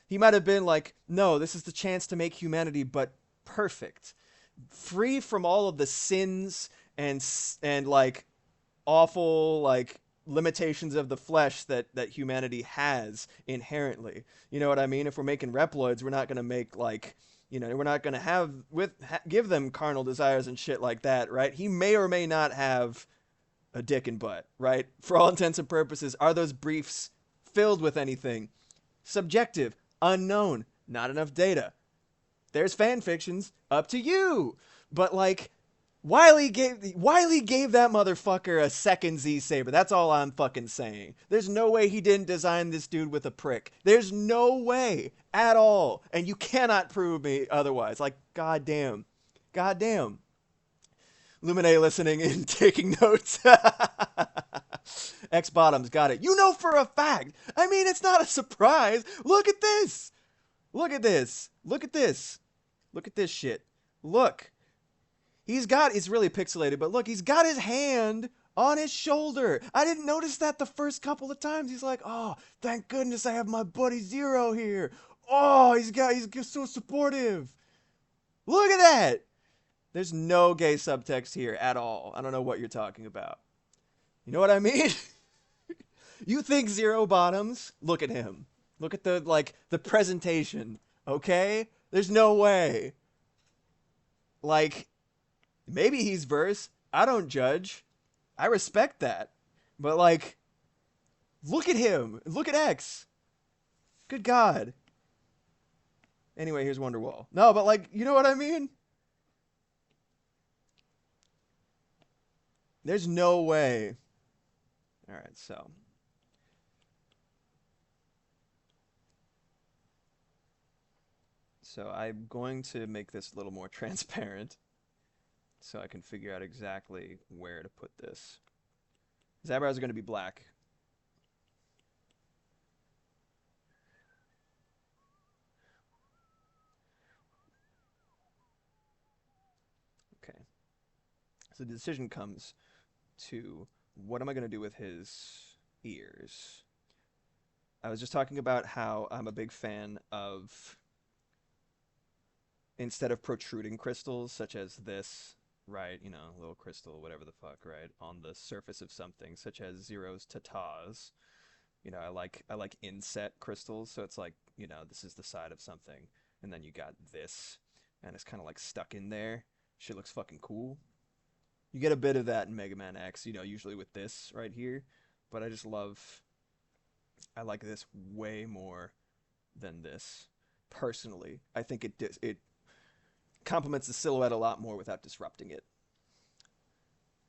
He might have been like, no, this is the chance to make humanity but perfect. Free from all of the sins and like awful like limitations of the flesh that humanity has inherently. You know what I mean? If we're making Reploids, we're not going to make like, you know, we're not going to give them carnal desires and shit like that, right? He may or may not have a dick and butt, right? For all intents and purposes, are those briefs filled with anything? Subjective, unknown, not enough data. There's fan fictions, up to you. But like, Wily gave that motherfucker a second Z-Saber. That's all I'm fucking saying. There's no way he didn't design this dude with a prick. There's no way at all. And you cannot prove me otherwise. Like, goddamn. Goddamn. Lumine listening and taking notes. X Bottoms got it. You know for a fact. I mean, it's not a surprise. Look at this. Look at this. Look at this. Look at this shit. Look. It's really pixelated, but look, he's got his hand on his shoulder. I didn't notice that the first couple of times. He's like, oh, thank goodness I have my buddy Zero here. Oh, he's so supportive. Look at that. There's no gay subtext here at all. I don't know what you're talking about. You know what I mean? You think Zero bottoms? Look at him. Look at the presentation. Okay? There's no way. Like, maybe he's verse. I don't judge. I respect that. But like, look at him. Look at X. Good God. Anyway, here's Wonderwall. No, but like, you know what I mean? There's no way. All right, so I'm going to make this a little more transparent so I can figure out exactly where to put this. His eyebrows are going to be black. Okay. So the decision comes to what am I going to do with his ears? I was just talking about how I'm a big fan of instead of protruding crystals such as this, right, you know, little crystal, whatever the fuck, right, on the surface of something, such as Zero's tatas. You know, I like inset crystals, so it's like, you know, this is the side of something, and then you got this, and it's kind of like stuck in there. Shit looks fucking cool. You get a bit of that in Mega Man X, you know, usually with this right here, but I like this way more than this. Personally, I think it complements the silhouette a lot more without disrupting it.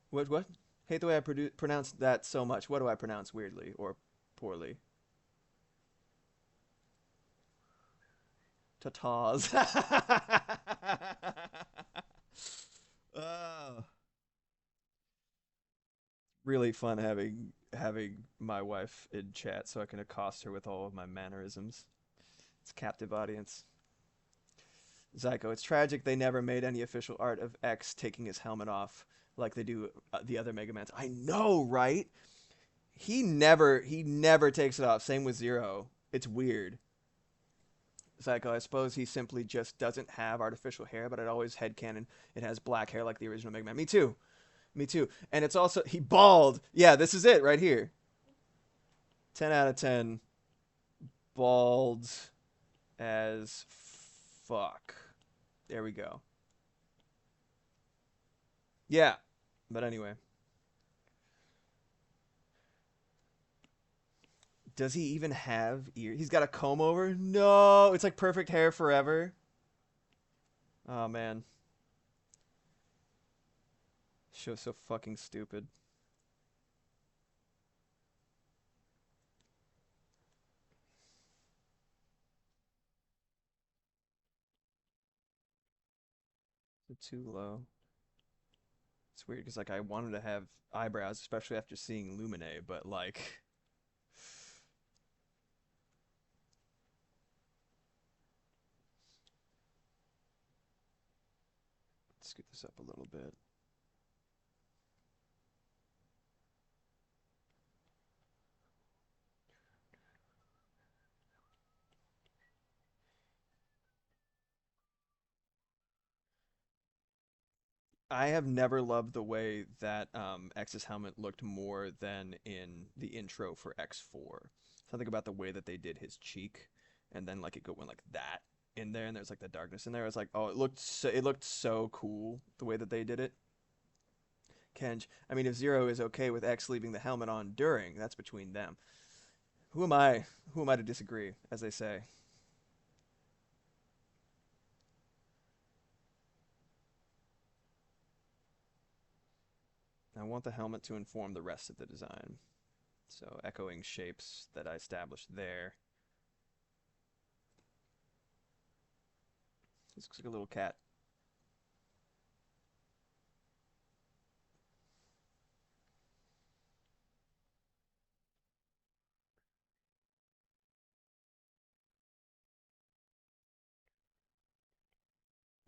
What? Hate the way I pronounce that so much. What do I pronounce weirdly or poorly? Tatas. Oh, really fun having my wife in chat so I can accost her with all of my mannerisms. It's a captive audience. Zyko, it's tragic they never made any official art of X taking his helmet off like they do the other Mega Mans. I know, right? He never takes it off. Same with Zero. It's weird. Psycho, I suppose he simply just doesn't have artificial hair, but I'd always headcanon it has black hair like the original Mega Man. Me too. Me too. And it's also he bald. Yeah, this is it right here. 10 out of 10. Bald as fuck. There we go. Yeah. But anyway, does he even have ears? He's got a comb over? No, it's like perfect hair forever. Oh man. Show's so fucking stupid. Is it too low? It's weird because like I wanted to have eyebrows, especially after seeing Lumine, but like scoot this up a little bit. I have never loved the way that X's helmet looked more than in the intro for X4. Something about the way that they did his cheek, and then like went like that in there, and there's like the darkness in there. I was like, oh, it looked so cool the way that they did it. Kenj, I mean, if Zero is okay with X leaving the helmet on during, that's between them. Who am I? Who am I to disagree? As they say, I want the helmet to inform the rest of the design. So echoing shapes that I established there. This looks like a little cat.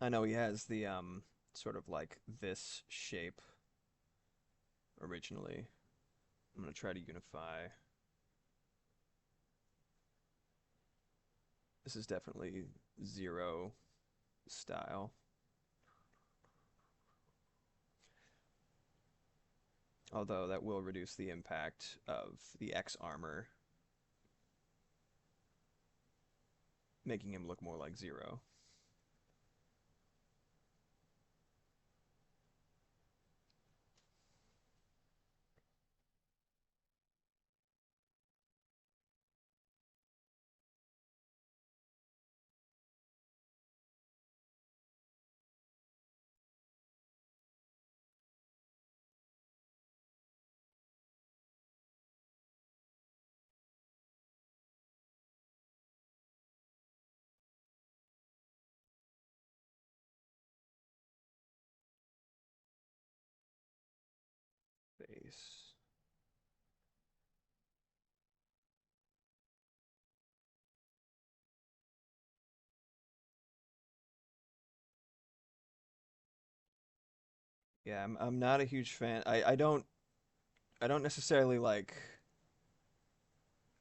I know he has the sort of like this shape originally. I'm going to try to unify. This is definitely zero style. Although that will reduce the impact of the X armor, making him look more like Zero. Base. Yeah, I'm not a huge fan. I don't necessarily like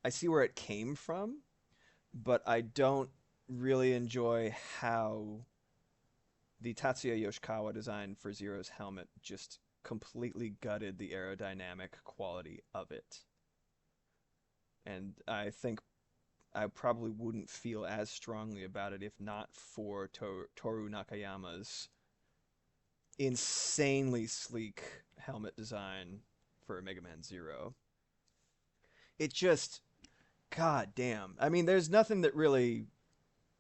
I see where it came from, but I don't really enjoy how the Tatsuya Yoshikawa design for Zero's helmet just completely gutted the aerodynamic quality of it. And I think I probably wouldn't feel as strongly about it if not for Toru Nakayama's insanely sleek helmet design for Mega Man Zero. It just, god damn. I mean, there's nothing that really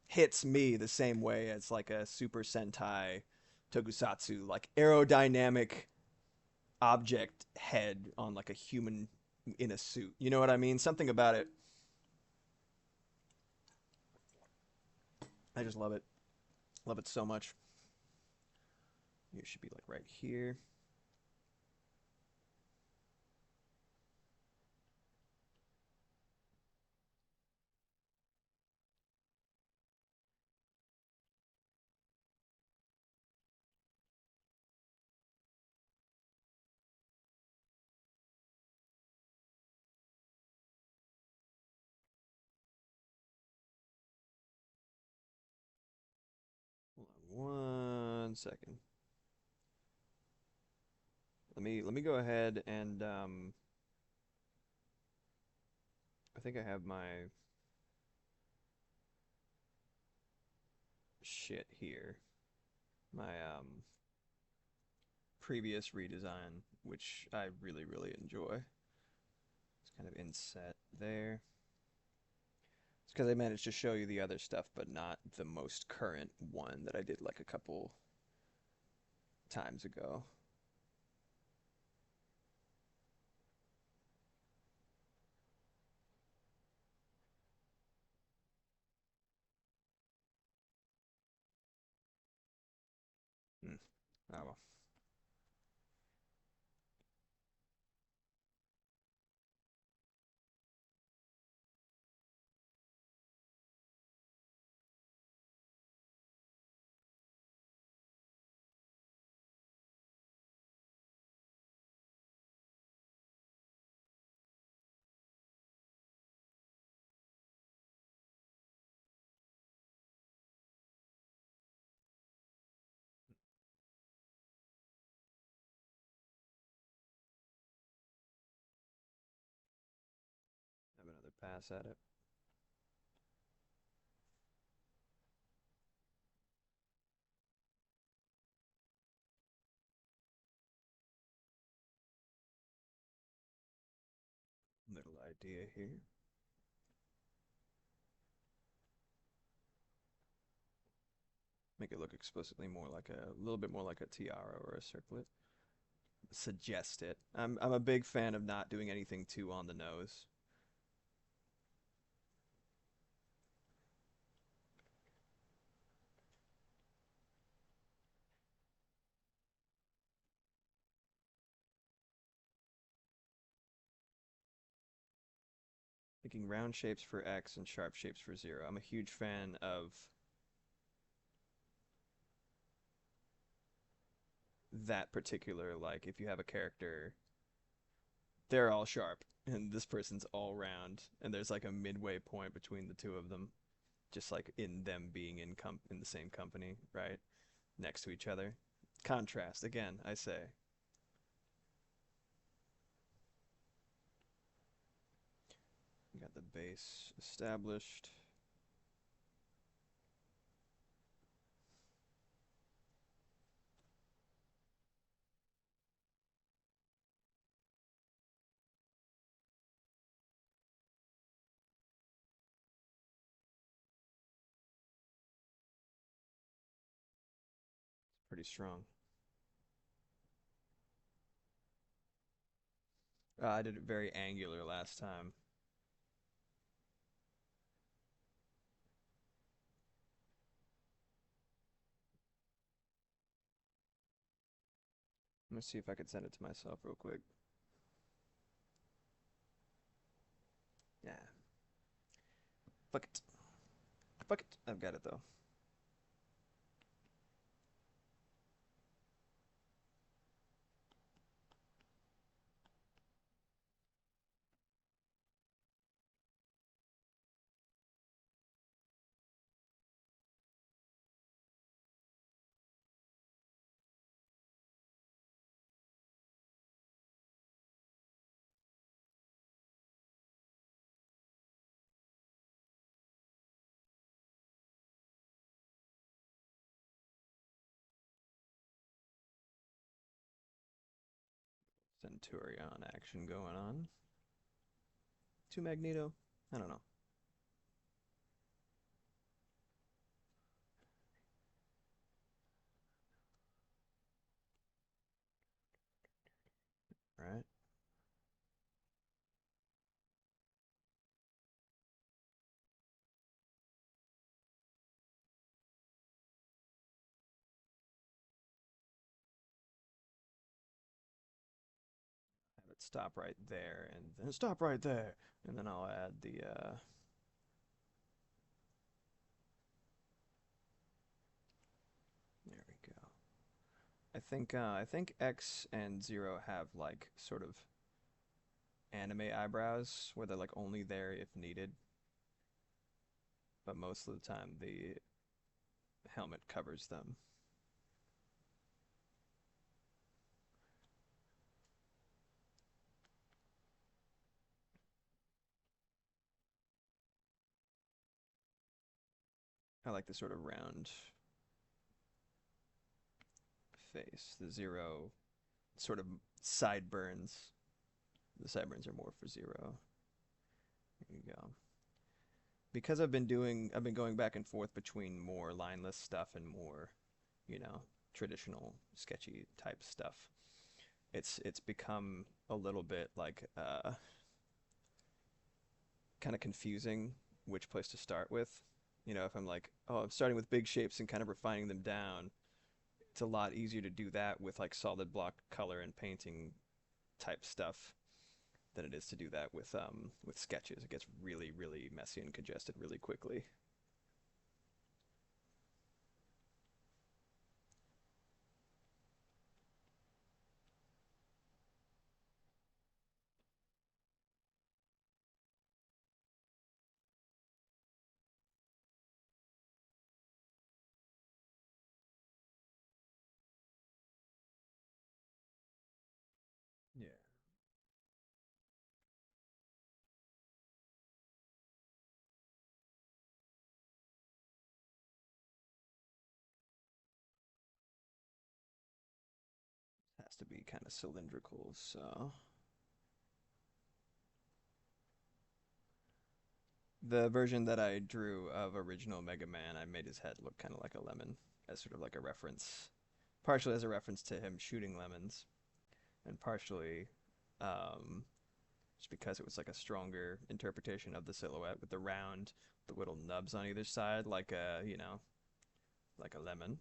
hits me the same way as like a Super Sentai Tokusatsu, like aerodynamic object head on like a human in a suit. You know what I mean? Something about it. I just love it. Love it so much. You should be like right here. Hold on 1 second. Let me go ahead and I think I have my shit here. My previous redesign, which I really enjoy. It's kind of inset there. It's because I managed to show you the other stuff, but not the most current one that I did like a couple times ago. Hmm. Oh well. Have another pass at it. Little idea here. Make it look explicitly more like a little bit more like a tiara or a circlet. Suggest it. I'm a big fan of not doing anything too on the nose. Making round shapes for X and sharp shapes for zero. I'm a huge fan of that particular, like if you have a character, they're all sharp and this person's all round, and there's like a midway point between the two of them, just like in them being in the same company, right? Next to each other. Contrast again, I say. We got the base established. Pretty strong. I did it very angular last time. Let me see if I could send it to myself real quick. Yeah. Fuck it. Fuck it. I've got it though. Centurion action going on. To Magneto. I don't know. Right? Have it stop right there and then stop right there. And then I'll add the there we go. I think X and Zero have like sort of anime eyebrows where they're like only there if needed, but most of the time the helmet covers them. I like the sort of round face. The Zero sort of sideburns. The sideburns are more for Zero. There you go. Because I've been going back and forth between more lineless stuff and more, you know, traditional sketchy type stuff. It's become a little bit like kind of confusing which place to start with. You know, if I'm like, oh, I'm starting with big shapes and kind of refining them down, it's a lot easier to do that with like solid block color and painting type stuff than it is to do that with sketches. It gets really, really messy and congested really quickly. Yeah. It has to be kind of cylindrical, so the version that I drew of original Mega Man, I made his head look kind of like a lemon as sort of like a reference, partially as a reference to him shooting lemons, and partially um, just because it was like a stronger interpretation of the silhouette with the round, the little nubs on either side, like a, you know, like a lemon.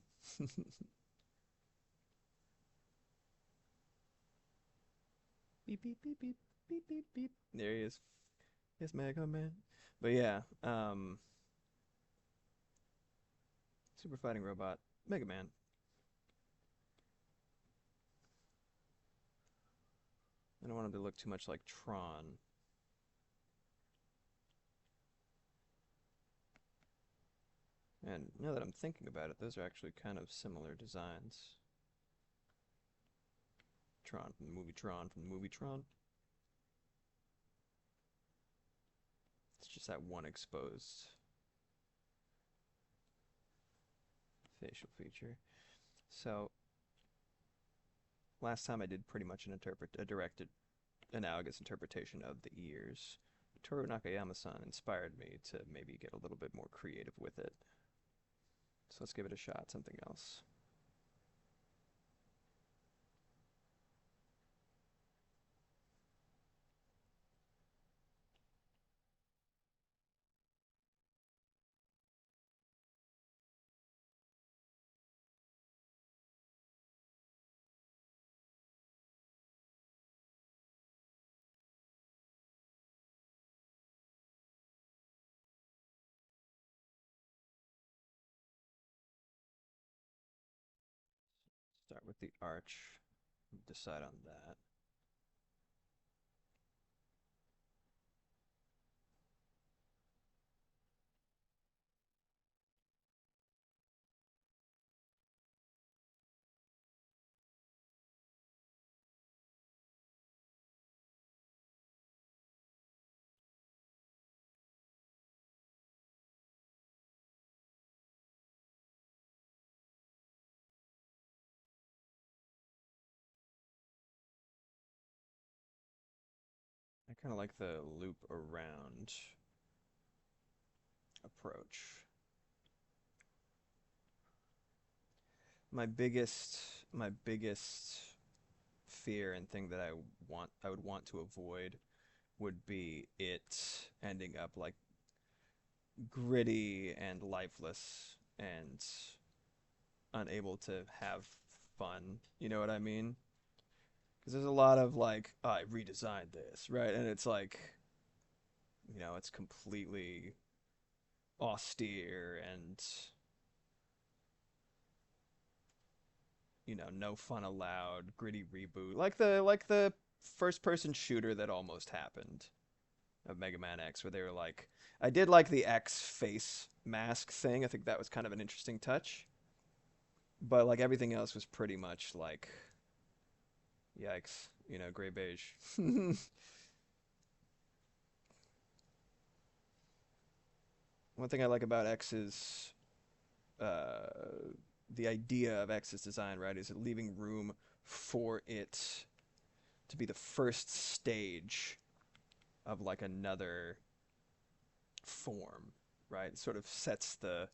Beep beep beep beep beep beep beep. There he is. Yes, Mega Man. But yeah, Super Fighting Robot, Mega Man. I don't want him to look too much like Tron. And now that I'm thinking about it, those are actually kind of similar designs. Tron from the movie Tron from the movie Tron. It's just that one exposed facial feature. So last time I did pretty much a directed analogous interpretation of the ears. Toru Nakayama-san inspired me to maybe get a little bit more creative with it. So let's give it a shot, something else. Start with the arch, decide on that. I kind of like the loop around approach. My biggest fear and thing that I would want to avoid would be it ending up like gritty and lifeless and unable to have fun. You know what I mean? Because there's a lot of like, oh, I redesigned this, right? And it's like, it's completely austere and no fun allowed, gritty reboot, like the first person shooter that almost happened of Mega Man X, where they were like, I did like the X face mask thing. I think that was kind of an interesting touch, but like everything else was pretty much like, yikes, gray beige. One thing I like about X is uh, the idea of X's design, right? Is it leaving room for it to be the first stage of like another form, right? It sort of sets the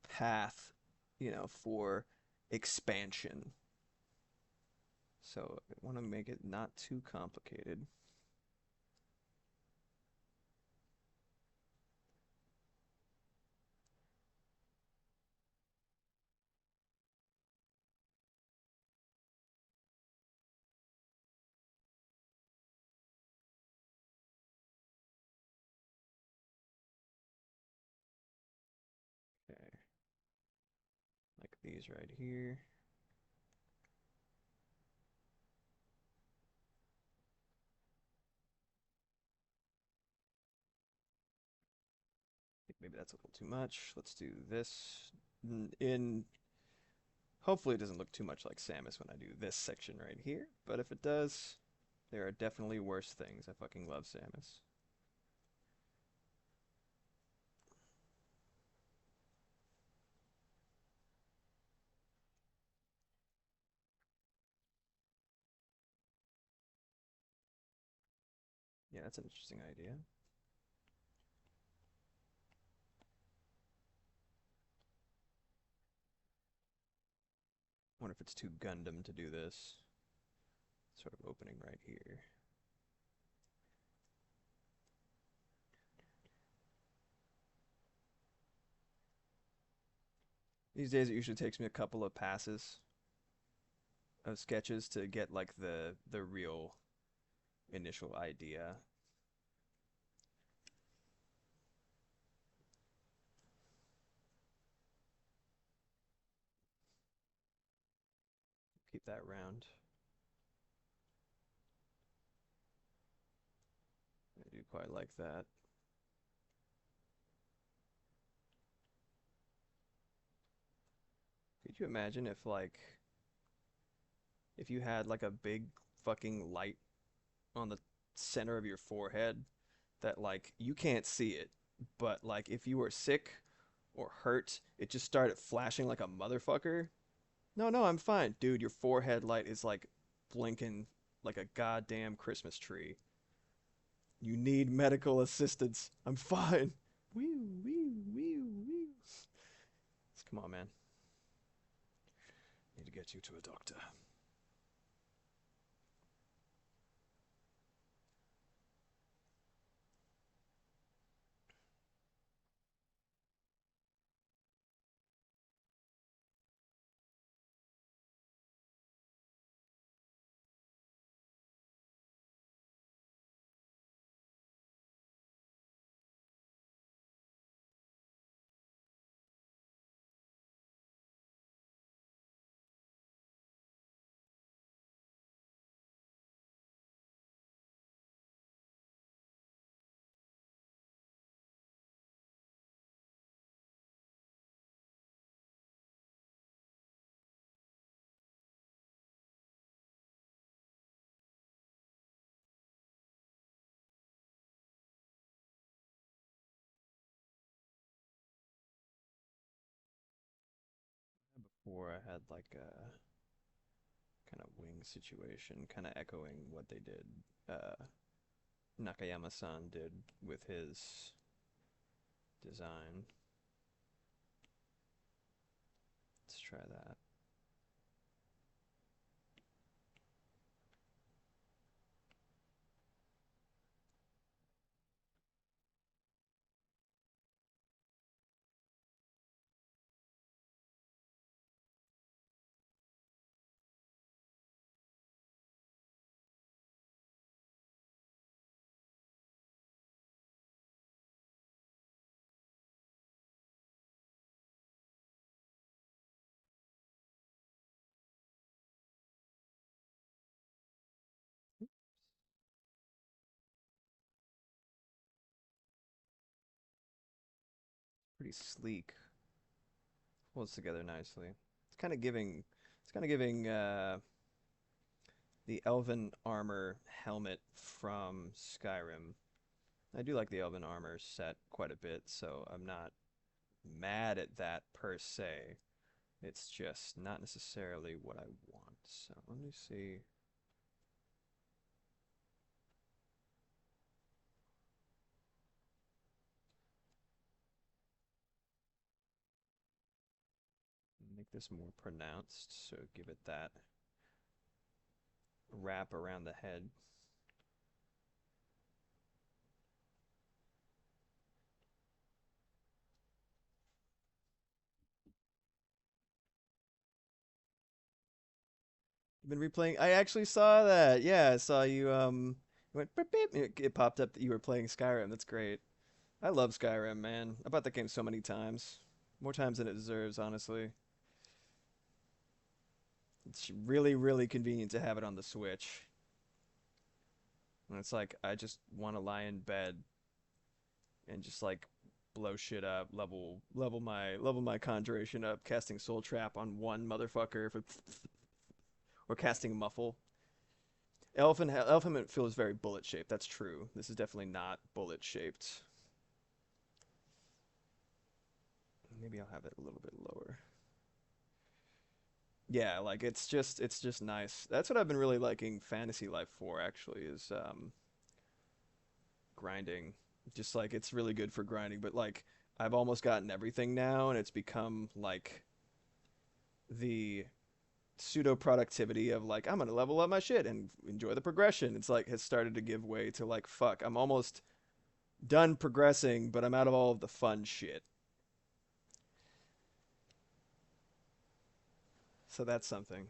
path, for expansion. So I want to make it not too complicated. Okay, like these right here. I think maybe that's a little too much. Let's do this in hopefully it doesn't look too much like Samus when I do this section right here, but if it does, there are definitely worse things. I fucking love Samus. Yeah, that's an interesting idea. Wonder if it's too Gundam to do this. Sort of opening right here. These days it usually takes me a couple of passes of sketches to get like the real initial idea. Keep that round. I do quite like that. Could you imagine if like if you had like a big fucking light on the center of your forehead that like you can't see it, but like if you were sick or hurt, it just started flashing like a motherfucker? No, no, I'm fine. Dude, your forehead light is like blinking like a goddamn Christmas tree. You need medical assistance. I'm fine. Wee, wee, wee, wee. Come on, man. Need to get you to a doctor. Before I had like a kind of wing situation, kind of echoing what they did, Nakayama-san did with his design. Let's try that. Pretty sleek. Holds together nicely. It's kind of giving the elven armor helmet from Skyrim. I do like the elven armor set quite a bit, so I'm not mad at that per se. It's just not necessarily what I want. So let me see. Make this more pronounced, so give it that wrap around the head. You've been replaying. I actually saw that. Yeah, I saw you. Went beep, beep. It popped up that you were playing Skyrim. That's great. I love Skyrim, man. I bought that game so many times, more times than it deserves, honestly. It's really, really convenient to have it on the Switch. And it's like I just want to lie in bed and just like blow shit up, level my conjuration up, casting Soul Trap on one motherfucker for, or casting Muffle. Elfin feels very bullet shaped. That's true. This is definitely not bullet shaped. Maybe I'll have it a little bit lower. Yeah, like it's just nice. That's what I've been really liking Fantasy Life for actually is grinding. Just like it's really good for grinding, but like I've almost gotten everything now and it's become like the pseudo productivity of like I'm gonna level up my shit and enjoy the progression. It's like has started to give way to like fuck. I'm almost done progressing, but I'm out of all of the fun shit. So that's something.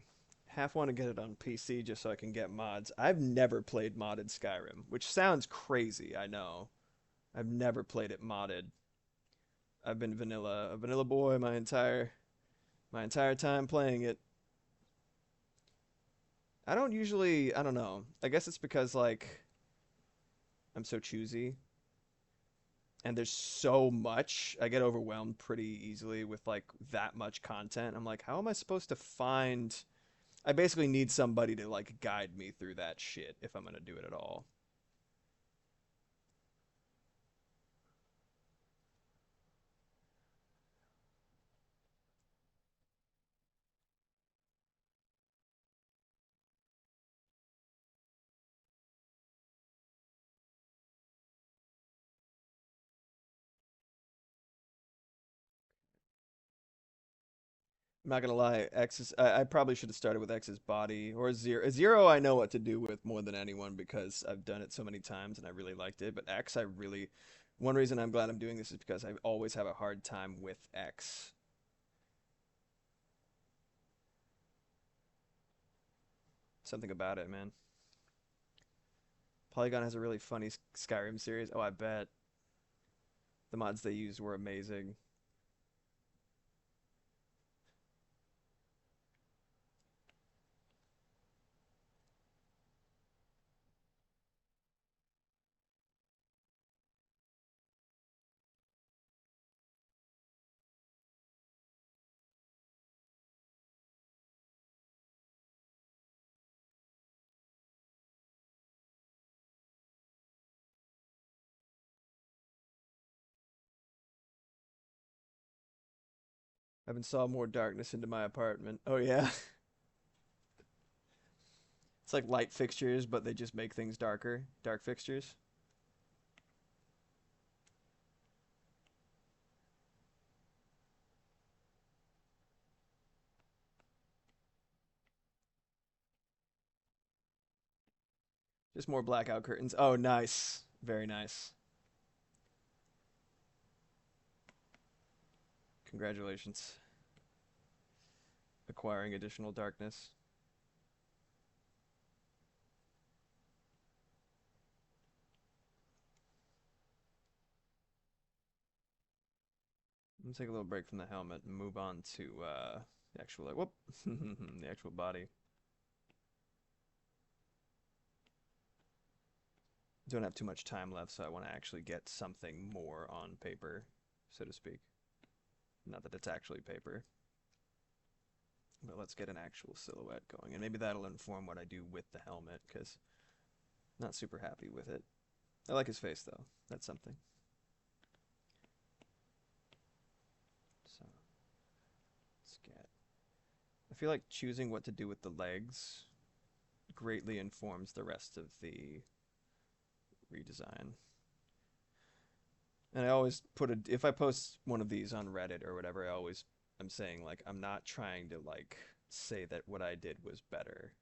Half want to get it on PC just so I can get mods. I've never played modded Skyrim, which sounds crazy, I know. I've never played it modded. I've been a vanilla boy my entire time playing it. I don't usually, I don't know. I guess it's because like I'm so choosy and there's so much. I get overwhelmed pretty easily with like that much content. I'm like, how am I supposed to find I basically need somebody to like guide me through that shit if I'm going to do it at all. I'm not gonna lie, X is. I probably should have started with X's body or zero. Zero, I know what to do with more than anyone because I've done it so many times and I really liked it. But X, I really. One reason I'm glad I'm doing this is because I always have a hard time with X. Something about it, man. Polygon has a really funny Skyrim series. Oh, I bet the mods they used were amazing. I've installed more darkness into my apartment. Oh yeah, it's like light fixtures, but they just make things darker. Dark fixtures. Just more blackout curtains. Oh, nice. Very nice. Congratulations. Acquiring additional darkness. I'm gonna take a little break from the helmet and move on to the actual like, whoop the actual body. Don't have too much time left, so I want to actually get something more on paper, so to speak. Not that it's actually paper, but let's get an actual silhouette going, and maybe that'll inform what I do with the helmet because I'm not super happy with it. I like his face though. That's something. So let's get. I feel like choosing what to do with the legs greatly informs the rest of the redesign. And I always put a if I post one of these on Reddit or whatever, I always I'm saying like I'm not trying to like say that what I did was better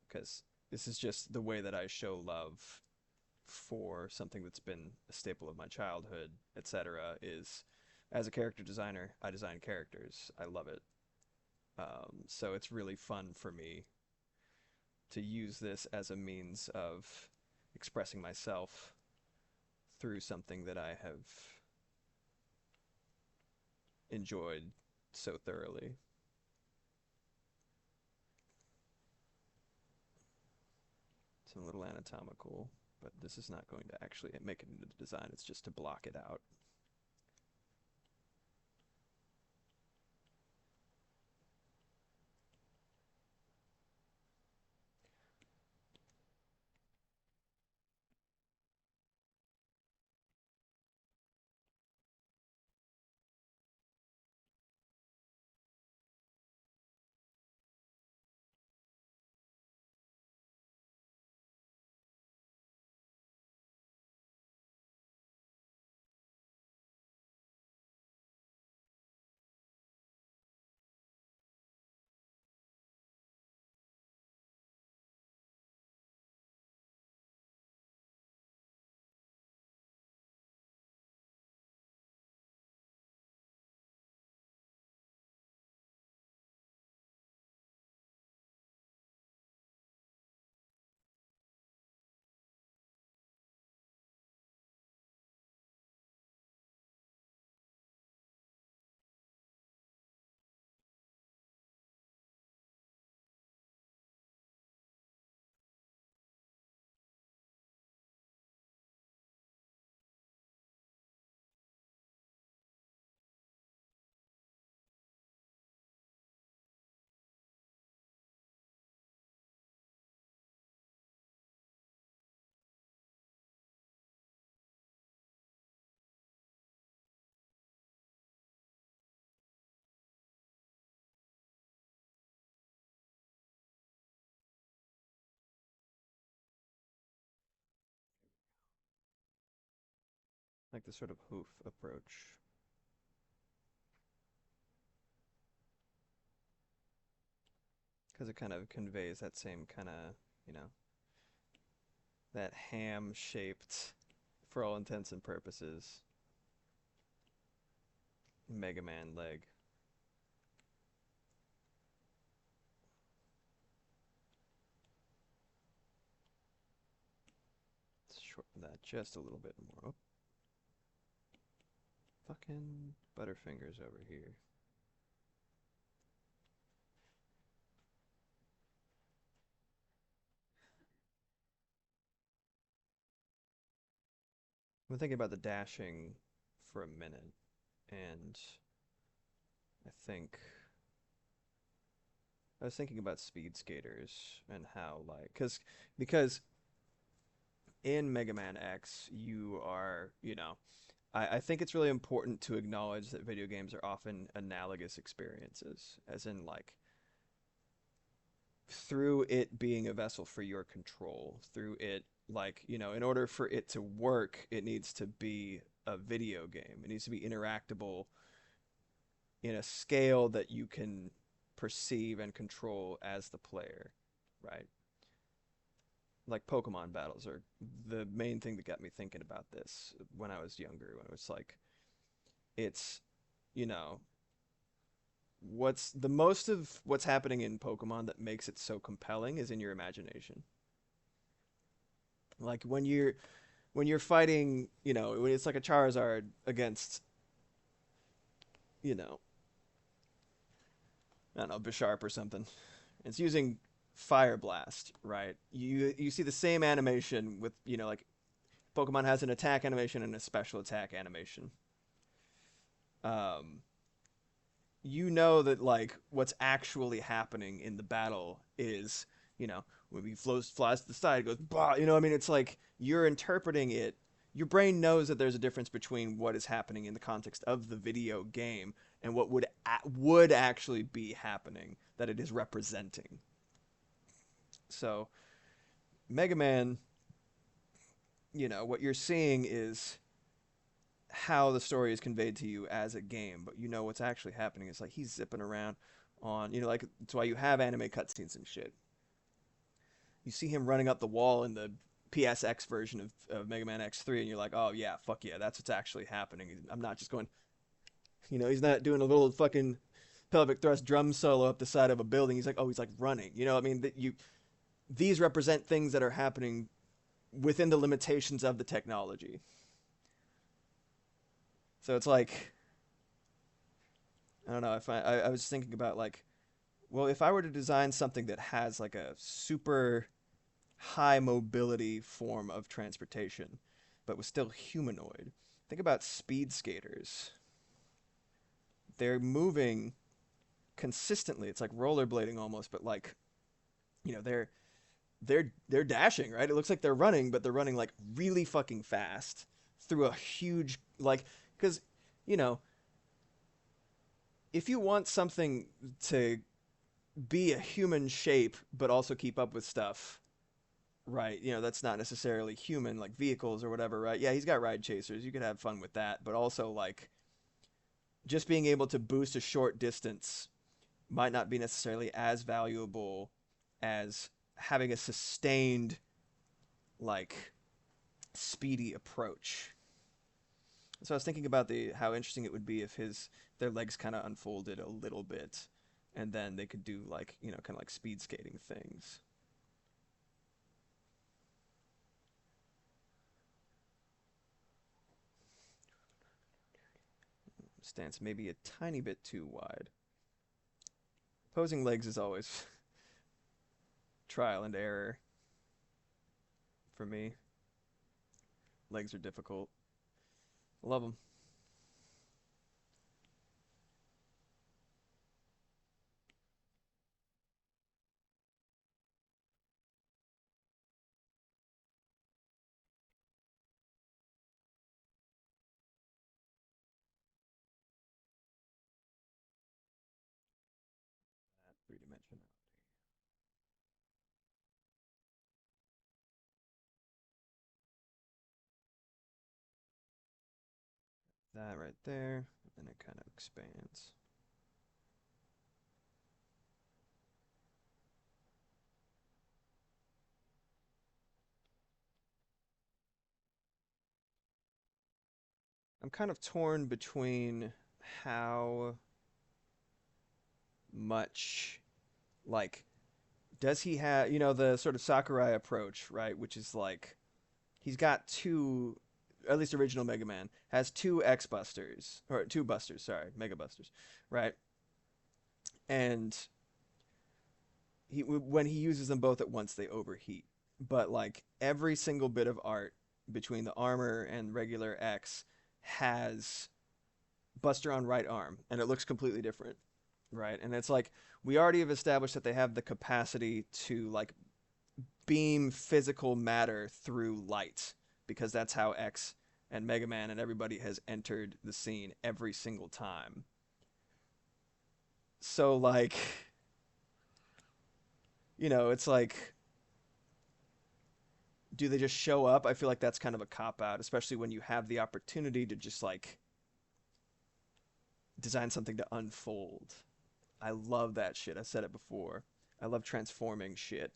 because this is just the way that I show love for something that's been a staple of my childhood, etc. Is as a character designer, I design characters. I love it. So it's really fun for me to use this as a means of expressing myself through something that I have enjoyed so thoroughly. It's a little anatomical, but this is not going to actually make it into the design. It's just to block it out. like the sort of hoof approach. Because it kind of conveys that same kind of, you know, that ham shaped, for all intents and purposes, Mega Man leg. Let's shorten that just a little bit more. Oh, fucking Butterfingers over here. I'm thinking about the dashing for a minute, and I think I was thinking about speed skaters and how like because in Mega Man X you are, you know, I think it's really important to acknowledge that video games are often analogous experiences, as in like through it being a vessel for your control, through it like, you know, in order for it to work, it needs to be a video game. It needs to be interactable in a scale that you can perceive and control as the player, right? Like Pokemon battles are the main thing that got me thinking about this when I was younger, when it was like, it's, you know, what's the most of what's happening in Pokemon that makes it so compelling is in your imagination. Like when you're fighting, you know, when it's like a Charizard against, you know, I don't know, Bisharp or something. It's using Fire Blast, right? You see the same animation with, you know, like Pokemon has an attack animation and a special attack animation. Um, you know that like what's actually happening in the battle is, you know, when he flies to the side, it goes bah, you know, I mean, it's like you're interpreting it. Your brain knows that there's a difference between what is happening in the context of the video game and what would actually be happening that it is representing. So Mega Man, you know, what you're seeing is how the story is conveyed to you as a game, but you know what's actually happening is like he's zipping around on, you know, like that's why you have anime cutscenes and shit. You see him running up the wall in the PSX version of Mega Man X3, and you're like, oh yeah, fuck yeah, that's what's actually happening. I'm not just going, you know, he's not doing a little fucking pelvic thrust drum solo up the side of a building. He's like, oh, he's like running. You know, I mean, that you these represent things that are happening within the limitations of the technology. So it's like, I don't know. If I was thinking about like, well, if I were to design something that has like a super high mobility form of transportation, but was still humanoid, think about speed skaters. They're moving consistently. It's like rollerblading almost, but like, you know, they're dashing, right? It looks like they're running, but they're running like really fucking fast through a huge like because you know if you want something to be a human shape but also keep up with stuff, right? You know, that's not necessarily human, like vehicles or whatever, right? Yeah, he's got ride chasers. You could have fun with that, but also like just being able to boost a short distance might not be necessarily as valuable as having a sustained like speedy approach. So I was thinking about the how interesting it would be if his their legs kind of unfolded a little bit, and then they could do like, you know, kind of like speed skating things. Stance maybe a tiny bit too wide. Posing legs is always trial and error for me. Legs are difficult. Love them. Three dimensional. That right there, and it kind of expands. I'm kind of torn between how much, like, does he have, the sort of Sakurai approach, right? Which is like, he's got two, at least original Mega Man, has two X Busters, or two Busters, sorry, Mega Busters, right? And when he uses them both at once, they overheat. But like every single bit of art between the armor and regular X has Buster on right arm, and it looks completely different, right? And it's like we already have established that they have the capacity to like beam physical matter through light because that's how X and Mega Man and everybody has entered the scene every single time. So like, it's like, do they just show up? I feel like that's kind of a cop out, especially when you have the opportunity to just like design something to unfold. I love that shit. I said it before. I love transforming shit.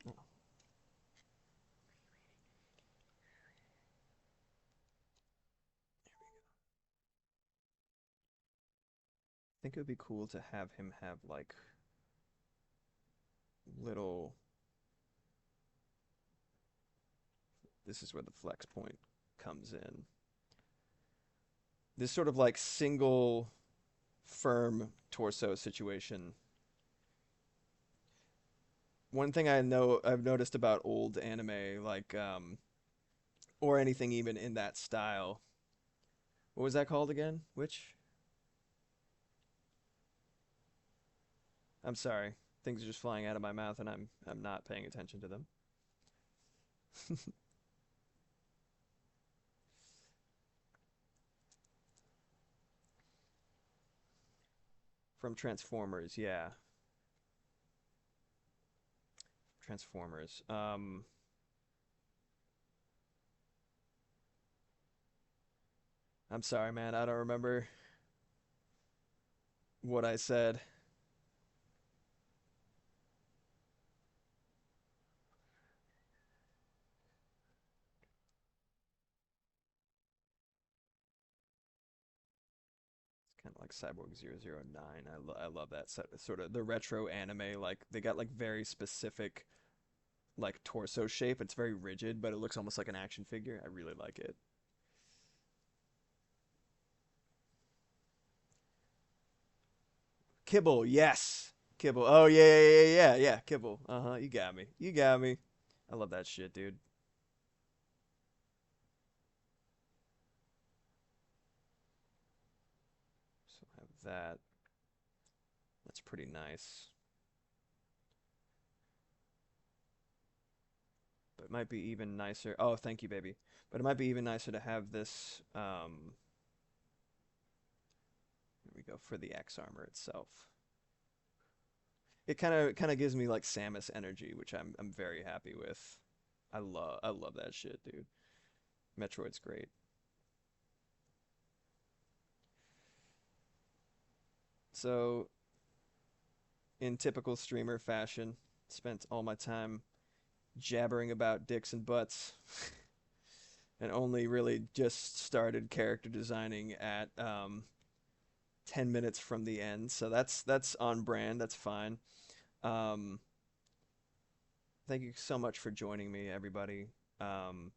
I think it would be cool to have him have like little. This is where the flex point comes in. This sort of like single firm torso situation. One thing I've noticed about old anime, like or anything even in that style. What was that called again? Which? I'm sorry. Things are just flying out of my mouth and I'm not paying attention to them. From Transformers, yeah. Transformers. I'm sorry, man. I don't remember what I said. It's kind of like Cyborg 009. I love that sort of the retro anime. Like they got like very specific like torso shape. It's very rigid, but it looks almost like an action figure. I really like it. Kibble, yes. Kibble. Oh yeah, yeah, yeah, yeah, yeah. Kibble. Uh huh. You got me. You got me. I love that shit, dude. So have that. That's pretty nice. But it might be even nicer. Oh, thank you, baby. But it might be even nicer to have this. Here we go for the X armor itself. It kind of gives me like Samus energy, which I'm very happy with. I love that shit, dude. Metroid's great. So, in typical streamer fashion, spent all my time jabbering about dicks and butts, and only really just started character designing at 10 minutes from the end. So that's on brand. That's fine. Um, thank you so much for joining me, everybody. Um,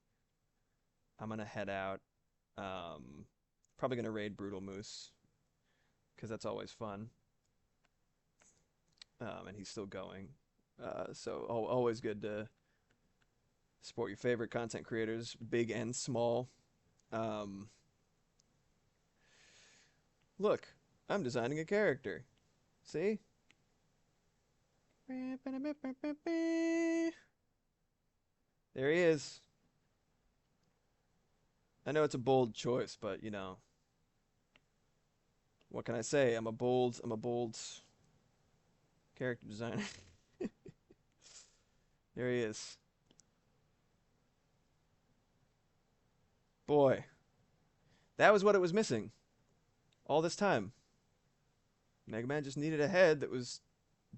I'm gonna head out. Um, probably gonna raid Brutal Moose because that's always fun. And he's still going. So always good to support your favorite content creators, big and small. Um, look, I'm designing a character. See? There he is. I know it's a bold choice, but what can I say? I'm a bold character designer. There he is. Boy. That was what it was missing all this time. Mega Man just needed a head that was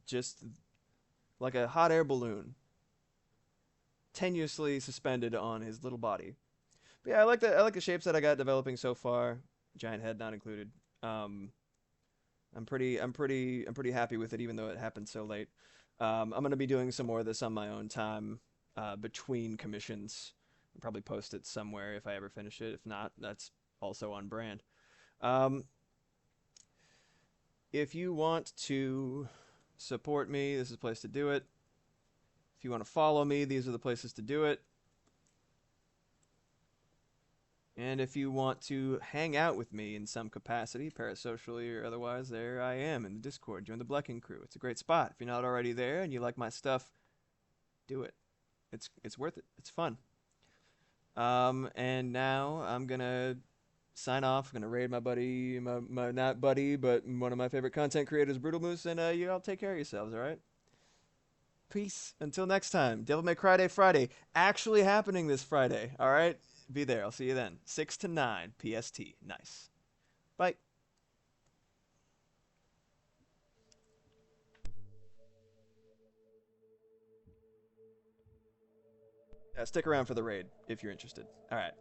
just like a hot air balloon, tenuously suspended on his little body. But yeah, I like the shapes that I got developing so far. Giant head not included. Um, I'm pretty happy with it, even though it happened so late. I'm gonna be doing some more of this on my own time, between commissions. I'll probably post it somewhere if I ever finish it. If not, that's also on brand. Um, if you want to support me, this is a place to do it. If you want to follow me, these are the places to do it. And if you want to hang out with me in some capacity, parasocially or otherwise, there I am in the Discord. Join the Blecking Crew. It's a great spot. If you're not already there and you like my stuff, do it. It's worth it. It's fun. And now I'm gonna sign off. I'm gonna raid my buddy, my not buddy, but one of my favorite content creators, Brutal Moose, and you all take care of yourselves. All right. Peace. Until next time. Devil May Cry Day Friday. Actually happening this Friday. All right. Be there. I'll see you then. 6 to 9 PST. Nice. Bye. Stick around for the raid if you're interested. All right.